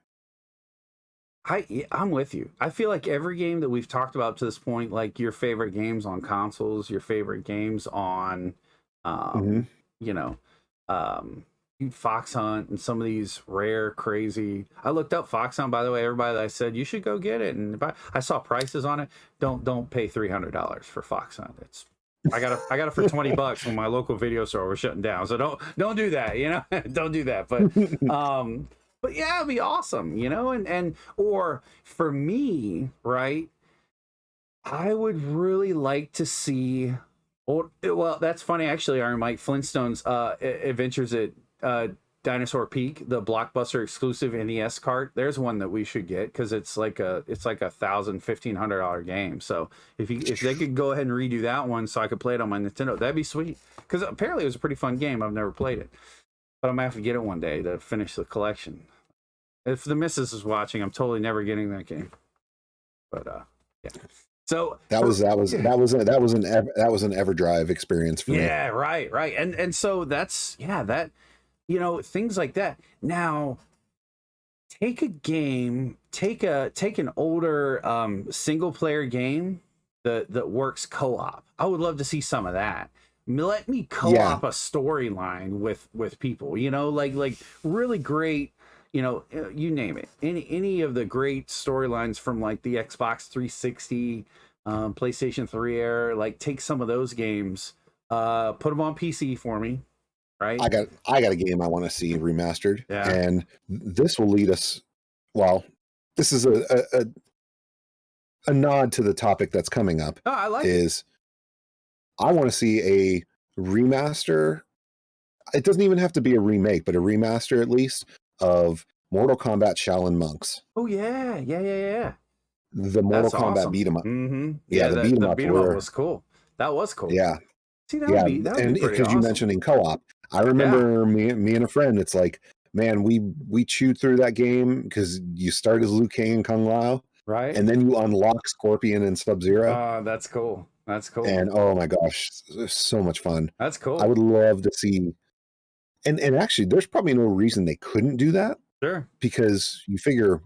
I'm with you. I feel like every game that we've talked about to this point, like your favorite games on consoles, your favorite games on, you know, Fox Hunt, and some of these rare, crazy. I looked up Fox Hunt, by the way. Everybody that I said you should go get it, and I saw prices on it. Don't pay $300 for Fox Hunt. It's I got it for $20 when my local video store was shutting down. So don't do that, you know. Don't do that. But yeah, it'd be awesome, you know. And or for me, right, I would really like to see. Well, that's funny actually. Our Mike Flintstones Adventures at Dinosaur Peak, the Blockbuster exclusive NES cart. There's one that we should get, because it's like a $1,500 game. So if they could go ahead and redo that one so I could play it on my Nintendo, that'd be sweet. Because apparently it was a pretty fun game. I've never played it, but I'm gonna have to get it one day to finish the collection. If the missus is watching, I'm totally never getting that game. But yeah. So that was an EverDrive experience for me. Yeah, right. And so that's that, you know, things like that. Now take a game, take an older single player game that works co-op. I would love to see some of that. Let me co-op a storyline with people, you know, like really great, you know, you name it. Any of the great storylines from like the Xbox 360, PlayStation 3 era, like take some of those games, put them on PC for me, right? I got a game I want to see remastered, and this will lead us. Well, this is a nod to the topic that's coming up. Oh, I like it. I want to see a remaster. It doesn't even have to be a remake, but a remaster at least of Mortal Kombat Shaolin Monks. Oh yeah. The Mortal Kombat beat 'em up. Mm-hmm. Yeah, the beat 'em up was cool. That was cool. Yeah. See, that would be because awesome. You mentioned in co-op, I remember me and a friend. It's like, man, we chewed through that game because you start as Liu Kang and Kung Lao, right? And then you unlock Scorpion and Sub-Zero. That's cool. That's cool. And oh my gosh, it's so much fun. That's cool. I would love to see. And actually, there's probably no reason they couldn't do that. Sure. Because you figure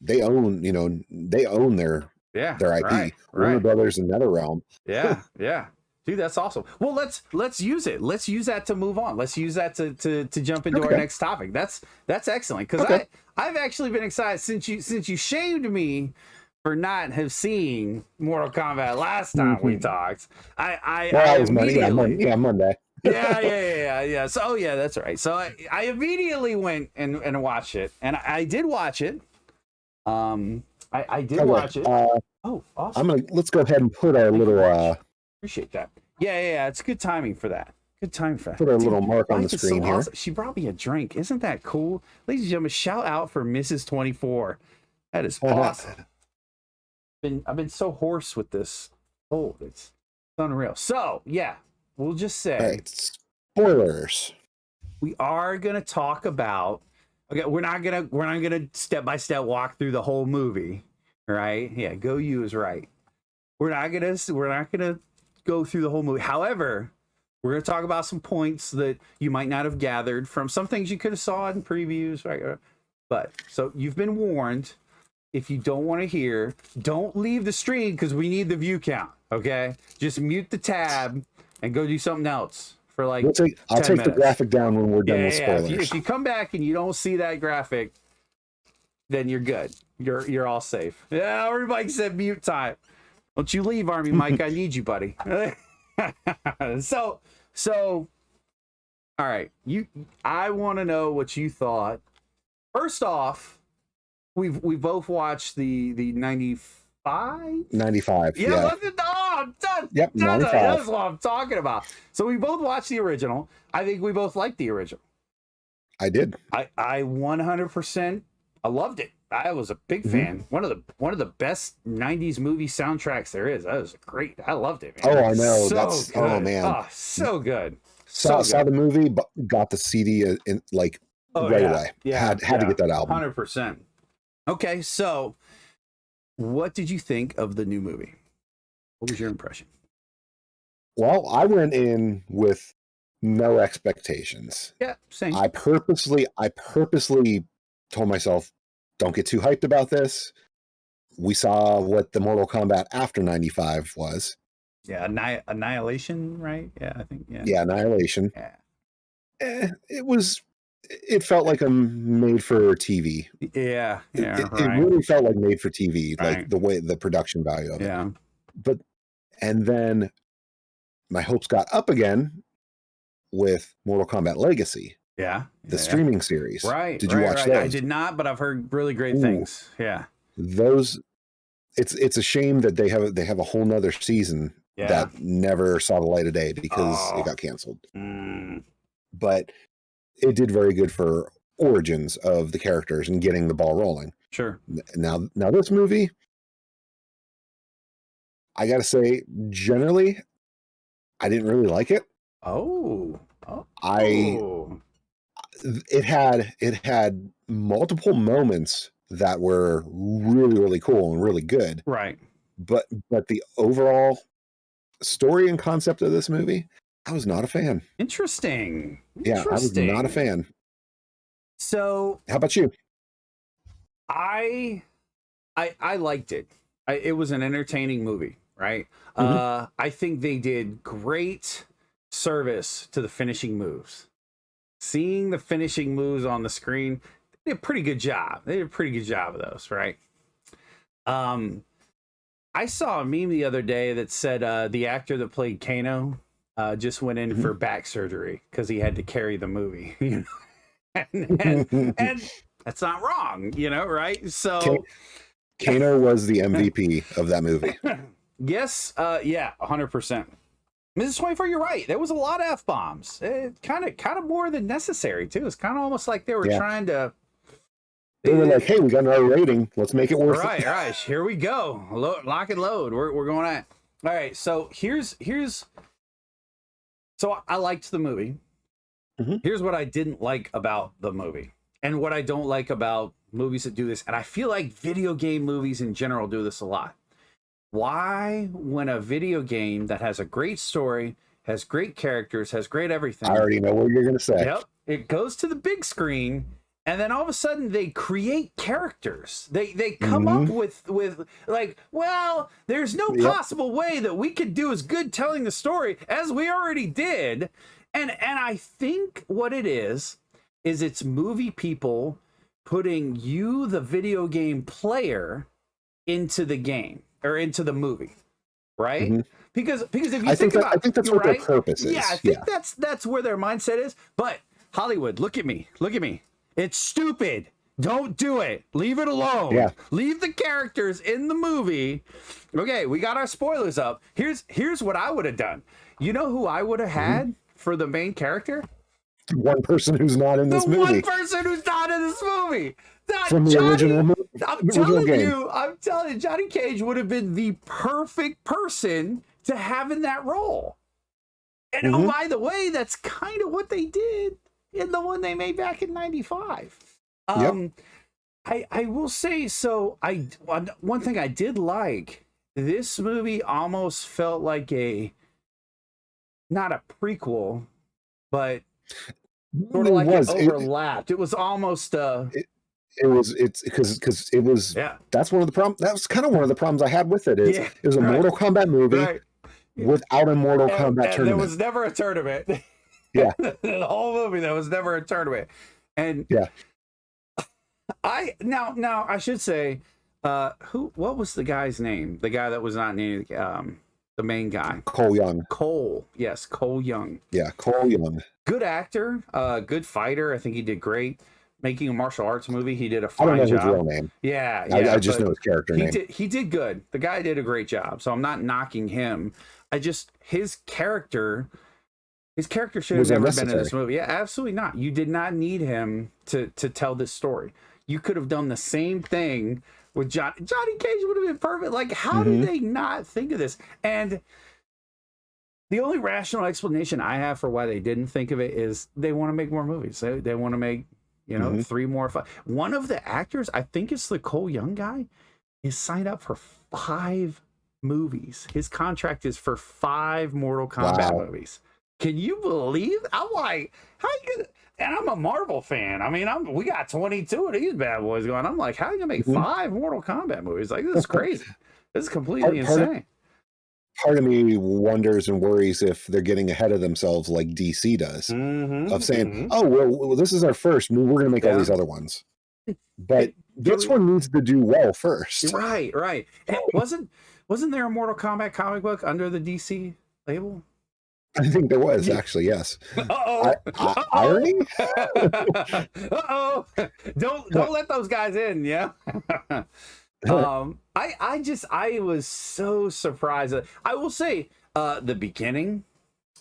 they own their IP. Right. Warner Brothers and NetherRealm. Yeah. Dude, that's awesome. Well, let's use it. Let's use that to move on. Let's use that to jump into our next topic. That's excellent, because I've actually been excited since you shamed me for not have seen Mortal Kombat last time we talked. I was immediately Monday. yeah. So that's right. So I immediately went and watched it, and I did watch it. I did watch it. Oh, awesome. Let's go ahead and put our little appreciate that. Yeah. It's good timing for that. Good time for that. Put our little mark on the screen here. Awesome. She brought me a drink. Isn't that cool? Ladies and gentlemen, shout out for Mrs. 24. That is awesome. I've been so hoarse with this. Oh, it's unreal. So yeah, we'll just say spoilers. We are gonna talk about. Okay, we're not gonna step by step walk through the whole movie, right? Yeah, Go You is right. We're not gonna go through the whole movie. However, we're gonna talk about some points that you might not have gathered from some things you could have saw in previews, right? But so you've been warned. If you don't want to hear, don't leave the stream because we need the view count. Okay, just mute the tab and go do something else for like. I'll take minutes. The graphic down when we're done with spoilers. If you come back and you don't see that graphic, then you're good. You're all safe. Yeah, everybody said mute time. Don't you leave, Army Mike? I need you, buddy. So, all right. I want to know what you thought. First off. We both watched the 95? 95. Yeah. I'm done. Yep, 95. That's what I'm talking about. So we both watched the original. I think we both liked the original. I did. I 100%. I loved it. I was a big fan. One of the best 90s movie soundtracks there is. That was great. I loved it, man. Oh, I know. So good. Oh man. Oh, so good. Saw the movie, but got the CD right away. Yeah. Had to get that album. 100%. Okay, so what did you think of the new movie? What was your impression? Well, I went in with no expectations. Yeah, same. I purposely told myself, don't get too hyped about this. We saw what the Mortal Kombat after 95 was. Yeah, Annihilation, right? Yeah, I think. Yeah, Annihilation. Yeah. It felt like a made for TV. Yeah, it really felt like made for TV, like the way the production value of it. Yeah. And then my hopes got up again with Mortal Kombat Legacy. Yeah. The streaming series. Right. Did you watch those? I did not, but I've heard really great things. Yeah. Those it's a shame that they have a whole nother season that never saw the light of day because it got canceled. But it did very good for origins of the characters and getting the ball rolling. Sure. Now this movie, I gotta say, generally, I didn't really like it. It had multiple moments that were really, really cool and really good. Right. But the overall story and concept of this movie, I was not a fan. Interesting. Yeah, I was not a fan. So, how about you? I liked it. It was an entertaining movie, right? I think they did great service to the finishing moves. Seeing the finishing moves on the screen, they did a pretty good job. They did a pretty good job of those, right? I saw a meme the other day that said the actor that played Kano just went in for back surgery because he had to carry the movie. You know? and that's not wrong, you know, right? So Kano was the MVP of that movie. Yes, 100%. Mrs. 24, you're right. There was a lot of F-bombs. Kind of more than necessary, too. It's kind of almost like they were trying to... They were like, hey, we got our rating. Let's make it worth it. All right. Here we go. Lock and load. We're going at... All right, so here's... So I liked the movie. Here's what I didn't like about the movie. And what I don't like about movies that do this. And I feel like video game movies in general do this a lot. Why, when a video game that has a great story, has great characters, has great everything... I already know what you're going to say. Yep. It goes to the big screen, and then all of a sudden they create characters. They come up with like, well, there's no possible way that we could do as good telling the story as we already did. And I think what it is it's movie people putting you, the video game player, into the game or into the movie, right? Mm-hmm. Because if you think about, I think that's what their purpose is. Yeah, I think that's where their mindset is. But Hollywood, look at me. It's stupid. Don't do it. Leave it alone. Yeah. Leave the characters in the movie. Okay, we got our spoilers up. Here's what I would have done. You know who I would have had for the main character? One person who's not in this movie. One person who's not in this movie. From the original I'm telling you, Johnny Cage would have been the perfect person to have in that role. And oh, by the way, that's kind of what they did in the one they made back in '95. I will say, so one thing I did like, this movie almost felt like not a prequel, but sort of like it overlapped. It was almost because it was that's one of the problems. That was kind of one of the problems I had with it. It was a Mortal Kombat movie without a Mortal Kombat tournament. There was never a tournament. Yeah. The whole movie, there was never a tournament. And now I should say, what was the guy's name? The guy that was not named, the main guy. Cole Young. Yes, Cole Young. Yeah, Cole Young. Good actor, good fighter. I think he did great. Making a martial arts movie, he did a fine job. I don't know his real name. Yeah, I just know his character name. He did good. The guy did a great job. So I'm not knocking him. His character should have never been in this movie. Yeah, absolutely not. You did not need him to tell this story. You could have done the same thing with Johnny Cage. Would have been perfect. Like, how did they not think of this? And the only rational explanation I have for why they didn't think of it is they want to make more movies. They want to make 3 more. One of the actors, I think it's the Cole Young guy, is signed up for 5 movies. His contract is for 5 Mortal Kombat movies. Can you believe? I'm like, how you? And I'm a Marvel fan. I mean, we got 22 of these bad boys going. I'm like, how are you gonna make 5 Mortal Kombat movies? Like, this is crazy. This is completely insane. Part of me wonders and worries if they're getting ahead of themselves like DC does, of saying, "Oh, well, this is our first. We're going to make all these other ones." But this one needs to do well first. Right. And wasn't there a Mortal Kombat comic book under the DC label? I think there was, actually, yes. Irony? Don't let those guys in, yeah? I was so surprised. I will say, the beginning,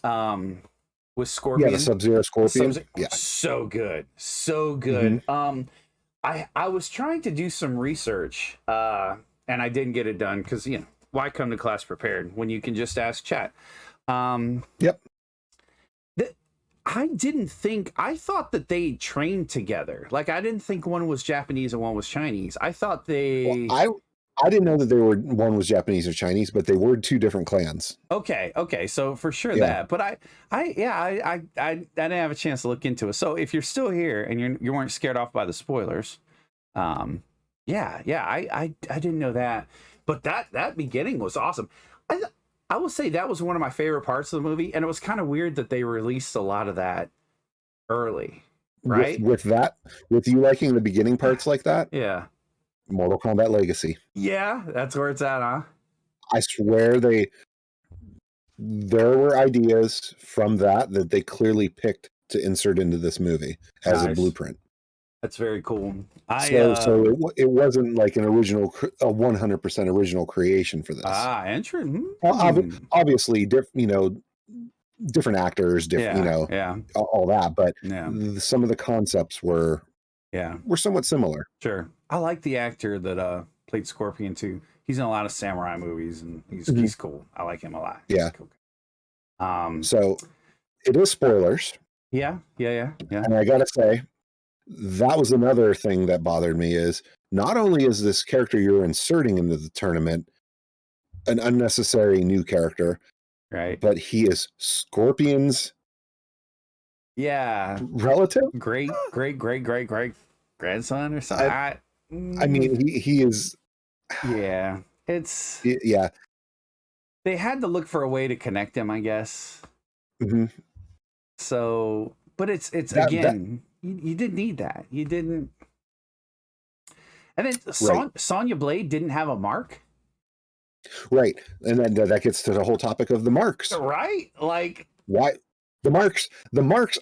with Scorpion. Yeah, the Sub-Zero Scorpion. So good. So good. I was trying to do some research, and I didn't get it done because, why come to class prepared when you can just ask chat? I thought that they trained together. Like, I didn't think one was Japanese and one was Chinese. I thought they... Well, I didn't know that one was Japanese or Chinese, but they were 2 different clans. Okay. So for sure that. But I didn't have a chance to look into it. So if you're still here and you weren't scared off by the spoilers, I didn't know that. But that beginning was awesome. I will say that was one of my favorite parts of the movie, and it was kind of weird that they released a lot of that early, right? With you liking the beginning parts like that? Yeah. Mortal Kombat Legacy. Yeah, that's where it's at, huh? I swear there were ideas from that they clearly picked to insert into this movie as a blueprint. That's very cool. So it wasn't like a 100% original creation for this. Interesting. Obviously, different actors, all that, but some of the concepts were somewhat similar. Sure. I like the actor that played Scorpion too. He's in a lot of samurai movies, and he's cool. I like him a lot. Yeah. Cool. So it is spoilers. Yeah. And I gotta say, that was another thing that bothered me is not only is this character you're inserting into the tournament an unnecessary new character, right? But he is Scorpion's relative, great grandson or something. I mean, he is. Yeah, they had to look for a way to connect him, I guess. So, but it's again. You didn't need that. You didn't. And then Sonya Blade didn't have a mark. Right. And then that gets to the whole topic of the marks. Right? Like, why the marks?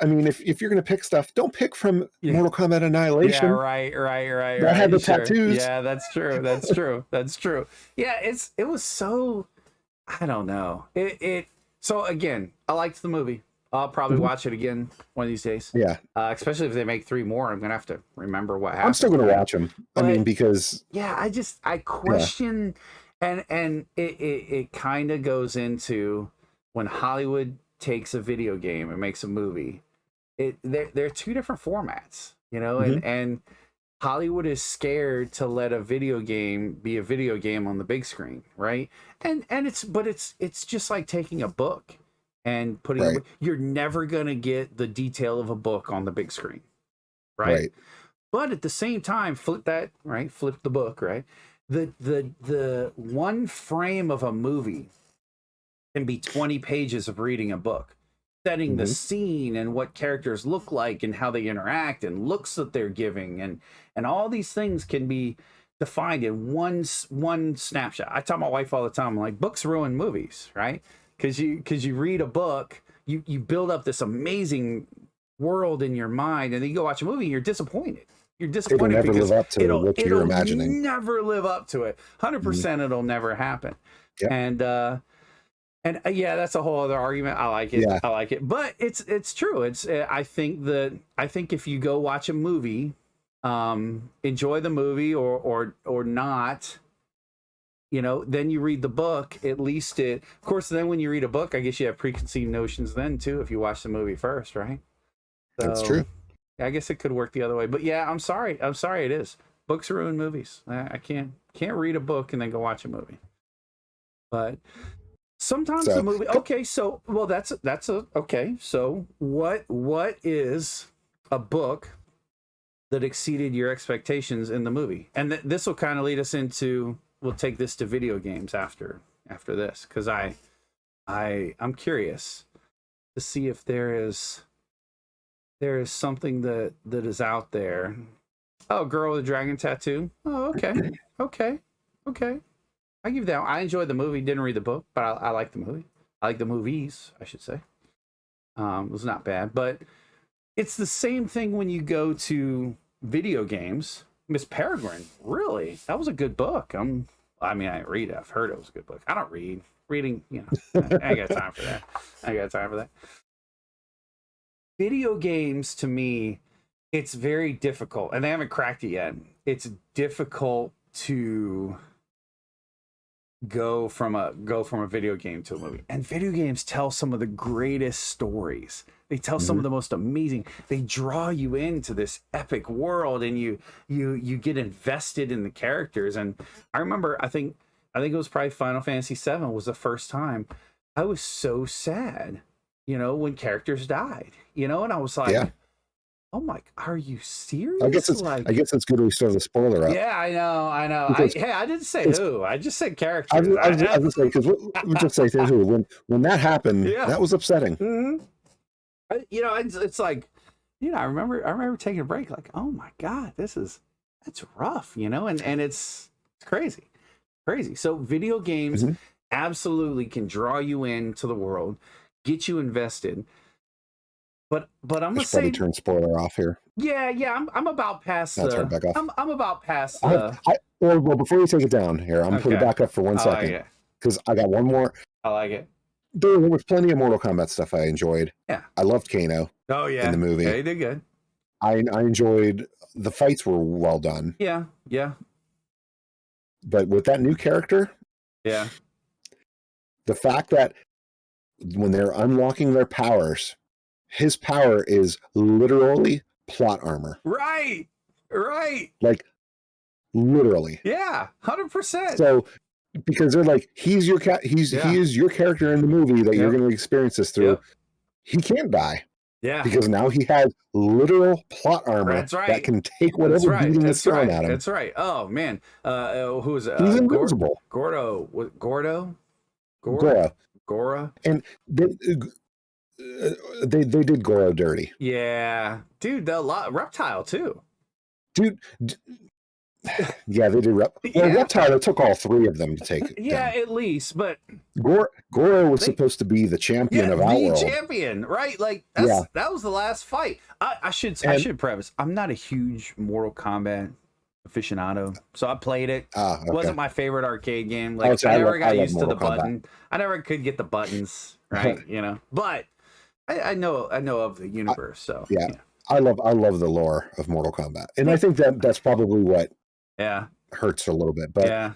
I mean, if you're going to pick stuff, don't pick from Mortal Kombat Annihilation. Yeah, right. That had the tattoos. Yeah, that's true. That's true. Yeah, it was so, I don't know. So again, I liked the movie. I'll probably watch it again one of these days. Yeah. Especially if they make 3 more, I'm gonna have to remember what happened. I'm still gonna watch them. I mean, because I question, and it kind of goes into when Hollywood takes a video game and makes a movie. They're 2 different formats, and Hollywood is scared to let a video game be a video game on the big screen, right? And it's just like taking a book and putting you're never gonna get the detail of a book on the big screen, right? But at the same time, flip the book, right? The one frame of a movie can be 20 pages of reading a book, setting the scene and what characters look like and how they interact and looks that they're giving, and all these things can be defined in one snapshot. I tell my wife all the time, I'm like, books ruin movies, right? Because you read a book, you build up this amazing world in your mind, and then you go watch a movie and you're disappointed. You're disappointed. It'll never live up to what you're imagining. Never live up to it. 100% it'll never happen. Yep. And yeah, that's a whole other argument. I like it. I like it. But it's true. I think if you go watch a movie, enjoy the movie or not, then you read the book, at least of course, then when you read a book, I guess you have preconceived notions then too, if you watch the movie first, right? So, that's true. I guess it could work the other way, but yeah, I'm sorry it is. Books ruin movies. I can't read a book and then go watch a movie. But sometimes the movie, okay, so, well, okay, so what is a book that exceeded your expectations in the movie? And this will kind of lead us into, we'll take this to video games after this, because I'm curious to see if there is something that is out there. Oh, girl with a dragon tattoo. Oh, okay. I give that. I enjoyed the movie. Didn't read the book, but I like the movie. I like the movies, I should say. It was not bad, but it's the same thing when you go to video games. Miss Peregrine, really? That was a good book. I mean, I didn't read it. I've heard it was a good book. I don't read. Reading, I ain't got time for that. Video games, to me, it's very difficult, and they haven't cracked it yet. It's difficult to go from a video game to a movie. And video games tell some of the greatest stories. They tell some of the most amazing. They draw you into this epic world, and you get invested in the characters. And I remember, I think it was probably Final Fantasy VII was the first time I was so sad, when characters died, and I was like, oh my, are you serious? I guess it's good we start the spoiler up. Yeah, I know. I didn't say who. I just said characters. I was going to say, because we'll just say who. When that happened, that was upsetting. Mm-hmm. It's like, I remember taking a break, like, oh my God, that's rough, and it's crazy. So video games absolutely can draw you into the world, get you invested. But I'm gonna say, turn spoiler off here. Yeah. I'm about past the. I'm about past. Well, before you take it down here, I'm gonna put it back up for 1 second because I got one more. I like it. There was plenty of Mortal Kombat stuff I enjoyed. Yeah, I loved Kano. Oh yeah, in the movie. Yeah, he did good. I enjoyed the fights were well done. Yeah. But with that new character, the fact that when they're unlocking their powers, his power is literally plot armor. Right. Like literally. Yeah, 100%. So because they're like, he is your character in the movie that you're going to experience this through. He can't die. Yeah. Because now he has literal plot armor that can take whatever beating is thrown at him. That's right. Oh man. Who is it? He's invincible. Gordo. Gora. And they did Goro dirty. Yeah. Dude, Reptile too. Dude, Yeah, they did. Reptile, it took all three of them to take it Yeah, down. at least, but Goro was supposed to be the champion of Outworld. the champion, right? Like that was the last fight. I should preface, I'm not a huge Mortal Kombat aficionado, so I played it. Okay. Wasn't my favorite arcade game. Like I never got used to the button. I never could get the buttons right, you know. But I know of the universe, so yeah. I love the lore of Mortal Kombat, and I think that's probably what hurts a little bit. But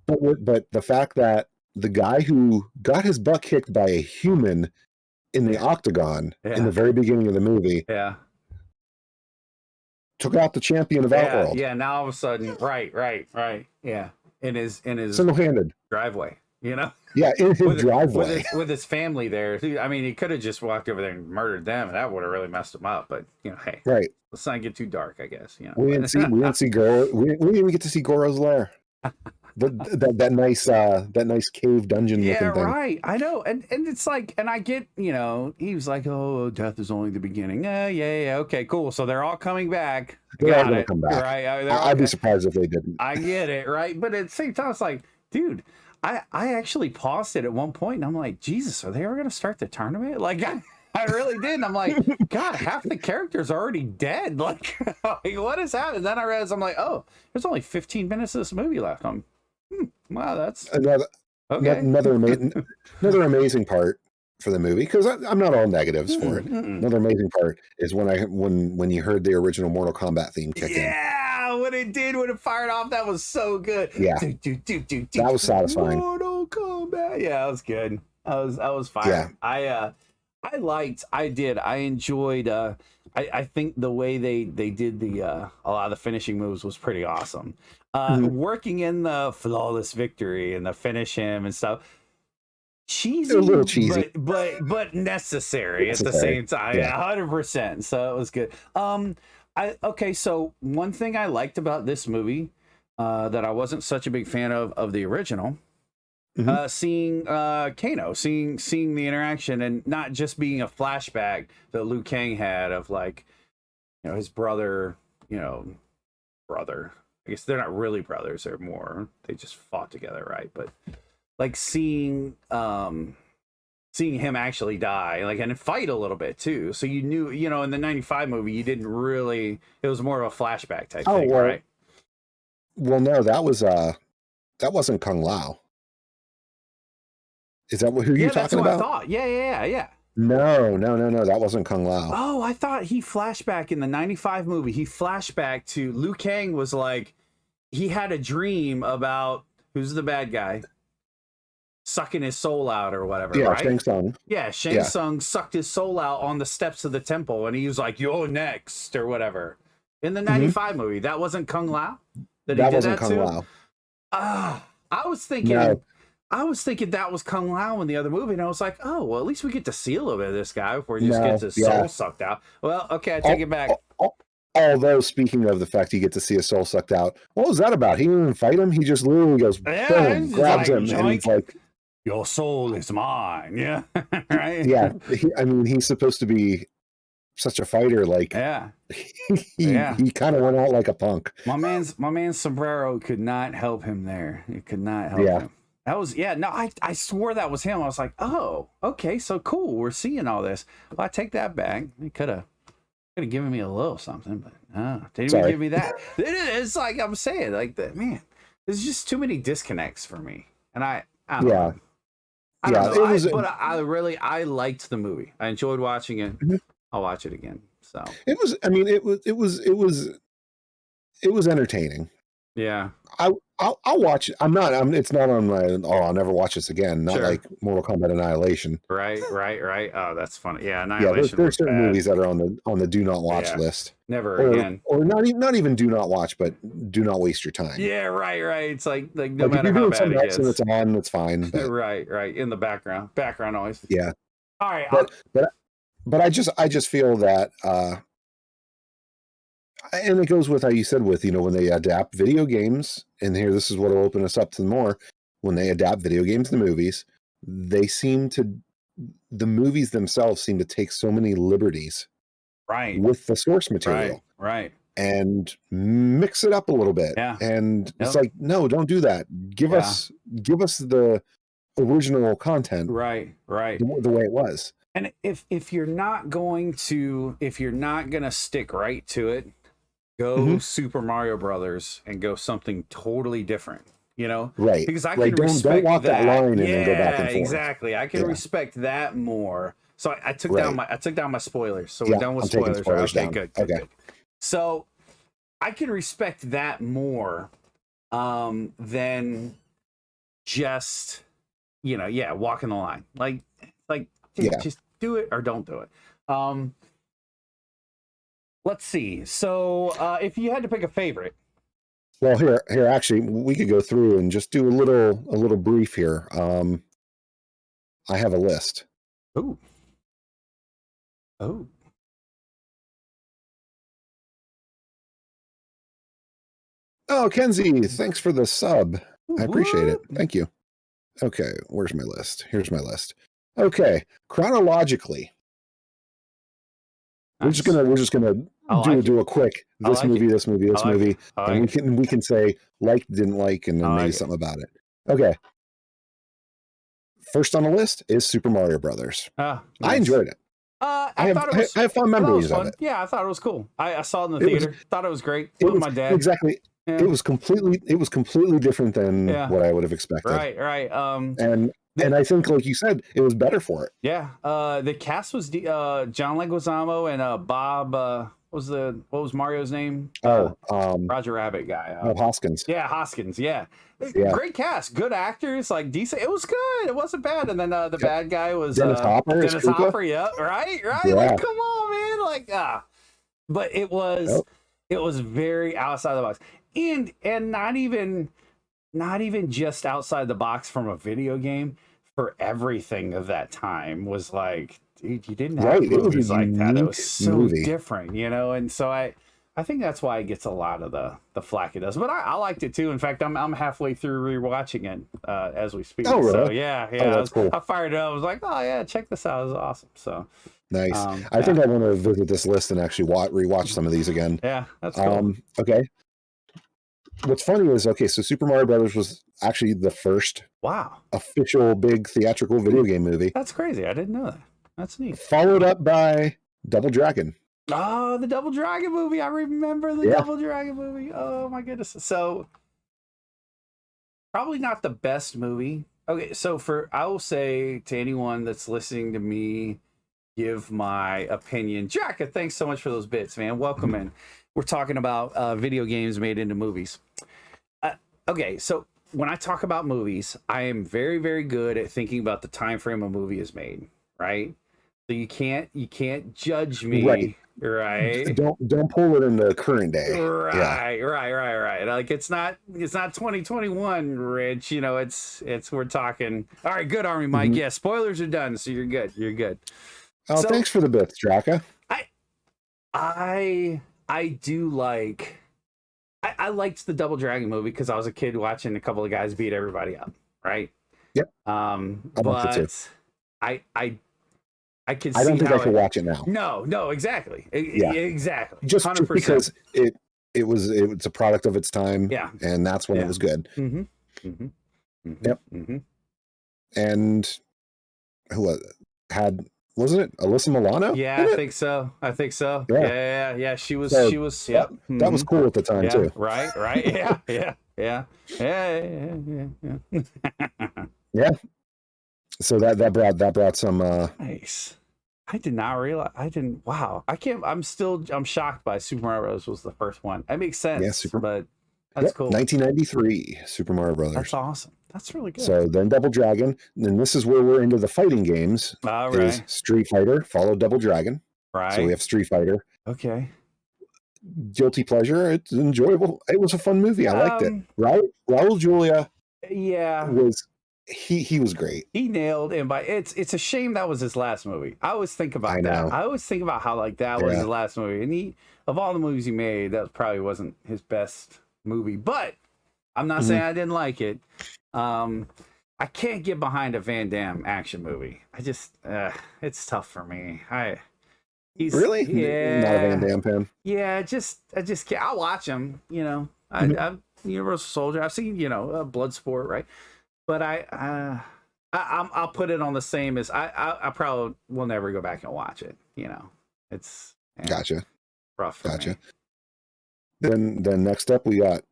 but the fact that the guy who got his butt kicked by a human in the octagon in the very beginning of the movie, took out the champion of Outworld. Yeah, now all of a sudden, right. Yeah, in his single-handed driveway, you know. Yeah, in his driveway with his family there. I mean, he could have just walked over there and murdered them, and that would have really messed him up. But you know, hey, right. Let's not get too dark, I guess. You know, we didn't see Goro. We didn't even get to see Goro's lair. That nice cave dungeon looking thing. Right. I know, and it's like, and I get, you know, he was like, "Oh, death is only the beginning." Yeah. Okay, cool. So they're all coming back. They're all gonna come back, right? I'd be surprised if they didn't. I get it, right? But at the same time, it's like, dude, I actually paused it at one point, and I'm like, Jesus, are they ever gonna start the tournament? Like, I really did. And I'm like, God, half the characters are already dead. Like what has happened? Then I realized, I'm like, oh, there's only 15 minutes of this movie left. Wow, that's another amazing part for the movie, because I'm not all negatives for it. Another amazing part is when you heard the original Mortal Kombat theme kick in. Yeah, when it fired off, that was so good. Yeah, that was satisfying. Mortal Kombat. Yeah, that was good. I was fired. Yeah. I enjoyed. I think the way they did a lot of the finishing moves was pretty awesome. Working in the flawless victory and the finish him and stuff. Cheesy, a little cheesy, but necessary at the same time. Yeah, 100%. So it was good. Okay. So one thing I liked about this movie that I wasn't such a big fan of the original. Seeing Kano, seeing the interaction, and not just being a flashback that Liu Kang had of, like, you know, his brother. I guess they're not really brothers; they just fought together, right? But like seeing him actually die, like, and fight a little bit too. So you knew, you know, in the '95 movie, you didn't really. It was more of a flashback type thing, right? Well, no, that wasn't Kung Lao. Is that who you're talking about? I thought. Yeah. No, that wasn't Kung Lao. Oh, I thought he flashback in the '95 movie. He flashback to Liu Kang was like, he had a dream about who's the bad guy sucking his soul out or whatever. Yeah, right? Shang Tsung. Yeah, Shang Tsung sucked his soul out on the steps of the temple, and he was like, "You're next" or whatever. In the '95 movie, that wasn't Kung Lao. That wasn't Kung Lao. I was thinking. No. I was thinking that was Kung Lao in the other movie, and I was like, oh, well, at least we get to see a little bit of this guy before he just gets his soul sucked out. Well, okay, I take it back. Although, speaking of the fact you get to see his soul sucked out, what was that about? He didn't even fight him. He just literally goes, boom, grabs him, and he's like, your soul is mine. Yeah, right? Yeah, he's supposed to be such a fighter. Like, he kind of went out like a punk. My man's sombrero could not help him there. It could not help him. That was, I swore that was him. I was like, oh, okay, so cool. We're seeing all this. Well, I take that back. He could have given me a little something, but didn't even give me that. It's like I'm saying, like, that, man, there's just too many disconnects for me. And I don't know. I liked the movie. I enjoyed watching it. I'll watch it again. So it was entertaining. Yeah. I'll watch it. It's not on my, I'll never watch this again. Not like Mortal Kombat Annihilation. Right. Oh, that's funny. Yeah, Annihilation. There's certain movies that are on the do not watch list. Never again. Or not even do not watch, but do not waste your time. Yeah, right. It's like no matter if you're how doing bad something it else and it's on, it's fine. But, right. In the background noise. Yeah. All right. But I just feel that and it goes with how you said with, when they adapt video games, and here, this is what will open us up to more. When they adapt video games to movies, the movies themselves seem to take so many liberties with the source material. Right. and mix it up a little bit. Yeah. And it's like, no, don't do that. Give us the original content. Right. The way it was. And if you're not gonna stick right to it, go Super Mario Brothers and go something totally different. You know, right? Because I can respect don't walk that line and then go back and forth. Exactly. I can respect that more. So I took down my spoilers. So we're done with spoilers. Okay, good. So I can respect that more than just walking the line. Like just do it or don't do it. Let's see. So if you had to pick a favorite. Well, here actually we could go through and just do a little brief here. I have a list. Oh. Oh, Kenzie, thanks for the sub. I appreciate it. Thank you. Okay, where's my list? Here's my list. Okay, chronologically. Nice. We're just gonna do a quick this movie, and we can say like, didn't like, and then maybe something about it. Okay. First on the list is Super Mario Brothers. Nice. I enjoyed it. I have fun memories of it. Yeah, I thought it was cool. I saw it in the theater. Thought it was great. With my dad. Exactly. Yeah. It was completely different than what I would have expected. Right. And I think, like you said, it was better for it. Yeah. The cast was John Leguizamo and Bob. What was Mario's name? Roger Rabbit guy. Hoskins. Yeah, Hoskins. Yeah. Great cast, good actors, like decent. It was good. It wasn't bad. And then the bad guy was Dennis Hopper. Yeah, right. Yeah. Like, come on, man. Like, but it was very outside the box, and not even just outside the box from a video game. For everything of that time was like, dude, you didn't have movies like that. It was so different, and so I think that's why it gets a lot of the flack it does. But I liked it too. In fact, I'm halfway through rewatching it as we speak. Oh, really? So yeah. That's cool. I fired it up. I was like, oh yeah, check this out. It was awesome. So nice. I think I want to visit this list and actually rewatch some of these again. Yeah, that's cool. Okay. What's funny is, so Super Mario Brothers was actually the first official big theatrical video game movie. That's crazy. I didn't know that. That's neat. Followed up by Double Dragon. Oh, the Double Dragon movie. I remember the Double Dragon movie. Oh my goodness. So probably not the best movie. Okay, so I will say to anyone that's listening to me give my opinion. Jacka, thanks so much for those bits, man. Welcome in. We're talking about video games made into movies. Okay, so when I talk about movies, I am very, very good at thinking about the time frame a movie is made, right? So you can't judge me, right? Don't pull it in the current day. Right. Like it's not 2021, Rich. It's we're talking. All right, good, Army Mike. Yeah, spoilers are done, so you're good. Oh, thanks for the bits, Draka. I do like. I liked the Double Dragon movie because I was a kid watching a couple of guys beat everybody up, right? Yep. But I can see. I don't think I could watch it now. No, exactly. Exactly. Just because it's a product of its time. Yeah. And that's when it was good. Yep. And who wasn't it Alyssa Milano? Yeah, I think so. Yeah. She was. Yep. That was cool at the time too. Right. Yeah. Yeah. So that brought some. Nice. I did not realize. Wow. I'm shocked by Super Mario Bros. Was the first one. That makes sense. Yeah, but that's cool. 1993 Super Mario Brothers. That's awesome. That's really good. So then Double Dragon, and this is where we're into the fighting games. All right. Is Street Fighter followed Double Dragon. Right. So we have Street Fighter. Okay. Guilty pleasure. It's enjoyable. It was a fun movie. I liked it. Raul Julia. Yeah. He was great. He nailed it. It's a shame that was his last movie. I always think about that. I always think about how that was his last movie. And of all the movies he made, that probably wasn't his best movie. But I'm not saying I didn't like it. I can't get behind a Van Damme action movie. I just it's tough for me. Really? Yeah, Not a Van Damme fan. Yeah, I just can't. I'll watch him. You know, I'm Universal Soldier. I've seen Bloodsport, right? But I'll put it on the same as I probably will never go back and watch it. You know, it's Gotcha. rough for me. Then next up we got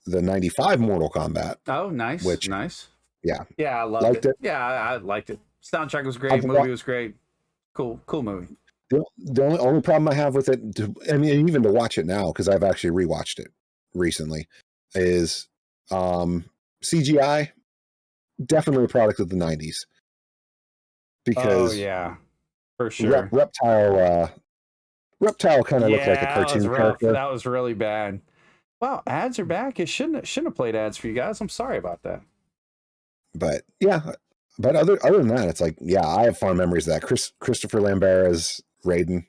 the 95 Mortal Kombat. Oh, nice. Which, nice. Yeah. Yeah, I loved it. Yeah, I liked it. Soundtrack was great. Movie was great. Cool movie. The only problem I have with it, I mean, even to watch it now, because I've actually rewatched it recently, is CGI, definitely a product of the 90s. Because yeah, for sure. Reptile kind of looked like a cartoon character. That was really bad. Wow, ads are back. It shouldn't have played ads for you guys. I'm sorry about that. But yeah, but other than that, it's like, yeah, I have fond memories of that. Christopher Lambert as Raiden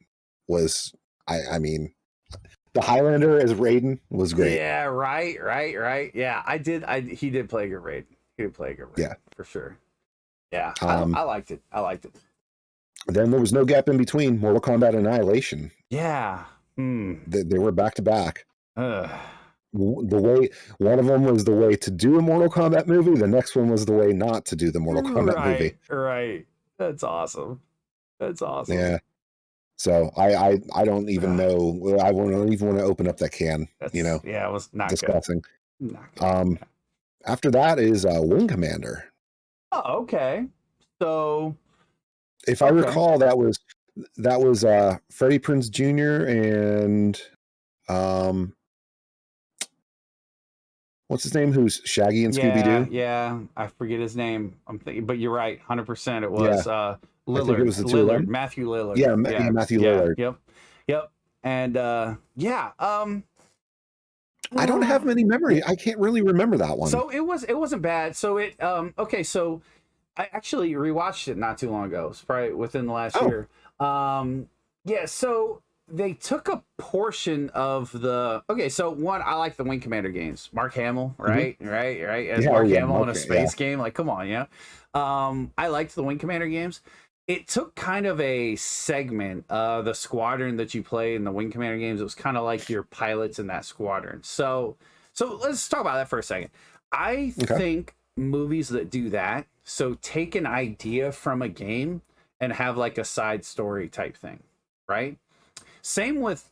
was, I mean, the Highlander as Raiden was great. Yeah, right. Yeah, he did play a good Raiden. He did play a good Raiden, yeah, for sure. Yeah, I liked it. Then there was no gap in between Mortal Kombat Annihilation. Yeah. They were back to back. The way one of them was the way to do a Mortal Kombat movie, the next one was the way not to do the Mortal Kombat movie. Right. That's awesome. Yeah. So I don't even know. I don't even want to open up that can. Yeah, it was not disgusting. Good. Not good. After that is Wing Commander. Oh, okay. So, if I recall, that was Freddie Prinze Jr. and what's his name? Who's Shaggy and Scooby Doo? Yeah, I forget his name. I'm thinking, but you're right, 100%. It was Lillard. I think it was Lillard, Matthew Lillard. Yeah, Matthew Lillard. Yep. And I don't have many memory. I can't really remember that one. So it wasn't bad. So it okay. So I actually rewatched it not too long ago. It's probably within the last year. Yeah. So they took a portion of the. Okay. So one, I like the Wing Commander games. Mark Hamill, right? Right. As Mark Hamill in a space game, like, come on, yeah. I liked the Wing Commander games. It took kind of a segment of the squadron that you play in the Wing Commander games. It was kind of like your pilots in that squadron. So let's talk about that for a second. I think movies that do that, so take an idea from a game and have like a side story type thing, right? Same with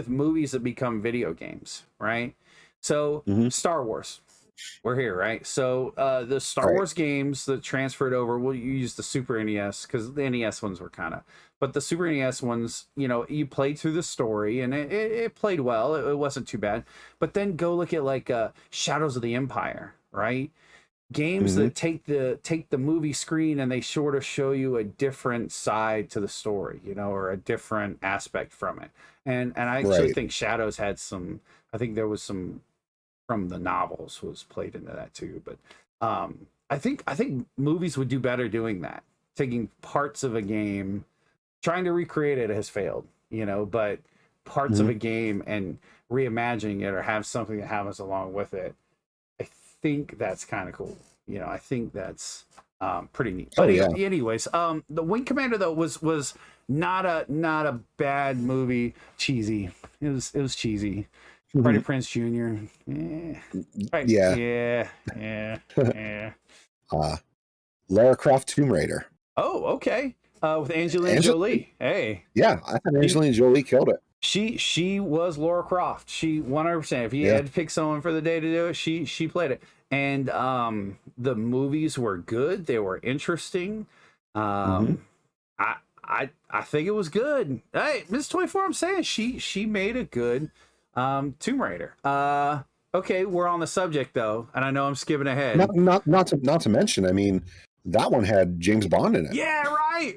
movies that become video games, right? So Star Wars. We're here, right? So the Star Wars games that transferred over, we'll use the Super NES because the NES ones were kind of, but the Super NES ones, you played through the story and it played well. It wasn't too bad. But then go look at like Shadows of the Empire, right? Games that take the movie screen and they sort of show you a different side to the story, or a different aspect from it. And I actually think Shadows had some. I think there was some from the novels was played into that too. But I think movies would do better doing that, taking parts of a game, trying to recreate it has failed, but parts of a game and reimagining it or have something that happens along with it. I think that's kind of cool. I think that's pretty neat. But anyways, the Wing Commander though was not a bad movie. Cheesy. It was cheesy. Freddie Prinze Jr. Yeah. Lara Croft Tomb Raider. Oh, okay. With Angelina Jolie. Hey. Yeah, I thought Angelina Jolie killed it. She was Lara Croft. She 100%. If you had to pick someone for the day to do it, she played it. And the movies were good. They were interesting. I think it was good. Hey, Ms. 24, I'm saying she made a good Tomb Raider. Okay, we're on the subject though, and I know I'm skipping ahead. Not to mention, I mean, that one had James Bond in it. Yeah, right.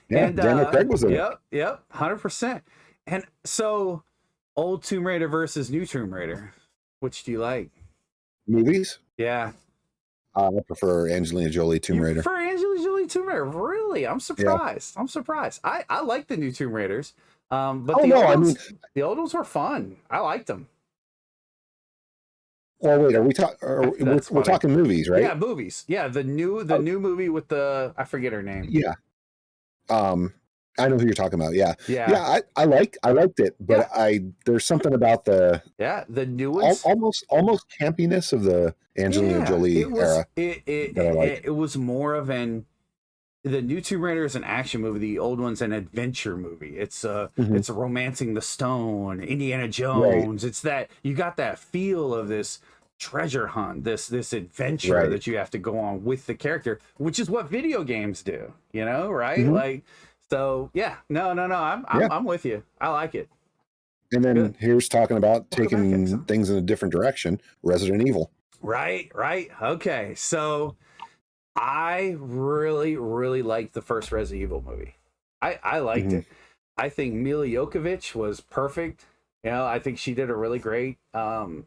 Yeah, and Daniel Craig was in it. Yep, 100%. And so, old Tomb Raider versus new Tomb Raider, which do you like? Movies? Yeah. I prefer Angelina Jolie Tomb Raider. For Angelina Jolie Tomb Raider, really? I'm surprised. I like the new Tomb Raiders. But the old ones were fun. I liked them. Well, wait, we're talking movies, right? Yeah, movies. Yeah, the new movie with I forget her name. Yeah. I know who you're talking about. Yeah, Yeah. I liked it, but there's something about the the new ones, almost campiness of the Angelina Jolie era that I like. It was more of the new Tomb Raider is an action movie. The old one's an adventure movie. It's it's Romancing the Stone, Indiana Jones. Right. It's that you got that feel of this treasure hunt, this adventure that you have to go on with the character, which is what video games do. You know, right? Like. So yeah, no, I'm with you. I like it. And then here's talking about taking things in a different direction. Resident Evil. Right. Okay, so I really liked the first Resident Evil movie. I liked it. I think Mila Jovovich was perfect. You know, I think she did a really great Alice.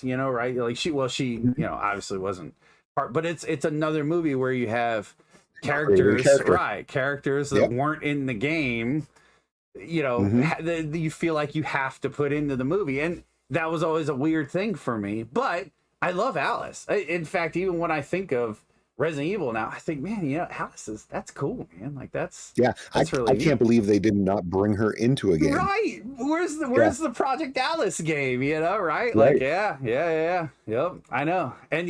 You know, right? Like she you know, obviously wasn't part, but it's another movie where you have characters that weren't in the game, you know, you feel like you have to put into the movie, and that was always a weird thing for me. But I love Alice. In fact, even when I think of Resident Evil now, I think, man, you know, Alice that's cool, man. Like that's really I can't believe they did not bring her into a game. Right? Where's the Project Alice game? You know, right? Like yep. I know, and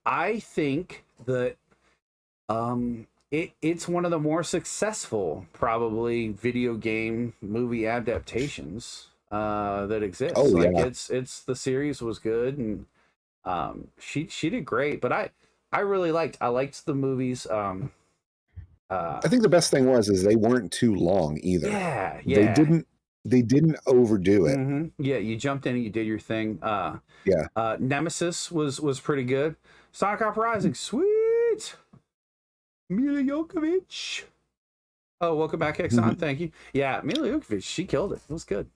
I think that. It's one of the more successful, probably, video game movie adaptations that exists. It's the series was good, and she did great. But I really liked the movies. I think the best thing is they weren't too long either. Yeah. They didn't overdo it. Yeah, you jumped in and you did your thing. Nemesis was pretty good. Sonic Uprising, sweet. Mila Jovovich. Oh, welcome back, Exxon. Thank you. Yeah, Mila Jovovich, she killed it. It was good.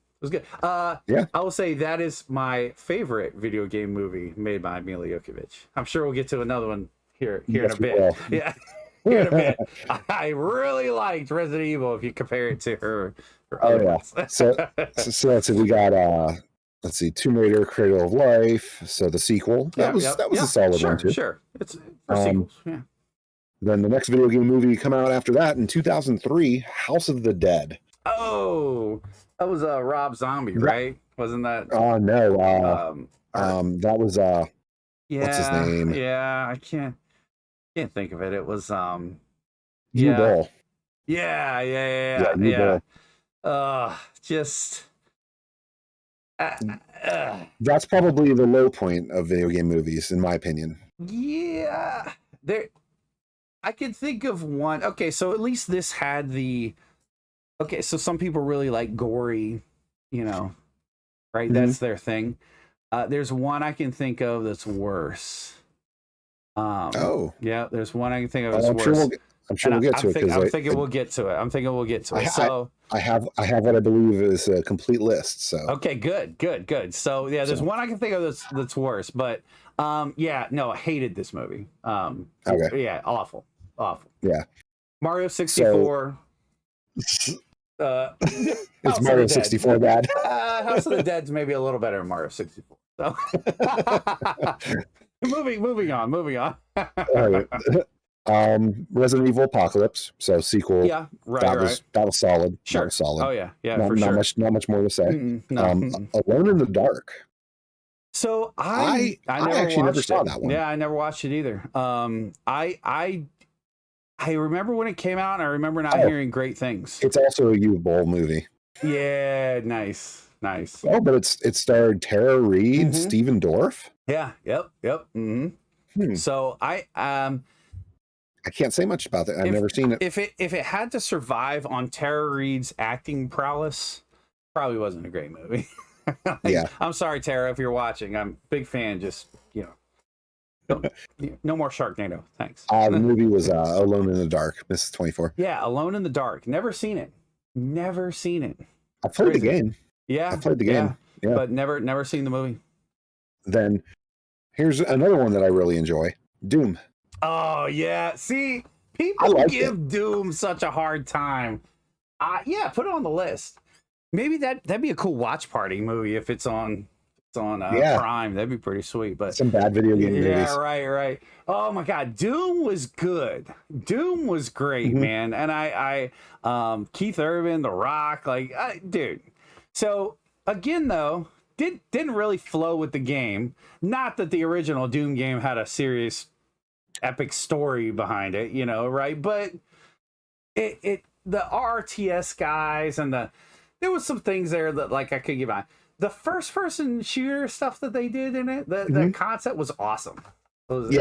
I will say that is my favorite video game movie made by Mila Jovovich. I'm sure we'll get to another one here in a bit. Yeah, here in a bit. I really liked Resident Evil if you compare it to her other ones. So let's see, we got let's see, Tomb Raider, Cradle of Life. So the sequel that was a solid one too. Sure, it's for sequels. Yeah. Then the next video game movie come out after that in 2003, House of the Dead. Oh, that was Rob Zombie, right? Wasn't that? Oh no, that was what's his name? Yeah, I can't think of it. It was Ball. Yeah. Just. That's probably the low point of video game movies, in my opinion. Yeah, I could think of one. Okay, so at least this had the. Okay, so some people really like gory, you know, right? That's their thing. There's one I can think of that's worse. Yeah, there's one I can think of that's worse. I'm sure we'll get to it. I'm thinking we'll get to it. So I have what I believe is a complete list. So okay, good. So yeah, there's one I can think of that's worse. But I hated this movie. Okay. Yeah, awful. Yeah. Mario 64. Is Mario 64 bad? House of the Dead's maybe a little better than Mario 64. So moving on. All right. Resident Evil Apocalypse, so sequel. Yeah, right. That was solid. Sure. That was solid. Oh yeah, for sure. Not much more to say. Alone in the Dark. So I never saw that one. Yeah, I never watched it either. I remember when it came out, and I remember not hearing great things. It's also a Youth Bowl movie. Yeah, nice. Oh, but it starred Tara Reid, Stephen Dorff. Yeah. Yep. So I can't say much about that. I've never seen it. If it had to survive on Tara Reid's acting prowess, probably wasn't a great movie. Yeah. I'm sorry, Tara, if you're watching. I'm a big fan. Just no more Sharknado. Thanks. The movie was Alone in the Dark, Mrs. 24. Yeah, Alone in the Dark. Never seen it. I played the game. Yeah. I played the game. Yeah. But never seen the movie. Then here's another one that I really enjoy. Doom. Oh yeah. See, people give Doom such a hard time. Put it on the list. Maybe that'd be a cool watch party movie if it's on on Yeah. Prime. That'd be pretty sweet. But some bad video game movies. yeah, right. Oh my God, Doom was good. Doom was great, man. And I Keith Urban, The Rock, like, dude. So again, though, didn't really flow with the game. Not that the original Doom game had a serious, epic story behind it, you know, right? But the RTS guys and there was some things there that like I could give on. The first person shooter stuff that they did in it, the concept was awesome. When he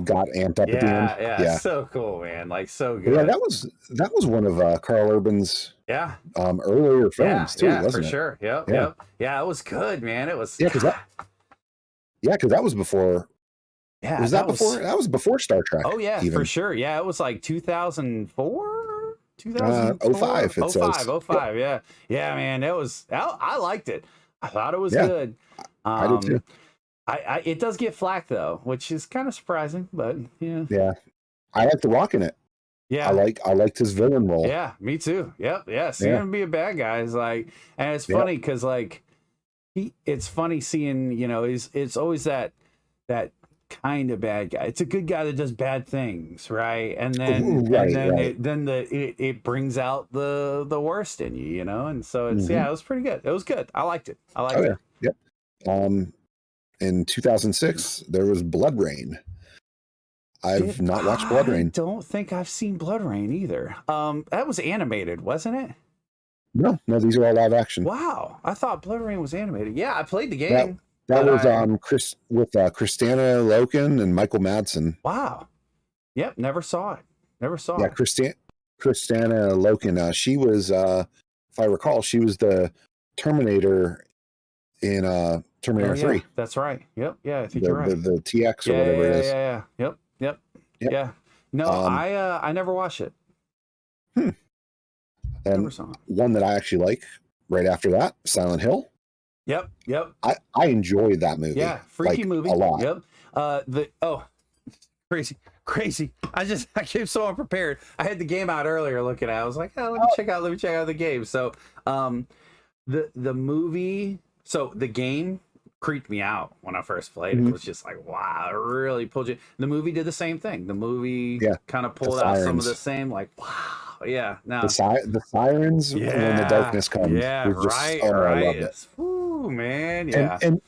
got amped up at the end. Yeah, so cool, man. Like so good. Yeah, that was one of Carl Urban's earlier films too, wasn't it? For sure. Yep. Yeah, it was good, man. It was because that was before. Yeah, that was before Star Trek. Oh yeah, for sure. Yeah, it was like 2004, 2005. It says 05. Yeah, man. I liked it. I thought it was good. I did too. It does get flack though, which is kind of surprising, but yeah. Yeah, I like The Rock in it. Yeah, I liked his villain role. Yeah, me too. Yep. Yeah, seeing him be a bad guy is like, and it's funny because like it's funny seeing, you know, it's always that kind of bad guy. It's a good guy that does bad things, right? And then it brings out the worst in you, you know. And so it's it was pretty good. It was good. I liked it. It. Yep. In 2006, there was Blood Rain. I've not watched Blood Rain. I don't think I've seen Blood Rain either. That was animated, wasn't it? No, these are all live action. Wow, I thought Blood Rain was animated. Yeah, I played the game. That was Christina Loken and Michael Madsen. Wow. Yep, never saw it. Yeah, Christina Loken. She was, if I recall, she was the Terminator in Terminator 3. That's right. Yep. Yeah, I think you're right. The TX or whatever it is. Yeah. Yep. Yeah. No, I never watched it. And never saw it. One that I actually like right after that, Silent Hill. Yep. I enjoyed that movie. Yeah, freaky movie. A lot. Yep. Crazy. I came so unprepared. I had the game out earlier looking at it. I was like, let me check out the game. So the movie, so the game creeped me out when I first played it. It was just like, wow, it really pulled you. The movie did the same thing. The movie kind of pulled out some of the same, like, wow. Yeah. Now the sirens when the darkness comes. Yeah, right. I loved it. Ooh, man. Yeah. And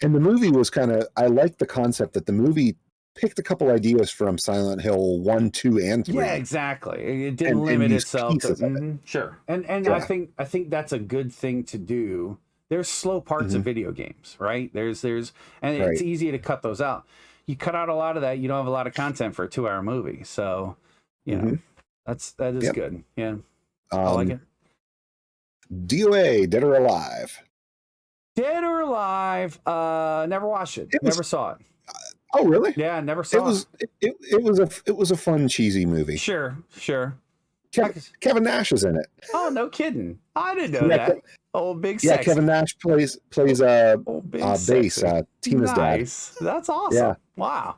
the movie was I liked the concept that the movie picked a couple ideas from Silent Hill 1, 2, and 3. Yeah, exactly. It didn't limit itself to sure. And I think that's a good thing to do. There's slow parts of video games, right? There's it's easy to cut those out. You cut out a lot of that, you don't have a lot of content for a 2-hour movie. So, you know, that is good. Yeah. I like it. DOA, Dead or Alive. Dead or Alive. Never watched it. Never saw it. Oh, really? Yeah, never saw it. It was a fun, cheesy movie. Sure. Kevin Nash is in it. Oh, no kidding. I didn't know that. Old big sexy. Yeah, Kevin Nash plays bass, Tina's dad. That's awesome. Yeah. Wow.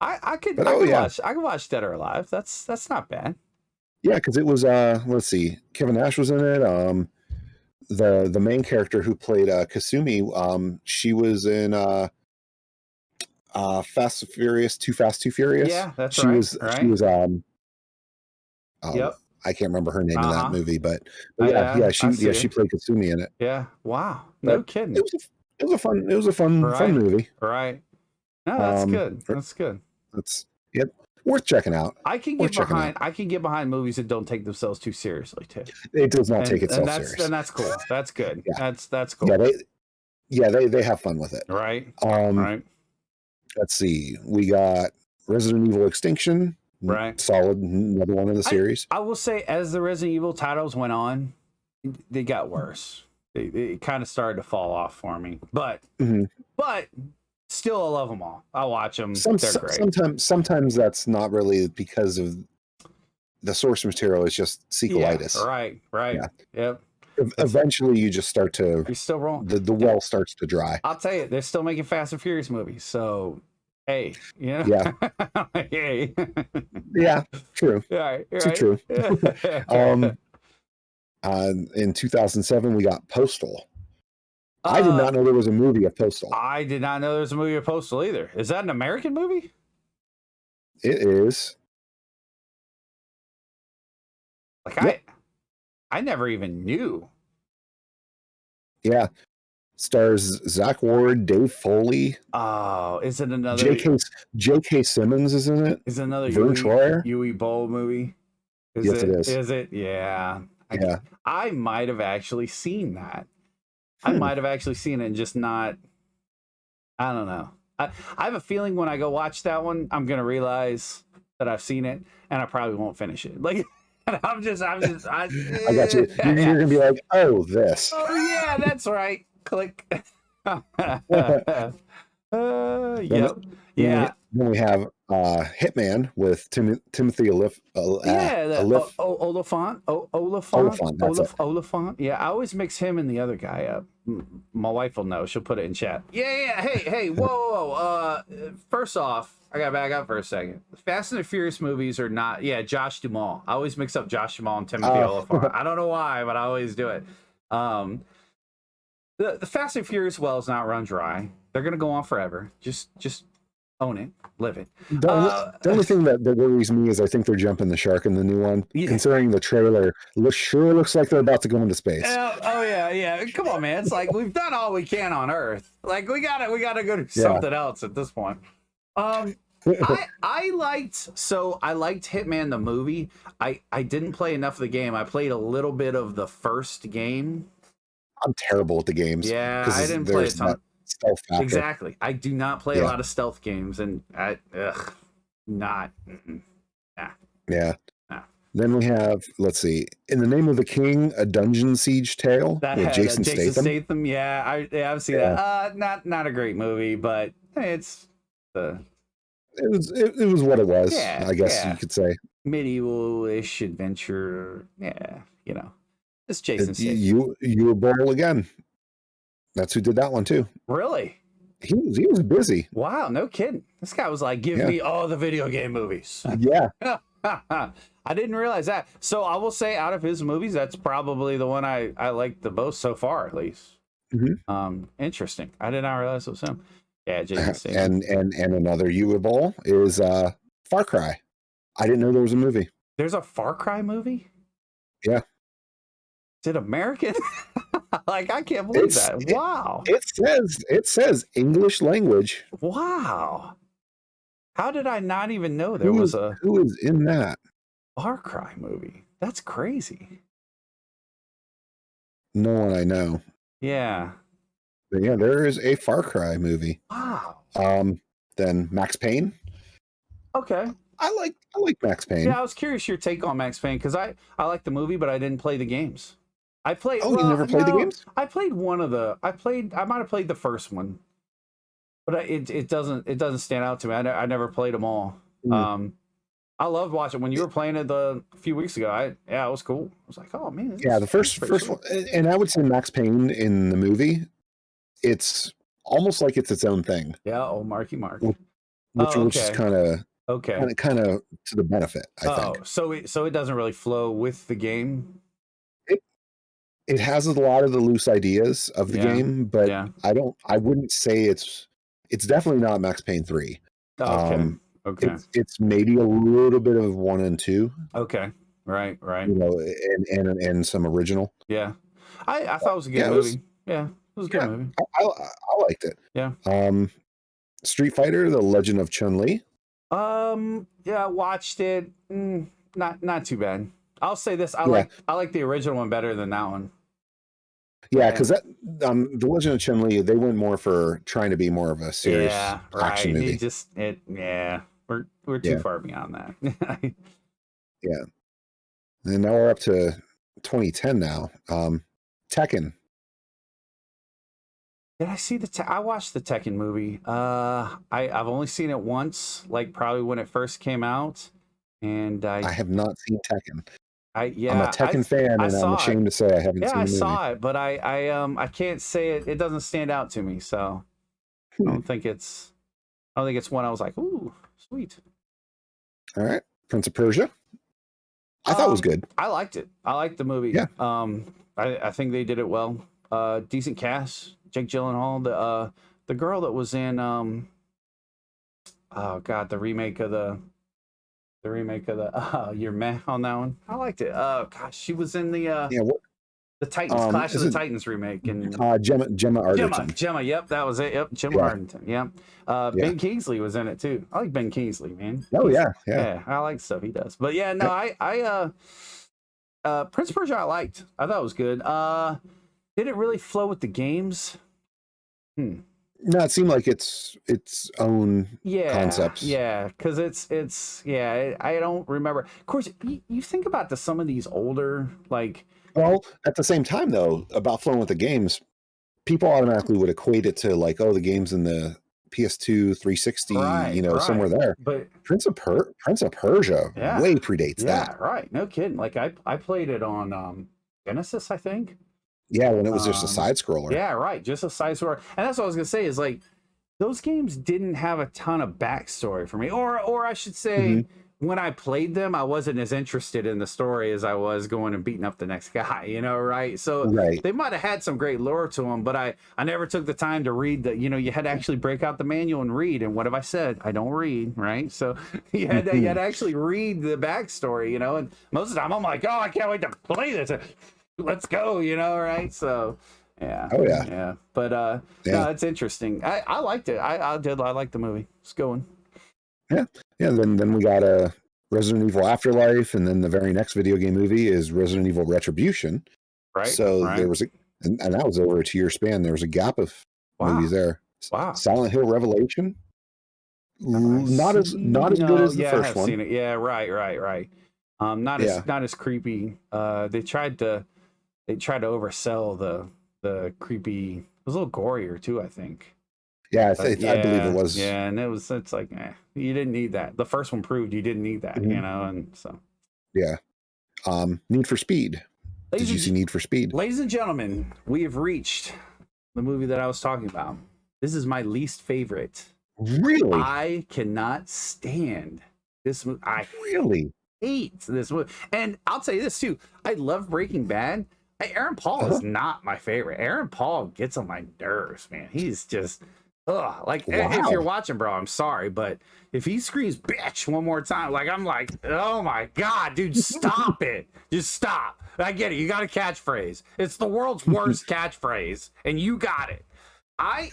I could watch Dead or Alive. That's not bad. Yeah, because it was let's see, Kevin Nash was in it. The main character who played Kasumi, she was in Fast and Furious, Too Fast, Too Furious. Yeah, that's she right. Was right. She was yep. I can't remember her name in that movie, but she played Kasumi in it. Yeah. Wow. No kidding. It was a fun movie. Right. No, that's good. That's good. That's worth checking out. I can get behind movies that don't take themselves too seriously too. It does not take itself serious. And that's cool. That's good. Yeah. That's cool. They have fun with it. Right. Right. Let's see. We got Resident Evil Extinction. Right. Solid, another one in the series. I will say, as the Resident Evil titles went on, they got worse. It kind of started to fall off for me. But still, I love them all. I watch them. They're great. Sometimes that's not really because of the source material. It's just sequelitis. Yeah, right. Yeah. Yep. Eventually, you just start to. You're still wrong. The well starts to dry. I'll tell you, they're still making Fast and Furious movies. So, hey, you know? Yeah. Hey. Yeah. True. Right. True. In 2007, we got Postal. I did not know there was a movie of Postal. I did not know there was a movie of Postal either. Is that an American movie? It is. Like Yep. I never even knew. Yeah. Stars Zach Ward, Dave Foley. Oh, is it another J.K. Simmons is in it. Is it another Vern Troyer. Yui Bowl movie? Yes, it is. Is it? Yeah. Yeah. I might have actually seen that. I might have actually seen it and just not. I don't know. I have a feeling when I go watch that one, I'm gonna realize that I've seen it, and I probably won't finish it. Like, I'm just. I got you. You're gonna be like, oh, this. Oh yeah, that's right. Click. Yep. Yeah. Then we have Hitman with Timothy Oliphant. Oliphant. Yeah, I always mix him and the other guy up. My wife will know. She'll put it in chat. Yeah. Hey. Whoa. First off, I gotta back up for a second. Fast and the Furious movies are not. Yeah, Josh Duhamel. I always mix up Josh Duhamel and Timothy Oliphant. I don't know why, but I always do it. The Fast and Furious well is not run dry. They're gonna go on forever. Just own it, live it. The only thing that worries me is I think they're jumping the shark in the new one. Yeah. Considering the trailer, sure looks like they're about to go into space. Oh yeah. Come on, man. It's like we've done all we can on Earth. Like we gotta go do something else at this point. I liked Hitman the movie. I didn't play enough of the game. I played a little bit of the first game. I'm terrible at the games. Yeah, I didn't play a ton. Stealth factor. Exactly. I do not play a lot of stealth games, and not. Nah. Yeah. Nah. Then we have, let's see, In the Name of the King, a Dungeon Siege Tale with Jason Statham. Yeah, I've seen that. Not a great movie, but it's It was what it was. Yeah, I guess you could say medieval-ish adventure. Yeah, it's Jason Statham. You were Bowl again. That's who did that one too. Really? He was busy. Wow, no kidding. This guy was like, give me all the video game movies. Yeah. I didn't realize that. So I will say, out of his movies, that's probably the one I like the most so far, at least. Mm-hmm. Interesting. I did not realize it was him. Yeah, Jason Statham. And another Uwe Boll is Far Cry. I didn't know there was a movie. There's a Far Cry movie? Yeah. Is it American? Like, I can't believe that. Wow. It says English language. Wow. How did I not even know there was a who is in that Far Cry movie? That's crazy. No one I know. Yeah. But yeah, there is a Far Cry movie. Wow. Then Max Payne. Okay. I like Max Payne. Yeah, I was curious your take on Max Payne because I like the movie, but I didn't play the games. I played. Oh, you never played the games? I played one of the. I might have played the first one, but it doesn't stand out to me. I never played them all. I loved watching when you were playing it a few weeks ago. It was cool. I was like, oh man. The first one, and I would say Max Payne in the movie, it's almost like it's its own thing. Yeah. Oh, Marky Mark. Which is kind of to the benefit. I think. So it doesn't really flow with the game. It has a lot of the loose ideas of the game, but I wouldn't say it's definitely not Max Payne 3. Okay. It's maybe a little bit of 1 and 2. Okay. Right. And some original. Yeah. I thought it was a good movie. It was a good movie. I liked it. Yeah. Street Fighter: The Legend of Chun-Li. I watched it. Not too bad. I'll say this: I like the original one better than that one. Yeah, because that The Legend of Chun-Li, they went more for trying to be more of a serious action movie. We're too far beyond that. Yeah, and now we're up to 2010 now. Tekken. Did I see I watched the Tekken movie. I've only seen it once, like probably when it first came out, and I have not seen Tekken. I'm a Tekken fan, and I'm ashamed to say I haven't seen the movie. I saw it, but I can't say it. It doesn't stand out to me, so I don't think it's one I was like, ooh, sweet. All right, Prince of Persia. I thought it was good. I liked it. I liked the movie. Yeah. I think they did it well. Decent cast. Jake Gyllenhaal, the girl that was in oh god, the remake of the you're meh on that one. I liked it. Oh gosh, she was in the the Titans, Clash of the Titans remake, and Gemma Arterton. Gemma, yep, that was it. Yep, Gemma Arterton. Yep. Ben Kingsley was in it too. I like Ben Kingsley, man. Oh yeah. I like stuff he does. But yeah, no, I Prince of Persia I liked. I thought it was good. Did it really flow with the games? No, it seemed like its own concepts. Yeah, because it's I don't remember. Of course, you think about some of these older like. Well, at the same time, though, about flowing with the games, people automatically would equate it to like, oh, the games in the PS2, 360, somewhere there. But Prince of Persia way predates that. Yeah, right. No kidding. Like I played it on Genesis, I think. Yeah, when it was just a side scroller. Yeah, right. Just a side scroller. And that's what I was gonna say is like those games didn't have a ton of backstory for me, or I should say. When I played them, I wasn't as interested in the story as I was going and beating up the next guy, right? So they might have had some great lore to them, but I never took the time to read you had to actually break out the manual and read. And what have I said? I don't read, right? So you had to actually read the backstory, and most of the time I'm like, oh, I can't wait to play this. Let's go, right? So yeah. Oh yeah. Yeah. But no, it's interesting. I liked it. I liked the movie. It's going. Yeah. Then we got a Resident Evil Afterlife, and then the very next video game movie is Resident Evil Retribution. Right. So there was and that was over a 2-year span. There was a gap of movies there. Wow. Silent Hill Revelation. Not as good as the first one. Seen it. Yeah. Right. Not as creepy. They tried to oversell the creepy. It was a little gorier too, I think. Yeah, I believe it was. Yeah, and it's like, you didn't need that. The first one proved you didn't need that, and so. Yeah. Need for Speed. Did you see Need for Speed? Ladies and gentlemen, we have reached the movie that I was talking about. This is my least favorite. Really? I cannot stand this movie. I really hate this movie. And I'll tell you this too. I love Breaking Bad. Aaron Paul is not my favorite. Aaron Paul gets on my nerves, man. He's just... if you're watching, bro, I'm sorry, but if he screams bitch one more time, I'm like, oh my god, dude, stop it. Just stop. I get it. You got a catchphrase. It's the world's worst catchphrase, and you got it. I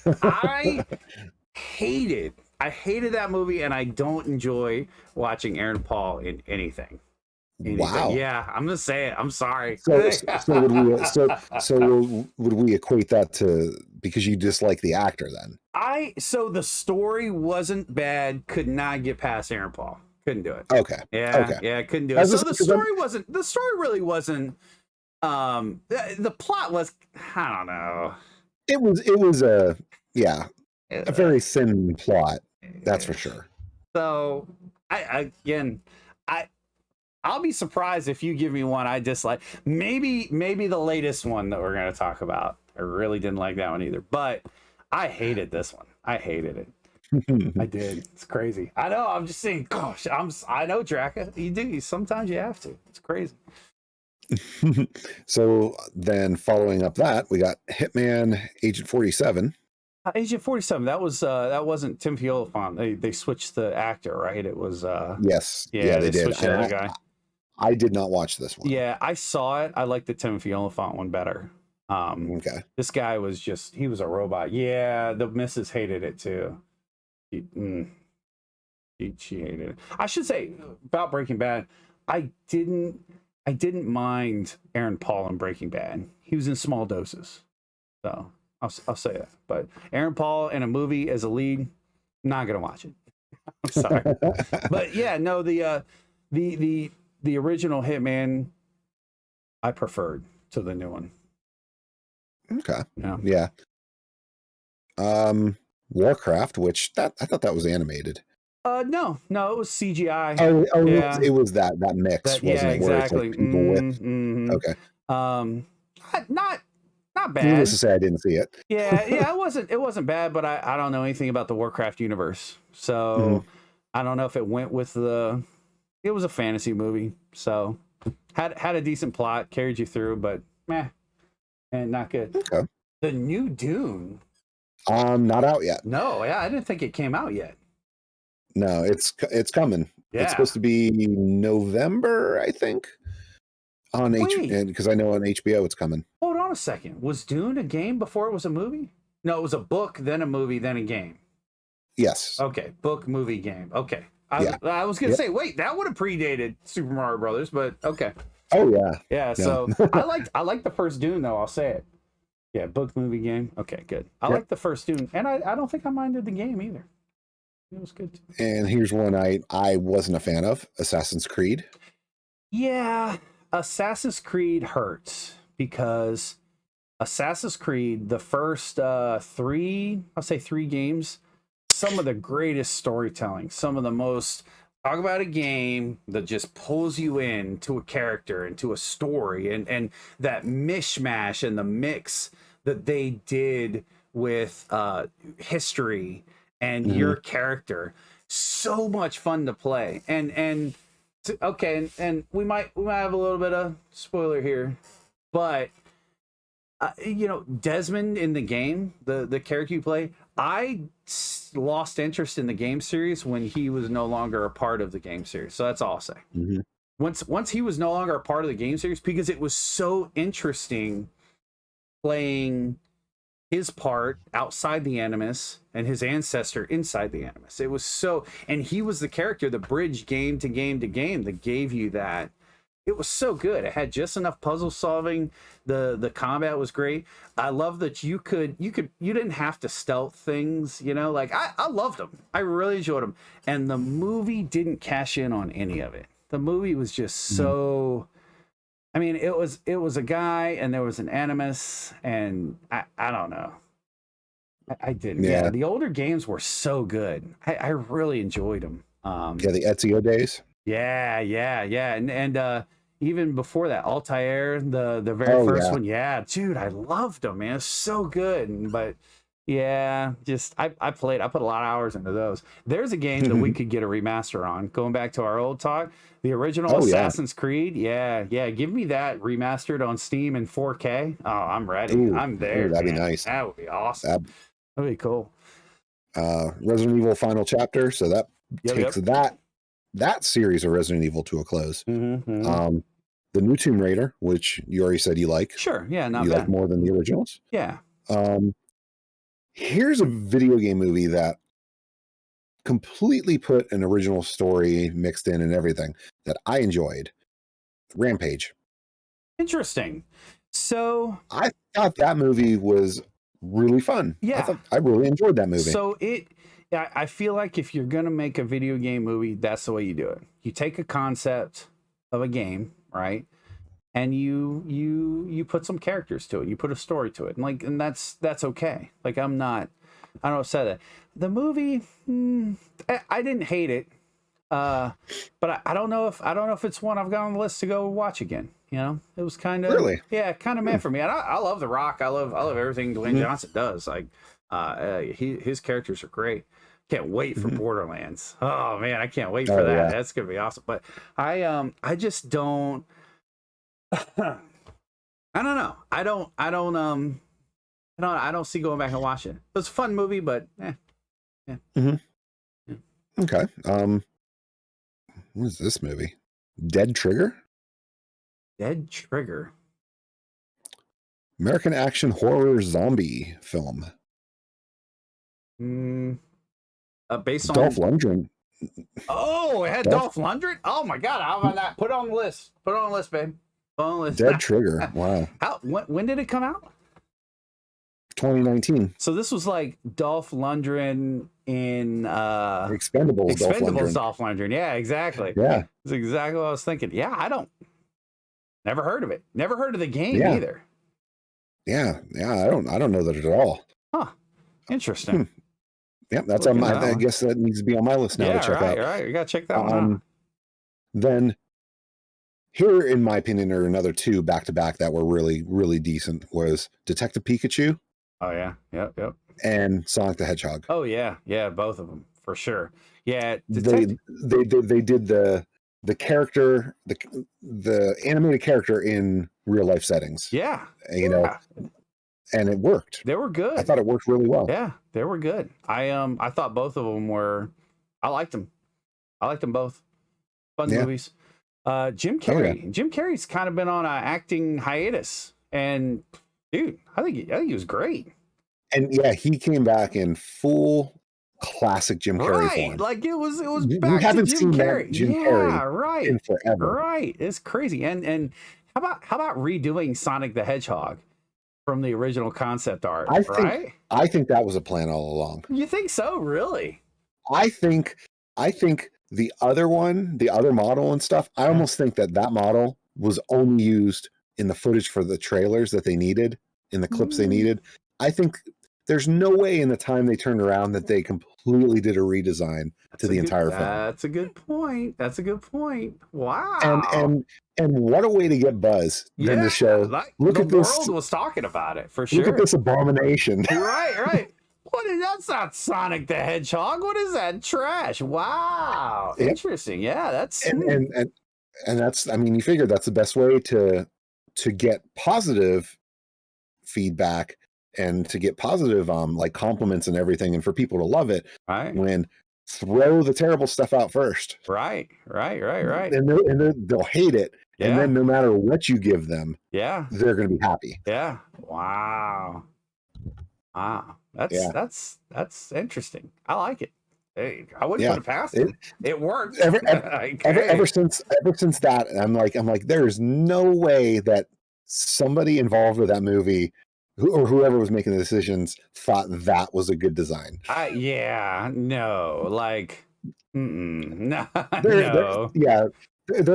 hated that movie, and I don't enjoy watching Aaron Paul in anything. Wow. Yeah, I'm gonna say it. I'm sorry. So would we equate that to because you dislike the actor then? So the story wasn't bad. Could not get past Aaron Paul. Couldn't do it. Okay. Yeah, couldn't do it. So the story really wasn't. The plot was. I don't know. It was a very thin plot. That's for sure. So I'll be surprised if you give me one I dislike. Maybe the latest one that we're going to talk about. I really didn't like that one either. But I hated this one. I hated it. I did. It's crazy. I know. I'm just saying. Gosh, I know, Draka. You do. Sometimes you have to. It's crazy. So then, following up that, we got Hitman Agent 47. Agent 47. That wasn't Timothy Olyphant. They switched the actor, right? It was. Yes. Yeah, they did. The other guy. I did not watch this one. Yeah, I saw it. I liked the Timothy Olyphant one better. Okay. This guy was he was a robot. Yeah, the missus hated it too. She hated it. I should say about Breaking Bad, I didn't mind Aaron Paul in Breaking Bad. He was in small doses. So I'll say that. But Aaron Paul in a movie as a lead, not gonna watch it. I'm sorry. But yeah, no, the original Hitman I preferred to the new one. Okay. Yeah. Warcraft, which I thought that was animated. No, it was CGI. Oh yeah. It was that mix, wasn't it? Exactly. Where it's like people with. Okay. Not bad. Needless to say, I didn't see it. Yeah, it wasn't bad, but I don't know anything about the Warcraft universe, so I don't know if it went with it was a fantasy movie, so had a decent plot, carried you through, but meh, and not good. Okay. The new Dune. Not out yet. No, yeah, I didn't think it came out yet. No, it's coming. Yeah. It's supposed to be November, I think. On because I know on HBO it's coming. Hold on a second. Was Dune a game before it was a movie? No, it was a book, then a movie, then a game. Yes. Okay, book, movie, game. Okay. I was gonna say, wait, that would have predated Super Mario Brothers, but okay. Oh yeah. Yeah. So I liked the first Dune though. I'll say it. Yeah, book, movie, game. Okay, good. I liked the first Dune, and I don't think I minded the game either. It was good too. And here's one I wasn't a fan of: Assassin's Creed. Yeah, Assassin's Creed hurts because Assassin's Creed, the first three games, some of the greatest storytelling, some of the most, talk about a game that just pulls you into a character, into a story, and that mishmash and the mix that they did with history and your character. So much fun to play. And we might have a little bit of spoiler here, but Desmond in the game, the character you play, I lost interest in the game series when he was no longer a part of the game series. So that's all I'll say. Once he was no longer a part of the game series, because it was so interesting playing his part outside the Animus and his ancestor inside the Animus. It was so, and he was the character that bridged game to game to game that gave you that. It was so good. It had just enough puzzle solving. The combat was great. I love that you didn't have to stealth things, like I loved them. I really enjoyed them. And the movie didn't cash in on any of it. The movie was just so, I mean, it was a guy and there was an Animus, and I don't know. I didn't. Yeah, the older games were so good. I really enjoyed them. The Ezio days. Yeah. And even before that, Altair, the very first one. Yeah, dude, I loved them, man. It's so good. But yeah, just I put a lot of hours into those. There's a game that we could get a remaster on. Going back to our old talk, the original Assassin's Creed. Yeah. Give me that remastered on Steam in 4K. Oh, I'm ready. I'm there. That'd be nice. That would be awesome. That'd be cool. Resident Evil Final Chapter. So that takes that series of Resident Evil to a close. The new Tomb Raider, which you already said you like. Sure. Yeah. Not you bad. like more than the originals. Yeah. Here's a video game movie that completely put an original story mixed in and everything that I enjoyed. Rampage. Interesting. So I thought that movie was really fun. Yeah. I really enjoyed that movie. So I feel like if you're going to make a video game movie, that's the way you do it. You take a concept of a game, right? And you put some characters to it. You put a story to it. And that's okay. Like I don't upset that. The movie, I didn't hate it. But I don't know if it's one I've got on the list to go watch again. It was kind of kind of meant for me. And I love The Rock. I love everything Dwayne Johnson does. Like his characters are great. Can't wait for Borderlands. Oh man, I can't wait for that. Yeah. That's gonna be awesome. But I just don't. I don't know. I don't see going back and watching it. It was a fun movie, but yeah. Okay. What is this movie? Dead Trigger? Dead Trigger. American action horror zombie film. Based on Dolph Lundgren. Oh, it had Dolph Lundgren? Oh my god, how about that? Put it on the list. Put it on the list, babe. Put it on the list. Dead Trigger. Wow. When did it come out? 2019. So this was like Dolph Lundgren in Expendables Dolph Lundgren. Yeah, exactly. Yeah. That's exactly what I was thinking. Yeah, never heard of it. Never heard of the game either. Yeah. I don't know that at all. Huh. Interesting. Yeah, that's on my. I guess that needs to be on my list now to check out. Right, you gotta check that one out. Then, here, in my opinion, are another two back to back that were really, really decent. Was Detective Pikachu? Oh yeah, yep. And Sonic the Hedgehog. Oh yeah, both of them for sure. Yeah, they did the character, the animated character in real life settings. Yeah, and it worked. They were good. I thought it worked really well. Yeah, they were good. I thought both of them were. I liked them. I liked them both. Fun movies. Jim Carrey. Oh, yeah. Jim Carrey's kind of been on an acting hiatus, and dude, I think he was great. And yeah, he came back in full classic Jim Carrey form. Like it was back to Jim Carrey. Jim Carrey right. In forever. Right. It's crazy. And how about redoing Sonic the Hedgehog from the original concept art? I think that was a plan all along. You think so? Really? I think the other one, the other model and stuff, I almost think that model was only used in the footage for the trailers that they needed, in the clips they needed. I think there's no way in the time they turned around that they completely did a redesign to the entire film. That's a good point. Wow. And what a way to get buzz in the show. Look at this. The world was talking about it for sure. Look at this abomination. Right. That's not Sonic the Hedgehog. What is that trash? Wow. Yep. Interesting. Yeah, that's and that's, I mean, you figure that's the best way to get positive feedback and to get positive like compliments and everything, and for people to love it. Right. When throw the terrible stuff out first. Right. And they'll hate it. Yeah. And then no matter what you give them, they're going to be happy. Yeah. Wow. That's interesting. I like it. Hey, I wouldn't put it past it. It worked. Ever since that, I'm like, there's no way that somebody involved with that movie or whoever was making the decisions thought that was a good design. There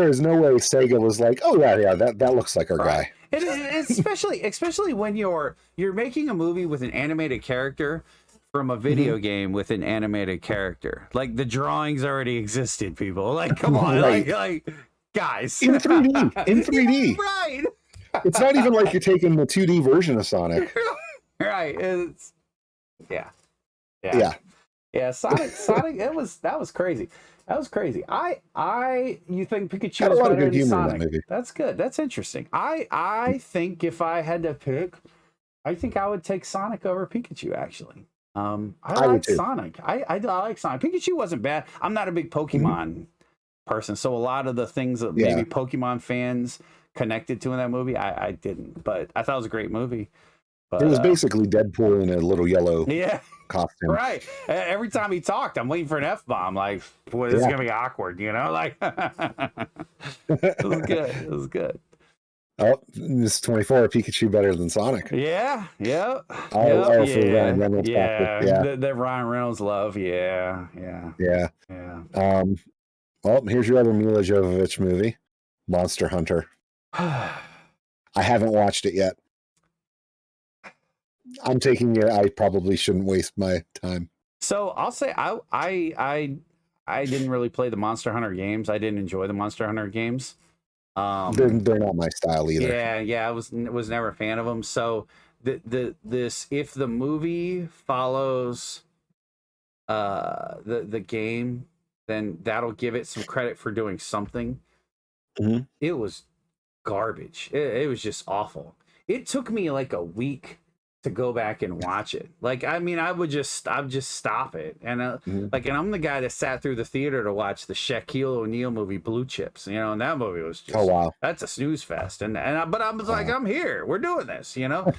is no way Sega was like, oh yeah, that looks like our guy. Especially when you're making a movie with an animated character from a video game with an animated character. Like the drawings already existed, people. Like, come on, like guys. In 3D. Right. It's not even like you're taking the 2D version of Sonic. Right. It's yeah. Sonic. That was crazy. That was crazy. You think Pikachu was better than Sonic? That's good. That's interesting. I think if I had to pick, I think I would take Sonic over Pikachu. Actually, I like Sonic. I like Sonic. Pikachu wasn't bad. I'm not a big Pokemon person, so a lot of the things that maybe Pokemon fans connected to in that movie, I didn't. But I thought it was a great movie. But, it was basically Deadpool in a little yellow costume. Right. Every time he talked, I'm waiting for an F-bomb. Like, boy, this is going to be awkward, you know? Like, it was good. It was good. Oh, this 24 Pikachu better than Sonic. Yeah. For Ryan Reynolds. The Ryan Reynolds love. Yeah. Well, here's your other Mila Jovovich movie, Monster Hunter. I haven't watched it yet. I'm taking it. I probably shouldn't waste my time. So I'll say I didn't really play the Monster Hunter games. I didn't enjoy the Monster Hunter games. They're not my style either. Yeah. I was never a fan of them. So if the movie follows the game, then that'll give it some credit for doing something. Mm-hmm. It was garbage. It was just awful. It took me like a week to go back and watch it. Like, I mean, I'd just stop it. And and I'm the guy that sat through the theater to watch the Shaquille O'Neal movie Blue Chips, you know, and that movie was just, that's a snooze fest. But I was like, I'm here, we're doing this, you know.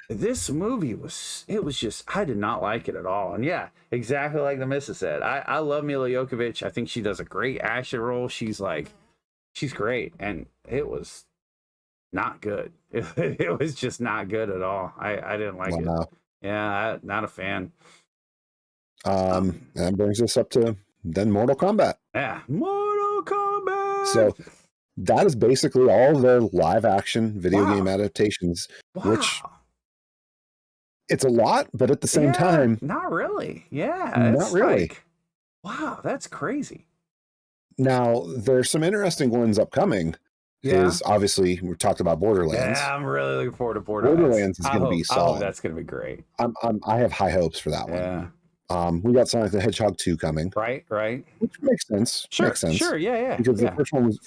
This movie was just, I did not like it at all. And yeah, exactly like the missus said, I love Mila Jovovich. I think she does a great action role. She's great. And it was not good. It was just not good at all. I didn't like it. Yeah, not a fan. That brings us up to then Mortal Kombat. Yeah, Mortal Kombat. So that is basically all their live action video game adaptations, which it's a lot, but at the same time, not really. Yeah, not really. Like, wow, that's crazy. Now there's some interesting ones upcoming. Is obviously we talked about Borderlands. Yeah, I'm really looking forward to Borderlands. Borderlands is going to be solid. Oh, that's going to be great. I have high hopes for that one. We got Sonic the Hedgehog 2 coming. Right. Which makes sense. Sure. Yeah. Because the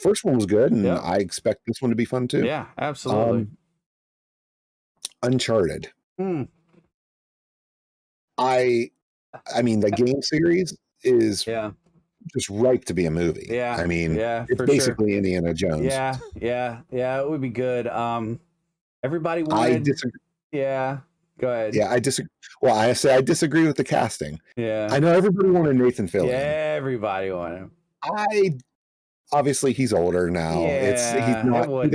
first one was good, and I expect this one to be fun too. Yeah, absolutely. Uncharted. I mean, the game series is Yeah. just ripe to be a movie. Yeah. I mean, yeah, it's for basically sure. Indiana Jones. Yeah. It would be good. Everybody I wanted. disagree. Yeah. Go ahead. Yeah, I disagree. Well, I say I disagree with the casting. Yeah. I know everybody wanted Nathan Fillion. Yeah, everybody wanted him. Obviously he's older now. He's not.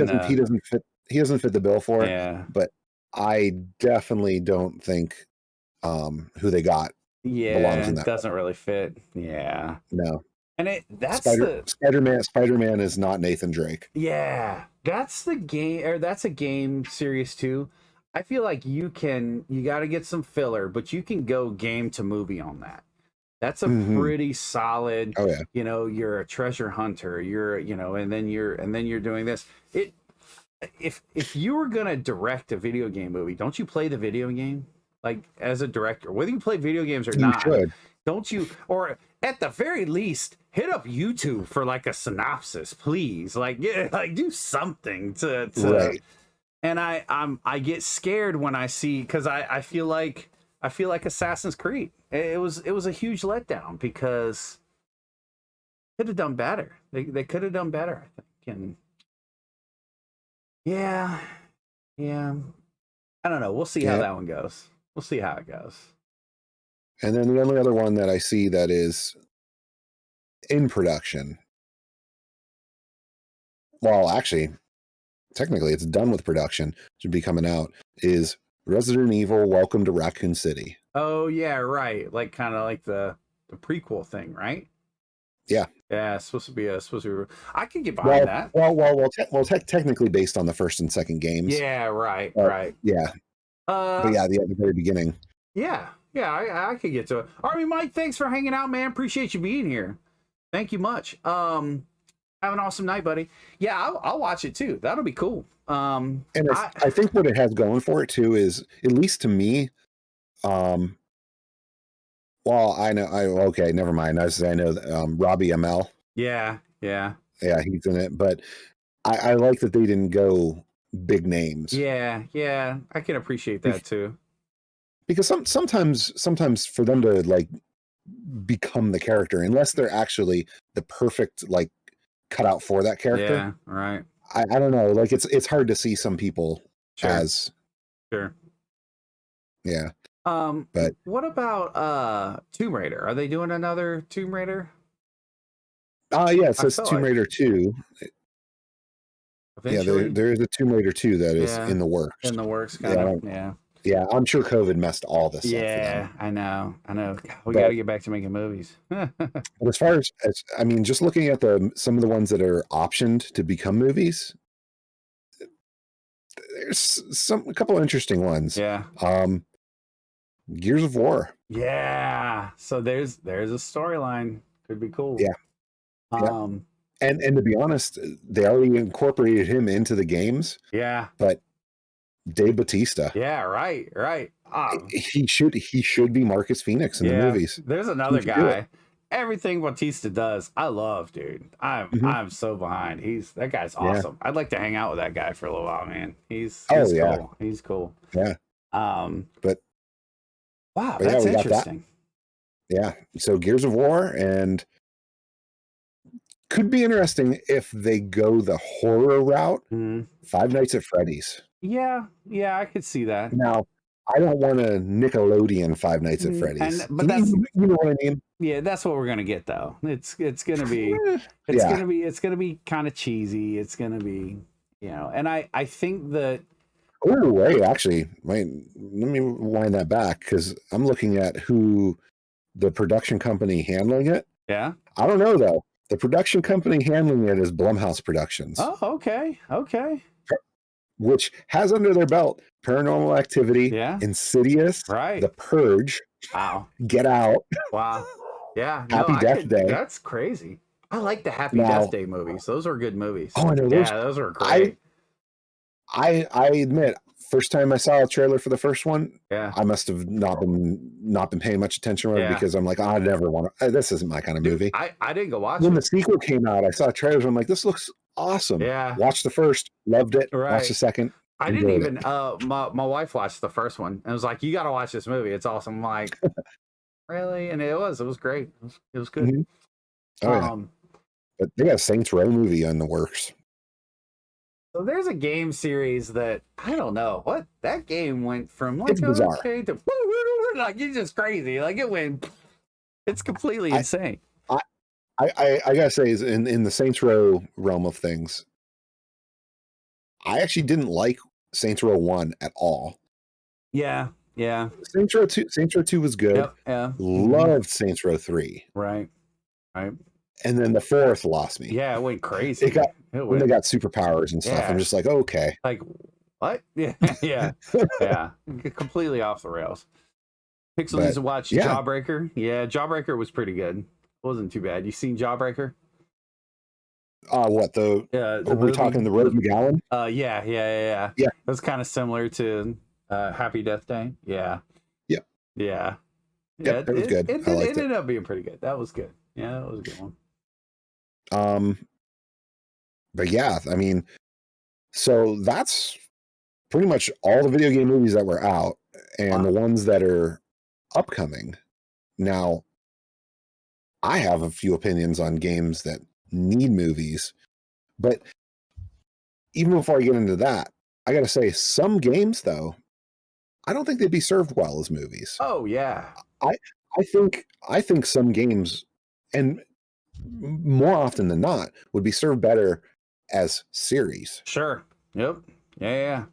He doesn't fit the bill for it. Yeah. But I definitely don't think who they got belongs in that. Doesn't really fit. Yeah. No. And Spider-Man is not Nathan Drake. Yeah. That's the game, or that's a game series too. I feel like you got to get some filler, but you can go game to movie on that. That's a pretty solid. Oh yeah. You know, you're a treasure hunter. You're, and then you're doing this. If you were gonna direct a video game movie, don't you play the video game like as a director? Whether you play video games or not, don't you? Or at the very least, hit up YouTube for like a synopsis, please. Like, do something to. Right. And I get scared when I see, because I feel like Assassin's Creed. It was a huge letdown because could have done better. They could have done better, I think. And yeah. I don't know. We'll see how that one goes. We'll see how it goes. And then the only other one that I see that is in production. Well, actually, technically it's done with production, should be coming out, is Resident Evil Welcome to Raccoon City. Oh yeah, right. Like kind of like the prequel thing, right? Yeah. Yeah, it's supposed to be I could get behind that. Technically based on the first and second games. Yeah, right. Yeah. But yeah, the very beginning. Yeah, I could get to it. Army Mike, thanks for hanging out, man. Appreciate you being here. Thank you much. Have an awesome night, buddy. Yeah, I'll watch it too. That'll be cool. And I think what it has going for it too is, at least to me, well, okay, never mind. I know Robbie Amell. Yeah, he's in it. But I like that they didn't go big names. Yeah, I can appreciate that too. Because sometimes for them to like become the character, unless they're actually the perfect like cutout for that character. Yeah, right. I don't know. Like it's hard to see some people as. Sure. Yeah. But what about Tomb Raider? Are they doing another Tomb Raider? Yeah, it says Tomb Raider 2. Eventually. Yeah, there is a Tomb Raider 2 that is in the works. In the works, kind of. Yeah. Yeah, I'm sure COVID messed all this up. Yeah, I know. We got to get back to making movies. But as far as I mean, just looking at some of the ones that are optioned to become movies, there's a couple of interesting ones. Yeah. Gears of War. Yeah. So there's a storyline. Could be cool. Yeah. And to be honest, they already incorporated him into the games. Yeah. But Dave Bautista. Yeah, right. He should be Marcus Phoenix in the movies. There's another guy. Everything Bautista does, I love, dude. I'm so behind. That guy's awesome. I'd like to hang out with that guy for a little while, man. He's cool. He's cool. Yeah. But wow, that's interesting. Yeah. So Gears of War, and could be interesting if they go the horror route. Five Nights at Freddy's. Yeah, I could see that. Now, I don't want a Nickelodeon Five Nights at Freddy's. But that's, you know what I mean? Yeah, that's what we're gonna get though. It's gonna be it's gonna be kind of cheesy. It's gonna be, and I think that. Oh wait, actually, let me wind that back, because I'm looking at who the production company handling it. Yeah. I don't know though. The production company handling it is Blumhouse Productions. Oh, okay. Which has under their belt Paranormal Activity, Insidious, The Purge, Get Out. Wow. Yeah. Happy Death Day. That's crazy. I like the Happy Death Day movies. Those are good movies. Oh, I know. Those are great. I admit, first time I saw a trailer for the first one, I must have not been paying much attention to it, because I'm like, I never want to. This isn't my kind of movie. I didn't go watch it. When the sequel came out, I saw trailers. I'm like, this looks awesome. Yeah. Watched the first, loved it. Right. Watched the second, I didn't Enjoyed even. it. My wife watched the first one and was like, "You got to watch this movie. It's awesome." I'm like, really? And it was great. It was good. Mhm. Oh yeah, but they got a Saints Row movie in the works. So there's a game series that I don't know what that game went from, like, It's bizarre. okay to like, it's just crazy. Like, it went. It's completely insane. I gotta say, is in the Saints Row realm of things, I actually didn't like Saints Row 1 at all. Yeah. Saints Row 2 was good. Yep. Yeah. Loved Saints Row 3. Right. And then the 4th lost me. Yeah, it went crazy. When they got superpowers and stuff, I'm just like, okay. Like, what? Yeah. Yeah. Completely off the rails. Pixel needs to watch Jawbreaker. Yeah, Jawbreaker was pretty good. It wasn't too bad. You seen Jawbreaker? What the? Are we talking the Rose McGowan? Yeah. It was kind of similar to Happy Death Day. Yeah. Yep, it was good. It ended up being pretty good. That was good. Yeah, that was a good one. But yeah, I mean, so that's pretty much all the video game movies that were out, and the ones that are upcoming. Now, I have a few opinions on games that need movies, but even before I get into that, I got to say, some games though, I don't think they'd be served well as movies. Oh yeah, I think some games, and more often than not, would be served better as series. Sure. Yep. Yeah.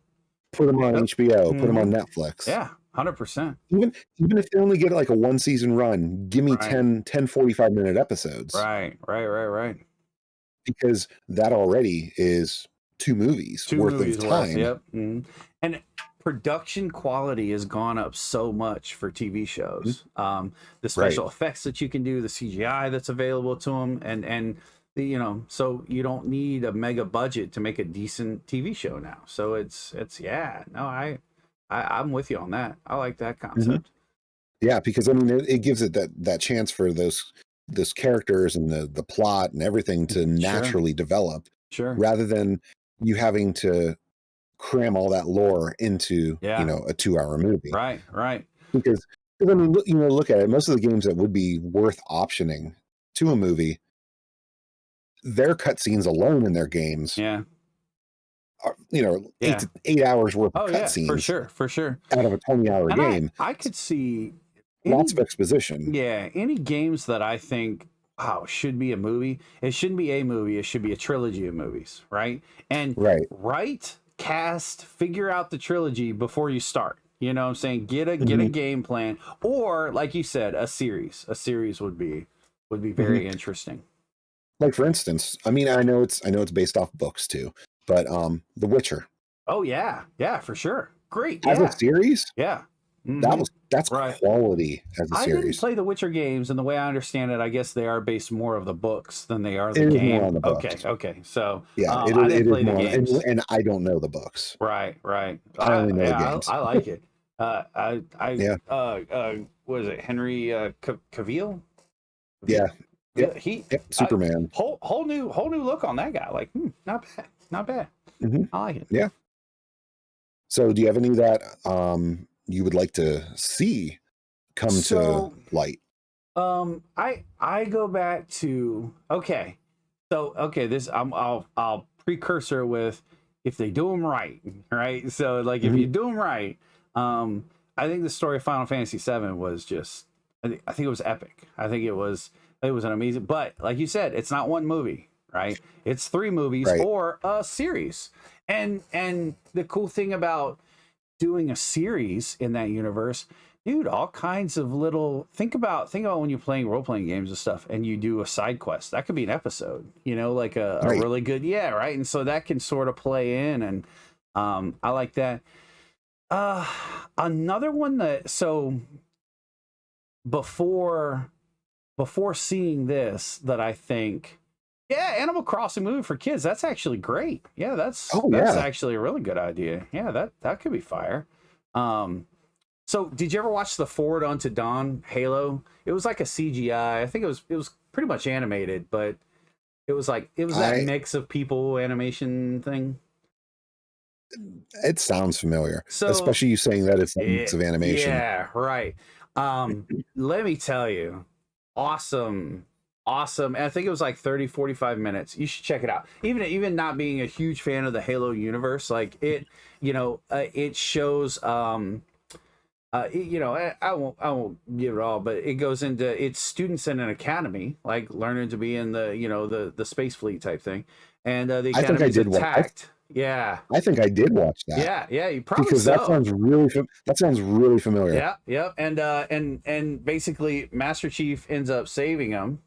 Put them on HBO. Put them on Netflix. Yeah. 100%. Even if they only get like a 1-season run, give me 10 45-minute episodes. Right. Because that already is 2 movies worth of time. Yep. And production quality has gone up so much for TV shows. The special effects that you can do, the CGI that's available to them, and so you don't need a mega budget to make a decent TV show now. So I'm with you on that. I like that concept. Yeah, because I mean, it gives it that chance for those characters and the plot and everything to naturally develop. Sure. Rather than you having to cram all that lore into a 2-hour movie. Right. Because I mean, look at it. Most of the games that would be worth optioning to a movie, their cutscenes alone in their games, are, 8 hours worth of cutscenes. For sure. Out of a 20-hour game, I could see lots of exposition. Yeah, any games that I think should be a movie. It shouldn't be a movie. It should be a trilogy of movies, right? And cast, figure out the trilogy before you start. You know what I'm saying? Get a game plan, or like you said, a series. A series would be very interesting. Like, for instance, I mean, I know it's based off books too, but The Witcher. Oh yeah, for sure. Great. As a series? Yeah. That's quality as a series. I didn't play the Witcher games, and the way I understand it, I guess they are based more of the books than they are the game. More on the books. Okay. So yeah, I didn't play the games, and I don't know the books. Right. I only know the games. I like it. What is it, Henry Cavill? Yeah. He Superman. Whole new look on that guy. Like, not bad. I like it. Yeah. So, do you have any that you would like to see come to light? I go back to this I'll precursor with, if they do them right. So, like, if you do them right, I think the story of Final Fantasy VII was just, I think it was epic. I think it was an amazing, but like you said, it's not one movie, right? It's 3 movies or a series. And the cool thing about doing a series in that universe, dude, all kinds of little, think about when you're playing role-playing games and stuff, and you do a side quest. That could be an episode, like a really good, right? And so that can sort of play in, and I like that. Another one that, so before seeing this, that I think, Animal Crossing movie for kids, that's actually great. Yeah, that's actually a really good idea. Yeah, that could be fire. So did you ever watch the Forward Unto Dawn Halo? It was like a CGI. I think it was pretty much animated, but it was that mix of people animation thing. It sounds familiar, So especially you saying that it's a mix of animation. Yeah, right. Let me tell you, awesome. And I think it was like 30, 45 minutes. You should check it out. Even not being a huge fan of the Halo universe, like it, it shows I won't give it all, but it goes into it's students in an academy, like learning to be in the space fleet type thing, and the academy is attacked. Yeah, I think I did watch that. Yeah, you probably because that sounds really familiar. Yeah, and basically, Master Chief ends up saving him.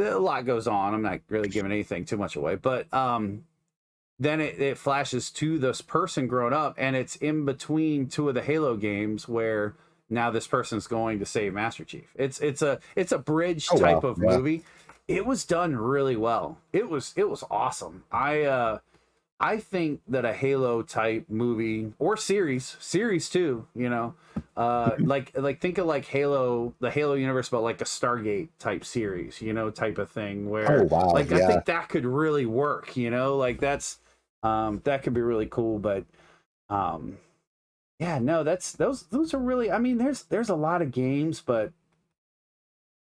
A lot goes on. I'm not really giving anything too much away, but then it flashes to this person grown up, and it's in between two of the Halo games where now this person's going to save Master Chief. It's a bridge type of movie. It was done really well. It was awesome. I think that a Halo type movie or series too, like think of like the Halo universe, but like a Stargate type series, type of thing where I think that could really work, like that's that could be really cool. But those are really, I mean, there's a lot of games, but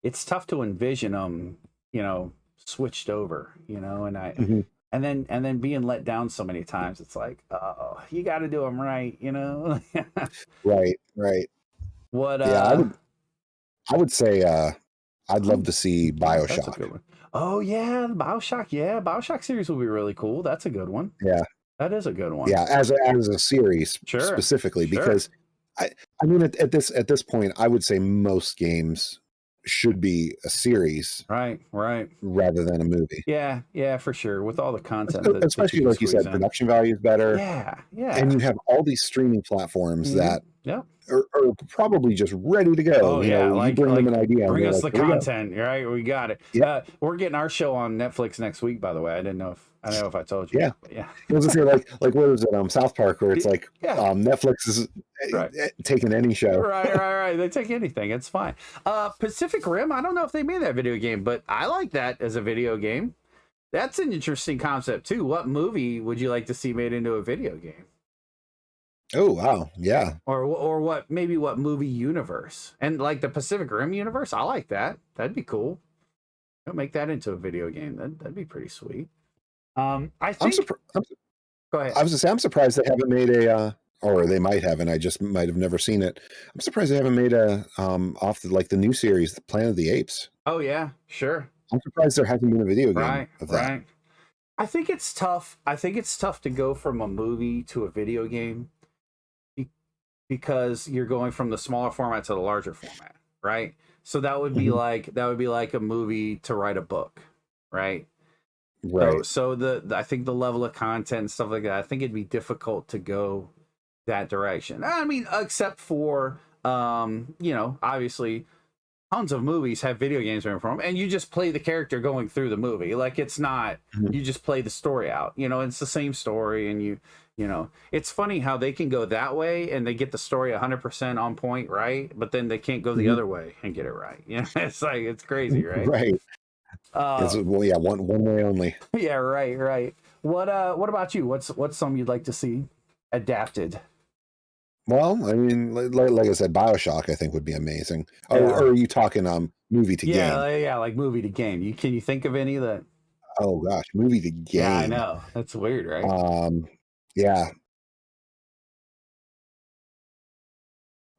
it's tough to envision them, switched over, and then being let down so many times. It's like, oh, you got to do them right, Right. What? I would say I'd love to see BioShock. That's a good one. Oh yeah, the BioShock. Yeah, BioShock series will be really cool. That's a good one. Yeah, that is a good one. Yeah, as a series specifically, because I mean at this point, I would say most games should be a series, right, rather than a movie. Yeah, for sure. With all the content, especially like you said, production value is better. Yeah, and you have all these streaming platforms that are probably just ready to go. Oh, you bring them an idea. Bring us the content, right? We got it. Yeah, we're getting our show on Netflix next week. By the way, I don't know if I told you. Yeah, yeah. It was like what was it? South Park, where it's like Netflix is taking any show. Right. They take anything. It's fine. Pacific Rim. I don't know if they made that video game, but I like that as a video game. That's an interesting concept too. What movie would you like to see made into a video game? Oh wow, yeah. Or what movie universe? And like the Pacific Rim universe, I like that. That'd be cool. Don't make that into a video game. That'd be pretty sweet. I think. Go ahead. I was gonna say I'm surprised they haven't made or they might have, and I just might have never seen it. I'm surprised they haven't made off the new series, the Planet of the Apes. Oh yeah, sure. I'm surprised there hasn't been a video game of that. Right. I think it's tough. To go from a movie to a video game, because you're going from the smaller format to the larger format, right? So that would be like a movie to write a book, right? Right. So I think the level of content and stuff like that, I think it'd be difficult to go that direction. I mean, except for obviously tons of movies have video games from them, and you just play the character going through the movie. Like it's not you just play the story out. It's the same story, and it's funny how they can go that way and they get the story 100% on point, right? But then they can't go the other way and get it right. It's like it's crazy, right? Right. One way only. Yeah, right. What about you? What's some you'd like to see adapted? Well, I mean, like I said, BioShock I think would be amazing. Or are you talking movie to game? Yeah, like movie to game. Can you think of any that? Oh gosh, movie to game. Yeah, I know. That's weird, right? Yeah.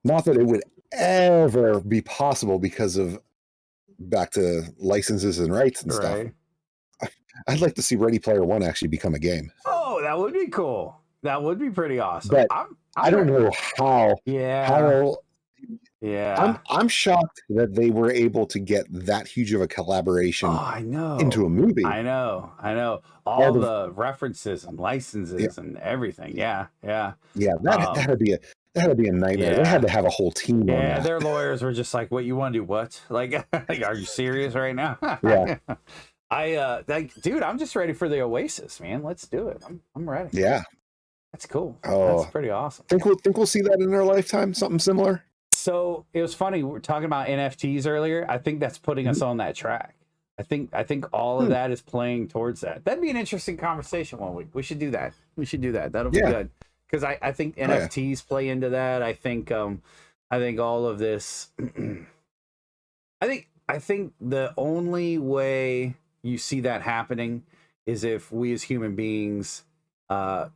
Not that it would ever be possible because of back to licenses and rights and stuff. I'd like to see Ready Player One actually become a game. Oh, that would be cool. That would be pretty awesome. But I don't know how. I'm shocked that they were able to get that huge of a collaboration into a movie. I know. All the references and licenses and everything. Yeah. That'd be a nightmare. They had to have a whole team on that. Their lawyers were just like, what, you want to do what? Like are you serious right now? Yeah. Dude, I'm just ready for the Oasis, man. Let's do it. I'm ready. Yeah. That's cool. Oh, that's pretty awesome. Think we'll see that in our lifetime? Something similar? So it was funny. We were talking about NFTs earlier. I think that's putting us on that track. I think all of that is playing towards that. That'd be an interesting conversation one week. We should do that. That'll be good. Because I think NFTs play into that. I think all of this I think the only way you see that happening is if we as human beings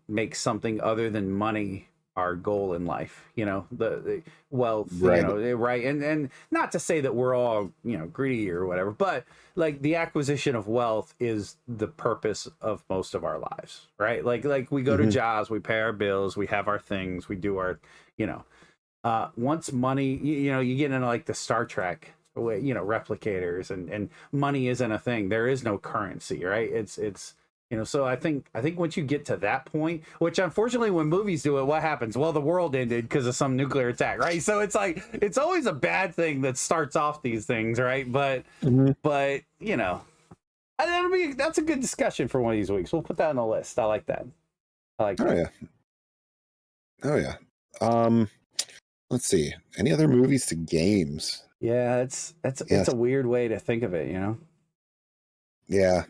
make something other than money our goal in life, the wealth, right. And not to say that we're all, greedy or whatever, but like the acquisition of wealth is the purpose of most of our lives, right? Like we go to jobs, we pay our bills, we have our things, we do our, once money, you get into like the Star Trek, replicators and money isn't a thing. There is no currency, right? It's so I think once you get to that point, which unfortunately when movies do it, what happens? Well, the world ended because of some nuclear attack, right? So it's like it's always a bad thing that starts off these things, right? But that's a good discussion for one of these weeks. We'll put that on the list. I like that. Oh yeah. Let's see. Any other movies to games? Yeah, it's a weird way to think of it, Yeah.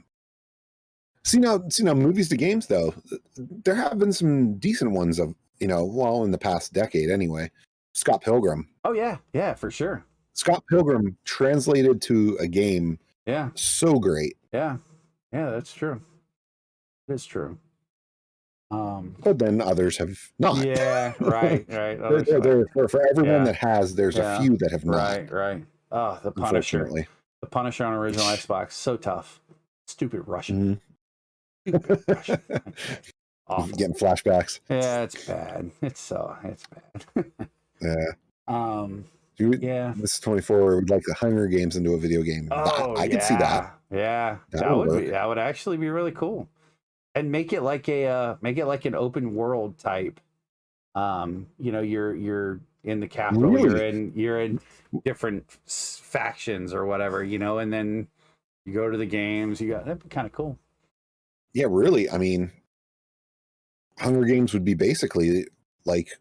See now, movies to games though, there have been some decent ones of, in the past decade anyway. Scott Pilgrim. Oh yeah, for sure. Scott Pilgrim translated to a game. Yeah. So great. Yeah, that's true. It's true. But then others have not. Yeah, right. For everyone that has, there's a few that have not. Right. Oh, the Punisher. The Punisher on original Xbox, so tough. Stupid Russian. Awful. Getting flashbacks. Yeah, it's bad. It's bad. Yeah. This is 24 would like the Hunger Games into a video game. I could see that. Yeah. That would actually be really cool. And make it like an open world type. You're in the capital, really? you're in different factions or whatever, and then you go to the games. That'd be kind of cool. Yeah, really. I mean, Hunger Games would be basically like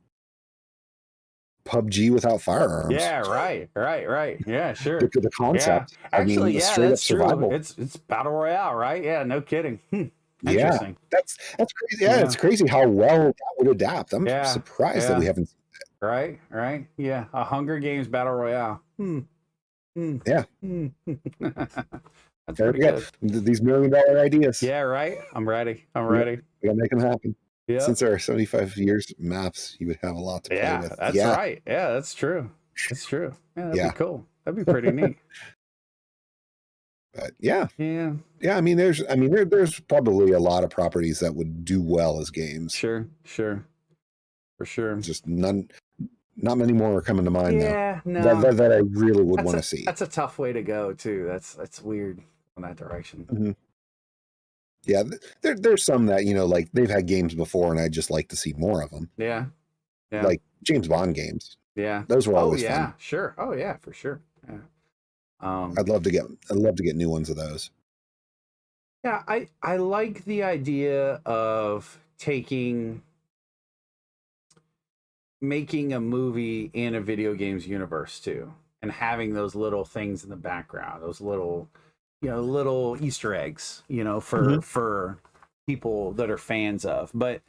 PUBG without firearms. Yeah, right. Yeah, sure. The concept. Yeah. Actually, straight up survival. True. It's battle royale, right? Yeah, no kidding. Yeah, that's crazy. Yeah, it's crazy how well that would adapt. I'm surprised that we haven't seen that. Right. Yeah, a Hunger Games battle royale. Yeah. That's very good. These $1 million ideas. Yeah, right. I'm ready. We gotta make them happen. Yeah. Since there are 75 years maps, you would have a lot to play with. That's right. Yeah, that's true. Yeah, that'd be cool. That'd be pretty neat. But yeah. I mean, there's probably a lot of properties that would do well as games. Sure, for sure. Just not many more are coming to mind now. No, that I really would want to see. That's a tough way to go too. That's weird in that direction. Mm-hmm. Yeah, there's some that like they've had games before, and I'd just like to see more of them. Yeah. Like James Bond games. Yeah, those were always fun. Sure. Oh yeah, for sure. Yeah. I'd love to get new ones of those. Yeah, I like the idea of making a movie in a video games universe too, and having those little things in the background, those little Easter eggs, for people that are fans of. But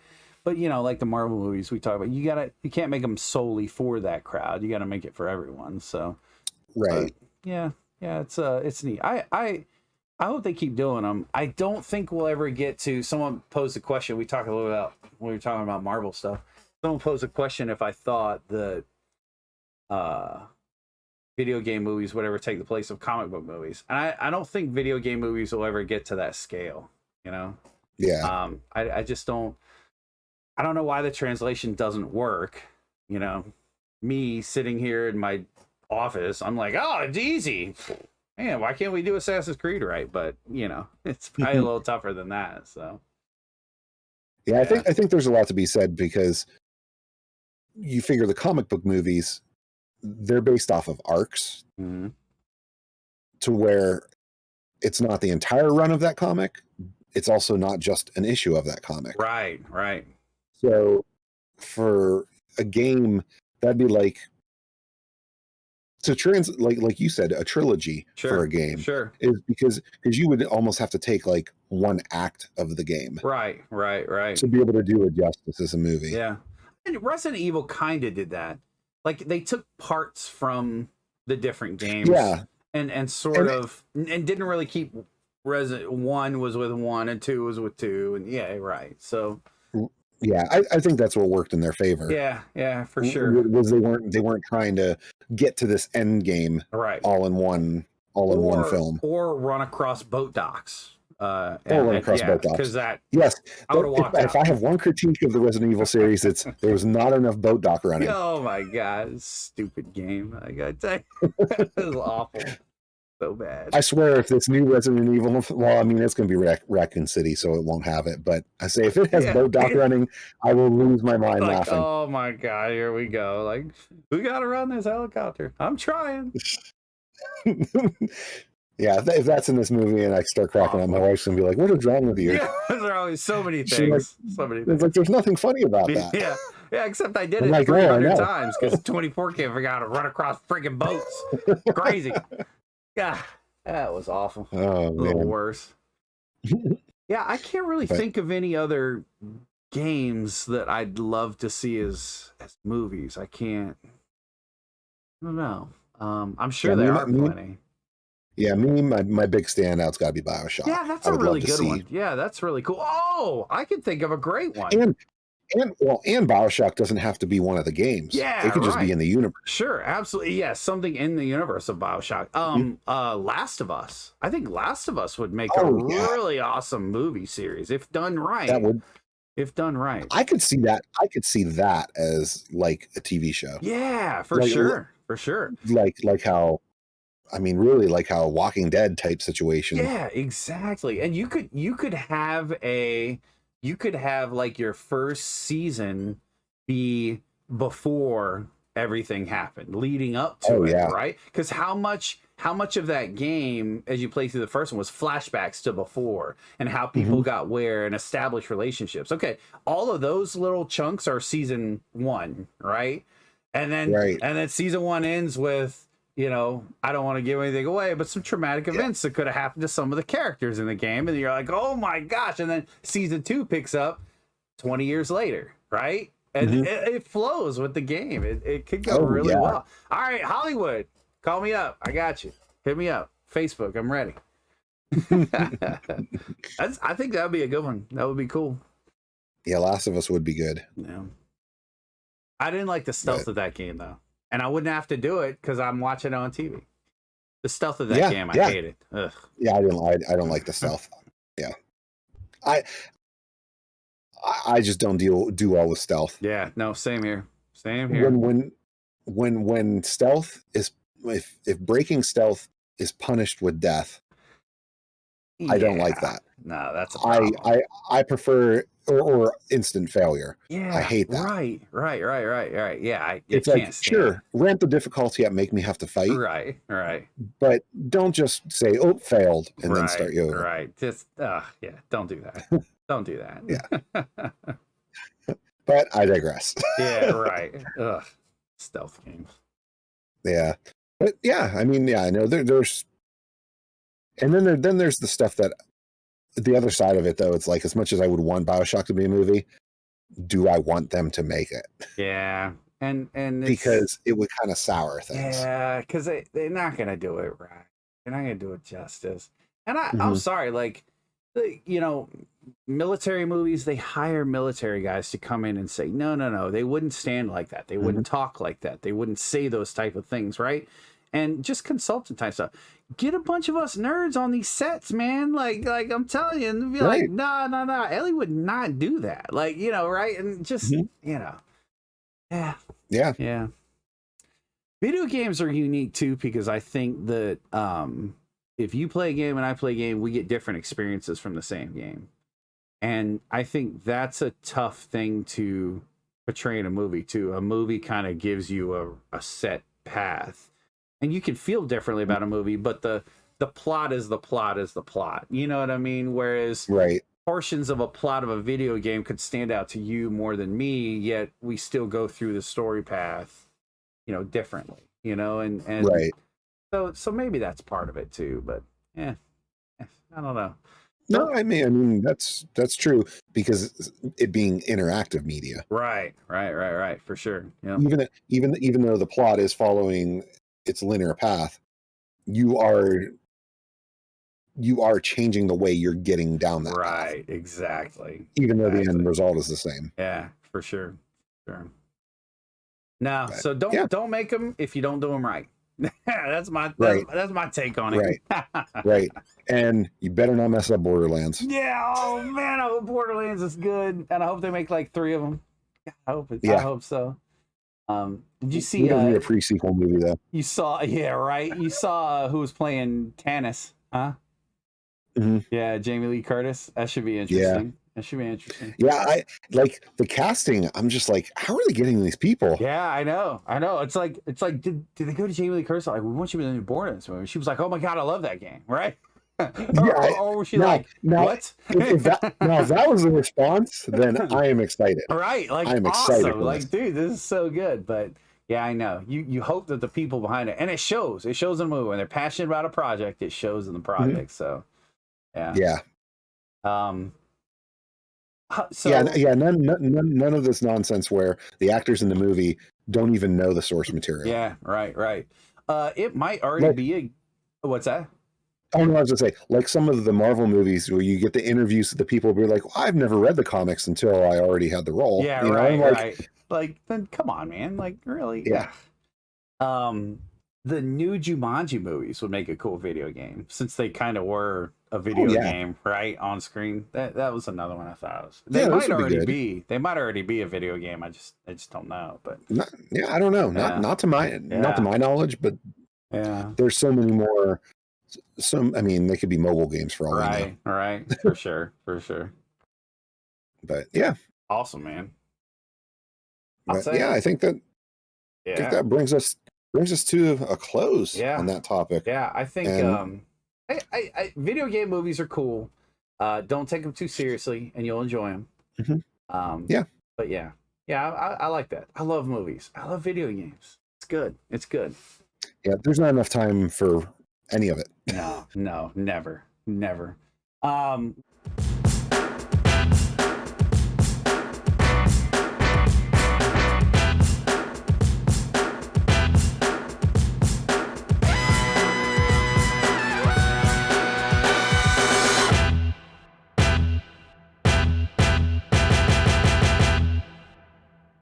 like the Marvel movies we talk about, you can't make them solely for that crowd. You got to make it for everyone. So, right. Yeah, it's neat. I hope they keep doing them. I don't think we'll ever get to. Someone posed a question. We talked a little about when we were talking about Marvel stuff. Someone posed a question if I thought that video game movies would ever take the place of comic book movies, and I don't think video game movies will ever get to that scale. Yeah. I just don't. I don't know why the translation doesn't work. Me sitting here in my office, I'm like, oh, it's easy. Man, why can't we do Assassin's Creed right? But it's probably a little tougher than that. So yeah, I think there's a lot to be said, because you figure the comic book movies, they're based off of arcs, to where it's not the entire run of that comic. It's also not just an issue of that comic. Right. So for a game, that'd be like like you said, a trilogy for a game is because you would almost have to take like one act of the game, right, to be able to do it justice as a movie. Yeah, and Resident Evil kind of did that. Like they took parts from the different games, and sort of and didn't really keep Resident 1 was with 1 and 2 was with 2, and right. So yeah, I think that's what worked in their favor. Yeah, for sure. Was they weren't trying to get to this end game all in one film, or run across boat docks. Or run across boat docks. Because that I would have walked out. If I have one critique of the Resident Evil series, it's there was not enough boat dock running. Oh my god, stupid game! I gotta tell you, it was awful. So bad. I swear, if this new Resident Evil, well, I mean, it's going to be Raccoon City, so it won't have it. But I say, if it has boat dock running, I will lose my mind laughing. Oh my god, here we go! Like, we got to run this helicopter. I'm trying. Yeah, if that's in this movie and I start cracking up, my wife's going to be like, "What is wrong with you?" Yeah, there are always so many things. It's like there's nothing funny about that. Yeah, except I did it 300 times because 24 can't figure out how to run across friggin' boats. Crazy. Yeah, that was awful. Oh, a little worse. Yeah, I can't really think of any other games that I'd love to see as movies. I don't know. I'm sure there are plenty. Yeah, my big standout's got to be BioShock. Yeah, that's a really good one. Yeah, that's really cool. Oh, I can think of a great one. And BioShock doesn't have to be one of the games. Yeah, it could just be in the universe. Sure, absolutely. Yeah, something in the universe of BioShock. Last of Us. I think Last of Us would make a really awesome movie series if done right. That would, if done right. I could see that. I could see that as like a TV show. Yeah, for sure. Like how, I mean, really like how Walking Dead type situation. Yeah, exactly. And you could have like your first season be before everything happened, leading up to it, right? Because how much of that game, as you play through the first one, was flashbacks to before and how people got where and established relationships. Okay, all of those little chunks are season 1, right? And then season 1 ends with, I don't want to give anything away, but some traumatic events that could have happened to some of the characters in the game. And you're like, oh my gosh. And then season 2 picks up 20 years later, right? And it flows with the game. It could go really well. All right, Hollywood, call me up. I got you. Hit me up. Facebook, I'm ready. I think that would be a good one. That would be cool. Yeah, Last of Us would be good. Yeah. I didn't like the stealth of that game, though. And I wouldn't have to do it because I'm watching it on TV. The stealth of that game, I hated. Ugh. Yeah, I don't like the stealth. Yeah, I just don't do well with stealth. Yeah, no, same here. Same here. When stealth is if breaking stealth is punished with death, I don't like that. No, that's a problem. I prefer or instant failure. Yeah, I hate that. Right. Yeah, it's like, sure, ramp the difficulty up, make me have to fight. Right. But don't just say, "Oh, failed," and then start you over. Right. Just don't do that. Don't do that. Yeah. But I digress. Yeah, right. Ugh. Stealth games. Yeah. But yeah, I mean, I know there's and then there's the stuff that the other side of it, though. It's like, as much as I would want BioShock to be a movie, do I want them to make it? Yeah. And because it would kind of sour things. Yeah, because they're not gonna do it right. They're not gonna do it justice. And I'm sorry, like, military movies, they hire military guys to come in and say, no, they wouldn't stand like that. They wouldn't talk like that. They wouldn't say those type of things, right? And just consultant type stuff. Get a bunch of us nerds on these sets, man. Like I'm telling you, and be like, nah. Ellie would not do that. Like, right? And just, Yeah. Video games are unique too, because I think that if you play a game and I play a game, we get different experiences from the same game. And I think that's a tough thing to portray in a movie too. A movie kind of gives you a set path. And you can feel differently about a movie, but the plot is the plot is the plot. You know what I mean? Whereas portions of a plot of a video game could stand out to you more than me, yet we still go through the story path, differently. you know, and right. so maybe that's part of it too. But I don't know. No, I mean that's true because it being interactive media. Right, for sure. Yeah. Even though the plot is following its linear path, you are changing the way you're getting down that path. Right, exactly. Even though the end result is the same. Yeah, for sure. Sure. No, But, so don't make them if you don't do them right. That's my take on it. Right. Right. And you better not mess up Borderlands. Yeah. Oh man, I hope Borderlands is good, and I hope they make like 3 of them. I hope so. Did you see? It'll be a pre-sequel movie though. You saw? Yeah, right. You saw who was playing Tannis, huh? Mm-hmm. Yeah, Jamie Lee Curtis. That should be interesting. Yeah. That should be interesting. Yeah, I like the casting. I'm just like, how are they getting these people? Yeah, I know. It's like, did they go to Jamie Lee Curtis? Like, we want you to be Borderlands movie. She was like, oh my god, I love that game, right? or was she what? if that was the response, then I am excited. Right, like I'm excited. Like, dude, this is so good. But yeah, I know. You hope that the people behind it, and it shows. It shows in the movie when they're passionate about a project. It shows in the project. So, yeah. So, none of this nonsense where the actors in the movie don't even know the source material. Yeah, right. It might already be what's that? Oh no, I was gonna say, like some of the Marvel movies where you get the interviews with the people who be like, well, I've never read the comics until I already had the role. Yeah, right. Like, then come on, man. Like, really? Yeah. The new Jumanji movies would make a cool video game since they kind of were a video game, right, on screen. That was another one I thought was. They might already be a video game. I just don't know, but I don't know. Not to my knowledge, but there's so many more. I mean, they could be mobile games for all I know. Right, for sure. But yeah, awesome, man. I think that brings us to a close on that topic. Yeah, I think I video game movies are cool. Don't take them too seriously, and you'll enjoy them. Mm-hmm. But I like that. I love movies. I love video games. It's good. Yeah, there's not enough time for any of it. No, never.